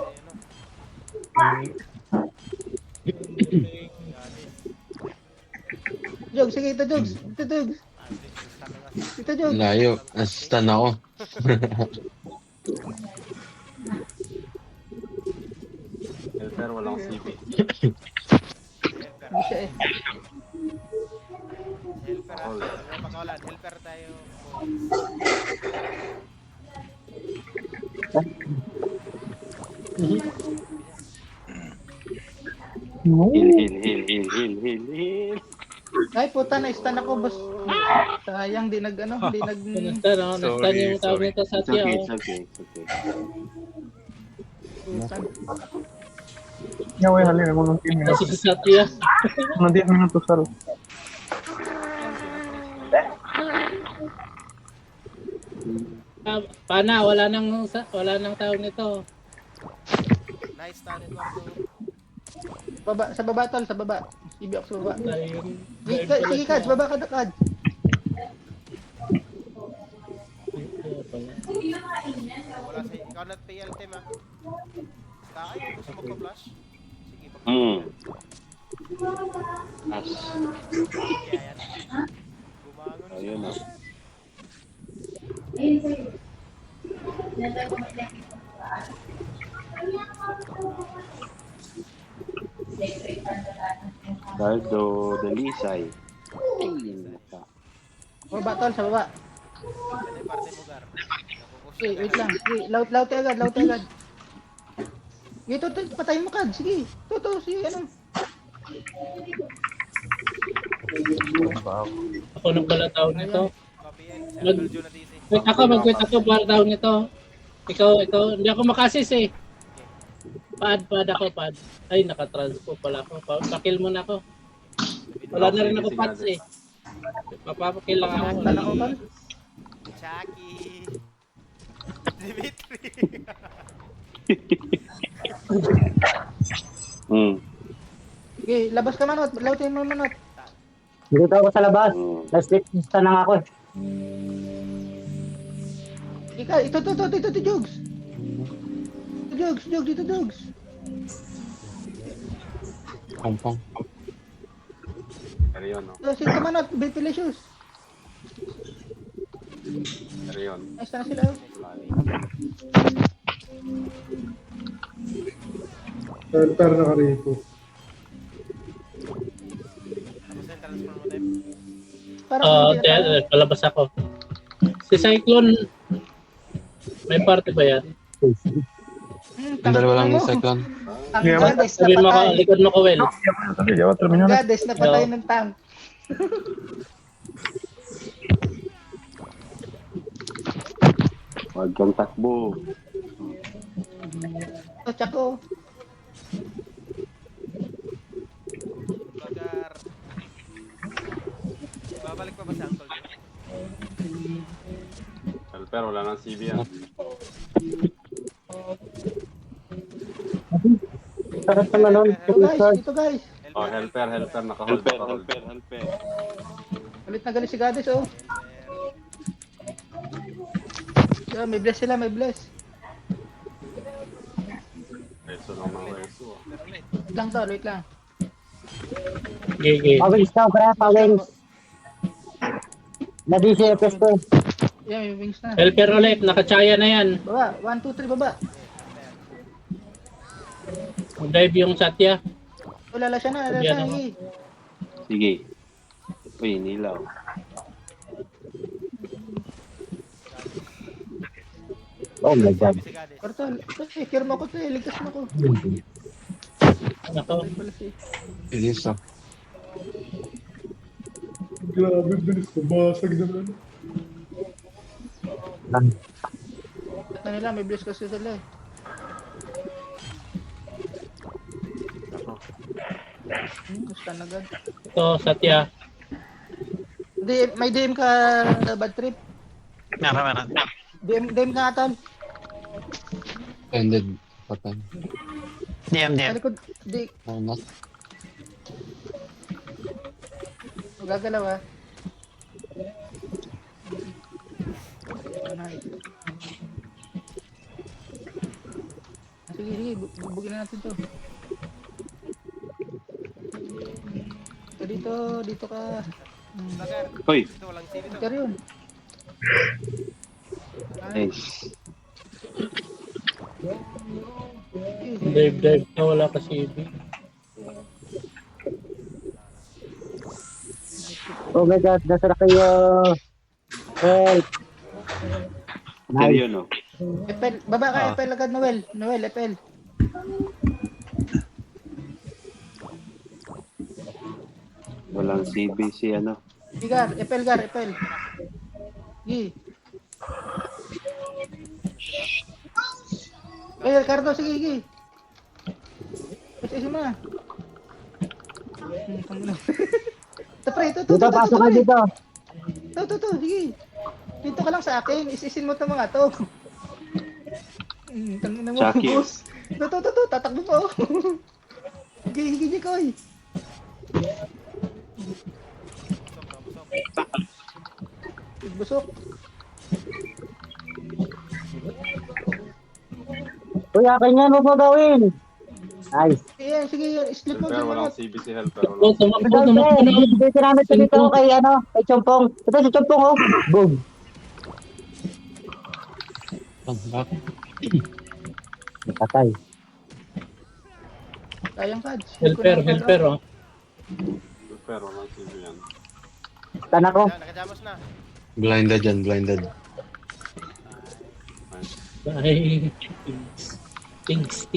[SPEAKER 4] Jogs, sige, ito, Jogs. Ito, Jogs.
[SPEAKER 3] Layo. Stand ako.
[SPEAKER 7] Helper, walang CB.
[SPEAKER 4] Hindi siya eh.
[SPEAKER 2] Helper ha. Pakawalan. Helper tayo.
[SPEAKER 3] Heal.
[SPEAKER 4] Ay, puta, na-stun ako, boss. Sayang, di nag, ano, di nag...
[SPEAKER 6] Nastan, no? Nastan yung tawag nito sa
[SPEAKER 3] It's
[SPEAKER 6] Satya,
[SPEAKER 3] okay,
[SPEAKER 6] oh.
[SPEAKER 3] it's okay, it's okay.
[SPEAKER 12] Yawa halin mo ng 10
[SPEAKER 6] Kasi
[SPEAKER 12] minutos.
[SPEAKER 6] si Satya.
[SPEAKER 12] Ng 10 minutos sir.
[SPEAKER 6] Pana, wala nang tawag nito.
[SPEAKER 2] Nice talent Marco.
[SPEAKER 4] Sa baba, tol, sa baba. Sibi ako sa baba.
[SPEAKER 6] Ayun.
[SPEAKER 4] Sige, Kads, baba ka na, Kads.
[SPEAKER 2] Wala sa ikaw na PL team ah. Takay, gusto magpa-flash? Sige, pag
[SPEAKER 3] As.
[SPEAKER 2] kaya yan. Bumangon siya.
[SPEAKER 3] Ayun, oh. Dardo Dalisay. Ay, naka.
[SPEAKER 4] Baba, tol, sa baba.
[SPEAKER 2] Yan ay parte mo, Gar. Napupush
[SPEAKER 4] Wait lang. Sige, laut agad, laut agad. Sige, patayin mo, Kads. Sige, sige, ano.
[SPEAKER 6] Ako nang pala tawag nito.
[SPEAKER 2] Copy yan.
[SPEAKER 6] Mag-
[SPEAKER 2] Circle Joe na DC.
[SPEAKER 6] Mag-quit ako para tawag nito. Ikaw, hindi ako makasis eh. Pad ako. Ay, naka-transpo pala ako. Pakil mo na ako. Wala na rin ako pads eh. Papapakil lang ako.
[SPEAKER 4] Tan ako, tol.
[SPEAKER 2] Chucky. Dimitri.
[SPEAKER 4] Sige, labas ka, manot. Lautin mo, manot.
[SPEAKER 8] Dito ako sa labas. Last week, na nga ako eh.
[SPEAKER 4] Ika, ito, Jogs. Jogs, dito, Jogs.
[SPEAKER 13] Pompong.
[SPEAKER 7] Pero yun, no?
[SPEAKER 4] Sige, manot. Bentilicious.
[SPEAKER 7] Pero yun.
[SPEAKER 4] Nice na sila.
[SPEAKER 10] Pero naka-repo.
[SPEAKER 2] Tapos yung transfer mo, Dem.
[SPEAKER 6] Palabas ako. Si Cyclone, may party ba yan?
[SPEAKER 13] Ang dalawa lang yung Cyclone.
[SPEAKER 4] Ang Gades
[SPEAKER 6] Sabi mo
[SPEAKER 4] napatay.
[SPEAKER 6] ka, likod mo ko, Well.
[SPEAKER 4] Ang Gades napatay ng tank.
[SPEAKER 3] Huwag kang takbo.
[SPEAKER 4] Tsako.
[SPEAKER 2] Bagar. Babalik pa ba si Uncle Joe?
[SPEAKER 7] Pero wala nang CB yan.
[SPEAKER 8] Sarap naman nun.
[SPEAKER 4] Ito guys.
[SPEAKER 7] Oh, helper, naka-hold.
[SPEAKER 3] Helper.
[SPEAKER 4] Galit na galit si Gades, oh. Yeah, may bless sila, may bless.
[SPEAKER 7] Reso lang mga reso.
[SPEAKER 4] Wait lang, tol, wait lang.
[SPEAKER 6] Gigi.
[SPEAKER 8] Pawings daw, pre, pawings. Na-DCFS ko.
[SPEAKER 4] Yeah, may wings na.
[SPEAKER 6] Helper ulit, nakachaya na yan.
[SPEAKER 4] Baba, 1, 2, 3, baba.
[SPEAKER 6] Dive yung Satya.
[SPEAKER 4] Lala siya na,
[SPEAKER 6] Yan, oh.
[SPEAKER 3] Sige. Uy, nilaw.
[SPEAKER 8] Oh my God.
[SPEAKER 2] Si Gades.
[SPEAKER 4] Portol, care mo ko to, ligtas mo ko.
[SPEAKER 6] Nako.
[SPEAKER 13] Ilis ah.
[SPEAKER 10] Grabe, bilis ko. Basag naman.
[SPEAKER 4] At na nila, may bless kasi sila eh. Gusto na agad.
[SPEAKER 6] Ito, Satya.
[SPEAKER 4] May DM ka, bad trip.
[SPEAKER 11] Meron.
[SPEAKER 4] DM ka nga, tol.
[SPEAKER 13] Ended. Patay.
[SPEAKER 4] Sa likod, di,
[SPEAKER 13] Oh, not.
[SPEAKER 4] magagalaw ah. Nice. Sige, bubugin na natin to. Dito ka.
[SPEAKER 2] Bagar.
[SPEAKER 3] Hoy.
[SPEAKER 2] Ito, walang CV to.
[SPEAKER 4] Ito yun.
[SPEAKER 3] Nice.
[SPEAKER 6] Dive na wala ka CB.
[SPEAKER 8] Oh my God, nasa na kayo. Help.
[SPEAKER 3] Pero yun, no?
[SPEAKER 4] Epel, baba ka, Epel agad, Noel, Epel.
[SPEAKER 3] Walang CB si ano.
[SPEAKER 4] Gar, Epel. Gi. Cardo, sige, gi. Kasi mo na. Ito, pre, ito.
[SPEAKER 8] Dito, pasok ka dito.
[SPEAKER 4] Ito, sige. Dito ka lang sa akin, isisin mo itong mga to. Tangina mo,
[SPEAKER 3] Chucky.
[SPEAKER 4] boss. Ito, tatakbo pa oh. Higi, koy. Busok.
[SPEAKER 8] Uy, akin yan, huwag mo gawin. Nice.
[SPEAKER 4] Sige, split mo
[SPEAKER 7] Helper,
[SPEAKER 4] dyan
[SPEAKER 7] walang
[SPEAKER 4] mga.
[SPEAKER 7] CBC helper.
[SPEAKER 6] Tumakbo, tumakbo,
[SPEAKER 8] Ito,
[SPEAKER 6] tumakbo na.
[SPEAKER 8] dito namin sa dito kay, kay Chompong. Ito si Chompong, oh. Boom.
[SPEAKER 13] Bakit?
[SPEAKER 8] Napatay.
[SPEAKER 4] Sayang Pads.
[SPEAKER 6] Helper, oh.
[SPEAKER 7] Helper, walang CB yan.
[SPEAKER 8] Tan ako.
[SPEAKER 2] Nakajamos na.
[SPEAKER 13] Blinded yan, blinded.
[SPEAKER 6] Bye. Tings.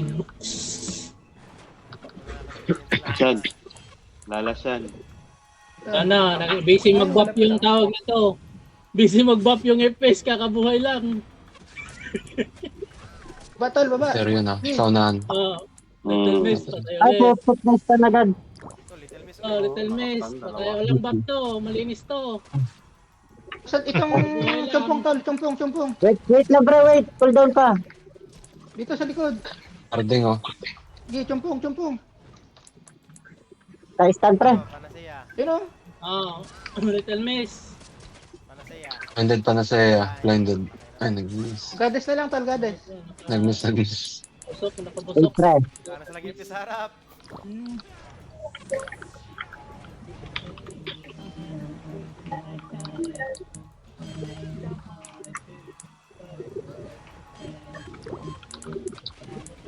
[SPEAKER 3] Yan. Lalasan.
[SPEAKER 6] Sana, busy mag-buff yung tawag nito. Busy mag-buff yung FPS, kakabuhay lang.
[SPEAKER 4] Batol, baba.
[SPEAKER 13] Pero yun saunahan.
[SPEAKER 6] Little Miss, patay
[SPEAKER 8] Ay,
[SPEAKER 6] ulit.
[SPEAKER 8] putness tan agad.
[SPEAKER 6] Little Miss, patay walang buff to. Malinis to.
[SPEAKER 4] Saan itong chompong.
[SPEAKER 8] Wait lang, bro, wait. Pull down pa.
[SPEAKER 4] Dito sa likod.
[SPEAKER 13] Arding, oh.
[SPEAKER 4] Gi, chompong.
[SPEAKER 8] Stand, pre.
[SPEAKER 2] Panasaya.
[SPEAKER 4] Yun
[SPEAKER 6] Little Miss.
[SPEAKER 2] Panasaya.
[SPEAKER 13] Blinded pa na siya, blinded. Ay, nag-miss.
[SPEAKER 4] Goddess na lang, tal, goddess.
[SPEAKER 13] Nag-miss.
[SPEAKER 6] Busok,
[SPEAKER 8] Wait,
[SPEAKER 6] nakabusok.
[SPEAKER 8] pre.
[SPEAKER 2] Panas lagi sa harap.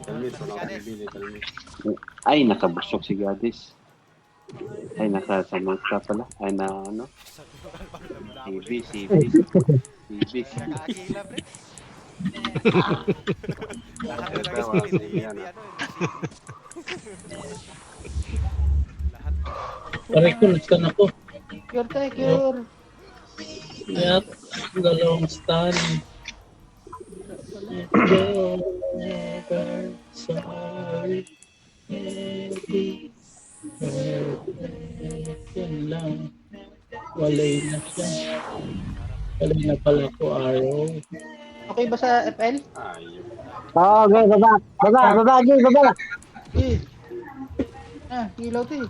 [SPEAKER 7] Little Miss, walang CB, Little Miss.
[SPEAKER 3] Ay, nakabusok si Gadis. Ay, nakasamot ka pala. Ay, CB.
[SPEAKER 2] Nakakakila, pre. Lahat na
[SPEAKER 7] Helper, walang CB yan.
[SPEAKER 2] Lahat.
[SPEAKER 6] Pare-connect ako.
[SPEAKER 4] Cure.
[SPEAKER 6] Yep, dalawang stun. Sorry. Yan lang. Walay na siya. Walay na pala ko arrow.
[SPEAKER 4] Okay ba sa FL?
[SPEAKER 7] Ayun.
[SPEAKER 8] Oo, okay, baba. Gi, baba.
[SPEAKER 4] Gi. Hilaw to eh.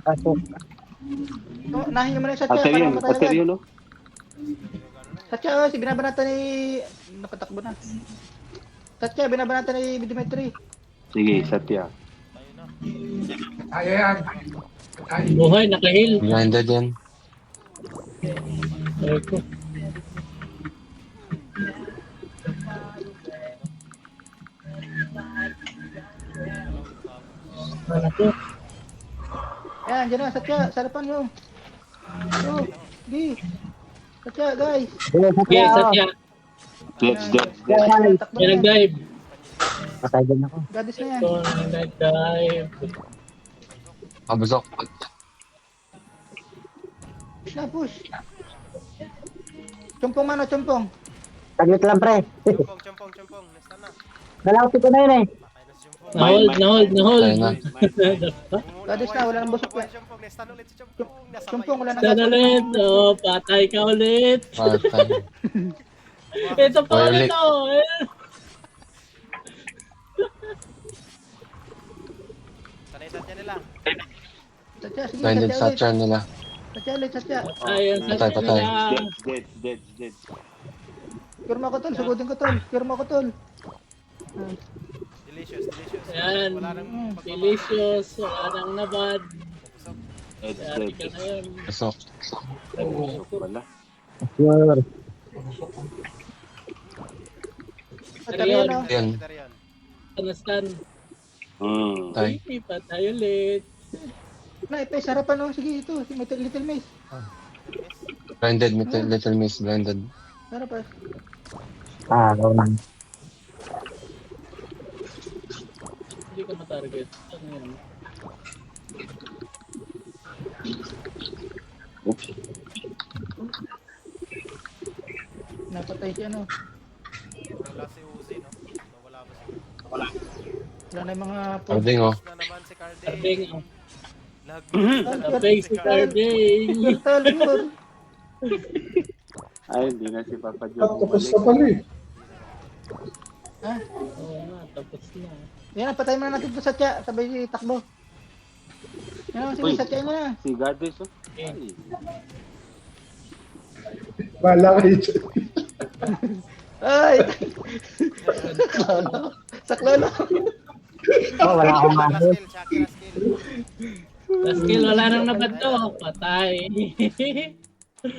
[SPEAKER 8] Pasok.
[SPEAKER 4] Nahin naman yung Satya.
[SPEAKER 3] Ater yun, no?
[SPEAKER 4] Satya, binabanatan ni... Nakatakbo na. Satya, binabanatan ni Dimitri.
[SPEAKER 3] Sige, Satya.
[SPEAKER 10] Yan.
[SPEAKER 6] Buhay, naka-heal.
[SPEAKER 13] Blinded yan.
[SPEAKER 6] Ay ko. Ano ko?
[SPEAKER 4] Yan, dyan na, Satya. Sarapan nyo. Gi. Satya, guys.
[SPEAKER 6] Yes, Satya.
[SPEAKER 3] Dead.
[SPEAKER 6] May nag-dive.
[SPEAKER 8] Patay din ako.
[SPEAKER 4] Goddess na yan.
[SPEAKER 6] Ito, nag-dive.
[SPEAKER 13] Busok.
[SPEAKER 4] Push na, push. Chompong.
[SPEAKER 8] Taglit lang, pre.
[SPEAKER 2] Chompong. Nasta na.
[SPEAKER 8] Nalapit ko na yun, eh.
[SPEAKER 6] Na-hold.
[SPEAKER 13] Ayun na.
[SPEAKER 4] Goddess na, wala nang busok pa.
[SPEAKER 2] Chompong. Nasta na ulit si Chompong.
[SPEAKER 4] Chompong, wala nang
[SPEAKER 6] Stun ulit. Patay ka ulit.
[SPEAKER 13] Patay.
[SPEAKER 6] Ito pa ulit
[SPEAKER 2] Sanay Satya nila.
[SPEAKER 4] Satya, sige,
[SPEAKER 13] Blinded
[SPEAKER 4] Satya
[SPEAKER 13] sa
[SPEAKER 4] ulit.
[SPEAKER 13] turn nila.
[SPEAKER 4] Satya ulit.
[SPEAKER 6] Ayun,
[SPEAKER 13] Patay.
[SPEAKER 3] Dead.
[SPEAKER 4] Cure mo ko, tol. Sugudin ko, tol. Cure mo ko, tol.
[SPEAKER 2] Delicious.
[SPEAKER 6] Yan.
[SPEAKER 2] Wala nang
[SPEAKER 6] Delicious. Wala nang nabad.
[SPEAKER 3] Dead.
[SPEAKER 6] Yari ka na yun.
[SPEAKER 13] Busok.
[SPEAKER 3] Busok pala.
[SPEAKER 8] Sure.
[SPEAKER 4] Satya yun, oh.
[SPEAKER 13] Yan.
[SPEAKER 6] Stun.
[SPEAKER 13] Patay.
[SPEAKER 6] Ay, patay ulit.
[SPEAKER 4] Na, ito, sarapan, oh. Sige, ito. Little Miss.
[SPEAKER 13] Blinded, little miss, blinded.
[SPEAKER 4] Sarapan.
[SPEAKER 6] Hindi ka matarget. Ano yan?
[SPEAKER 3] Oops.
[SPEAKER 4] Napatay siya, no?
[SPEAKER 2] Wala si Uzi, no? Nawala ba siya?
[SPEAKER 6] Wala.
[SPEAKER 4] Wala na yung mga...
[SPEAKER 13] Carding, oh.
[SPEAKER 2] Na naman si Carding.
[SPEAKER 6] Carding, oh.
[SPEAKER 2] Lag
[SPEAKER 6] Si Carding.
[SPEAKER 4] Talbot.
[SPEAKER 3] Ay, hindi na si Papa Joe
[SPEAKER 10] Tapos
[SPEAKER 3] bumalik.
[SPEAKER 10] na pala eh.
[SPEAKER 4] Ha?
[SPEAKER 6] Oo nga, tapos na.
[SPEAKER 4] Yan, patay mo na natin ito sa tya. Sabay takbo. Yan, sige,
[SPEAKER 3] Uy.
[SPEAKER 4] sa tya mo na.
[SPEAKER 3] Si Goddess, oh. Ay.
[SPEAKER 10] Bala kayo dyan.
[SPEAKER 4] Ay! Saklolo.
[SPEAKER 8] Oh, wala akong
[SPEAKER 2] Last
[SPEAKER 8] mahal.
[SPEAKER 2] kill, Chucky, last kill.
[SPEAKER 6] Last kill, wala nang nabad to. Patay.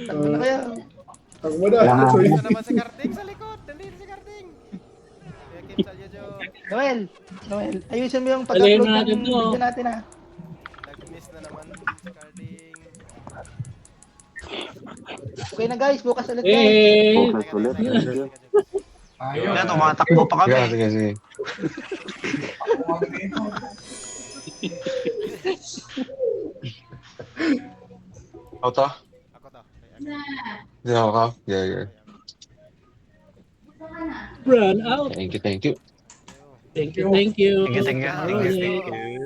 [SPEAKER 4] Takbo na kayo.
[SPEAKER 10] Ako mo na.
[SPEAKER 8] Wala.
[SPEAKER 10] So,
[SPEAKER 2] Ito naman si Carding sa likod. Nandito si Carding. Kaya Kim Salyo Joe.
[SPEAKER 4] Noel, ayusin mo yung
[SPEAKER 6] Alayin
[SPEAKER 4] pag-upload
[SPEAKER 6] mo natin
[SPEAKER 4] ng
[SPEAKER 6] to.
[SPEAKER 4] video natin, ha?
[SPEAKER 2] Nag-miss na naman si Carding.
[SPEAKER 4] Okay na, guys. Bukas ulit, guys.
[SPEAKER 6] Eh,
[SPEAKER 3] Bukas ulit.
[SPEAKER 10] ayaw.
[SPEAKER 8] Yan, tumatakbo pa
[SPEAKER 13] Sige, sige, sige. Ako to?
[SPEAKER 2] Ako to.
[SPEAKER 13] Hindi ako ka? Yeah, yeah.
[SPEAKER 6] run out.
[SPEAKER 13] Thank you, thank you.
[SPEAKER 6] Thank you, thank you.
[SPEAKER 11] Thank you, thank you.
[SPEAKER 6] Bye.
[SPEAKER 11] Thank you.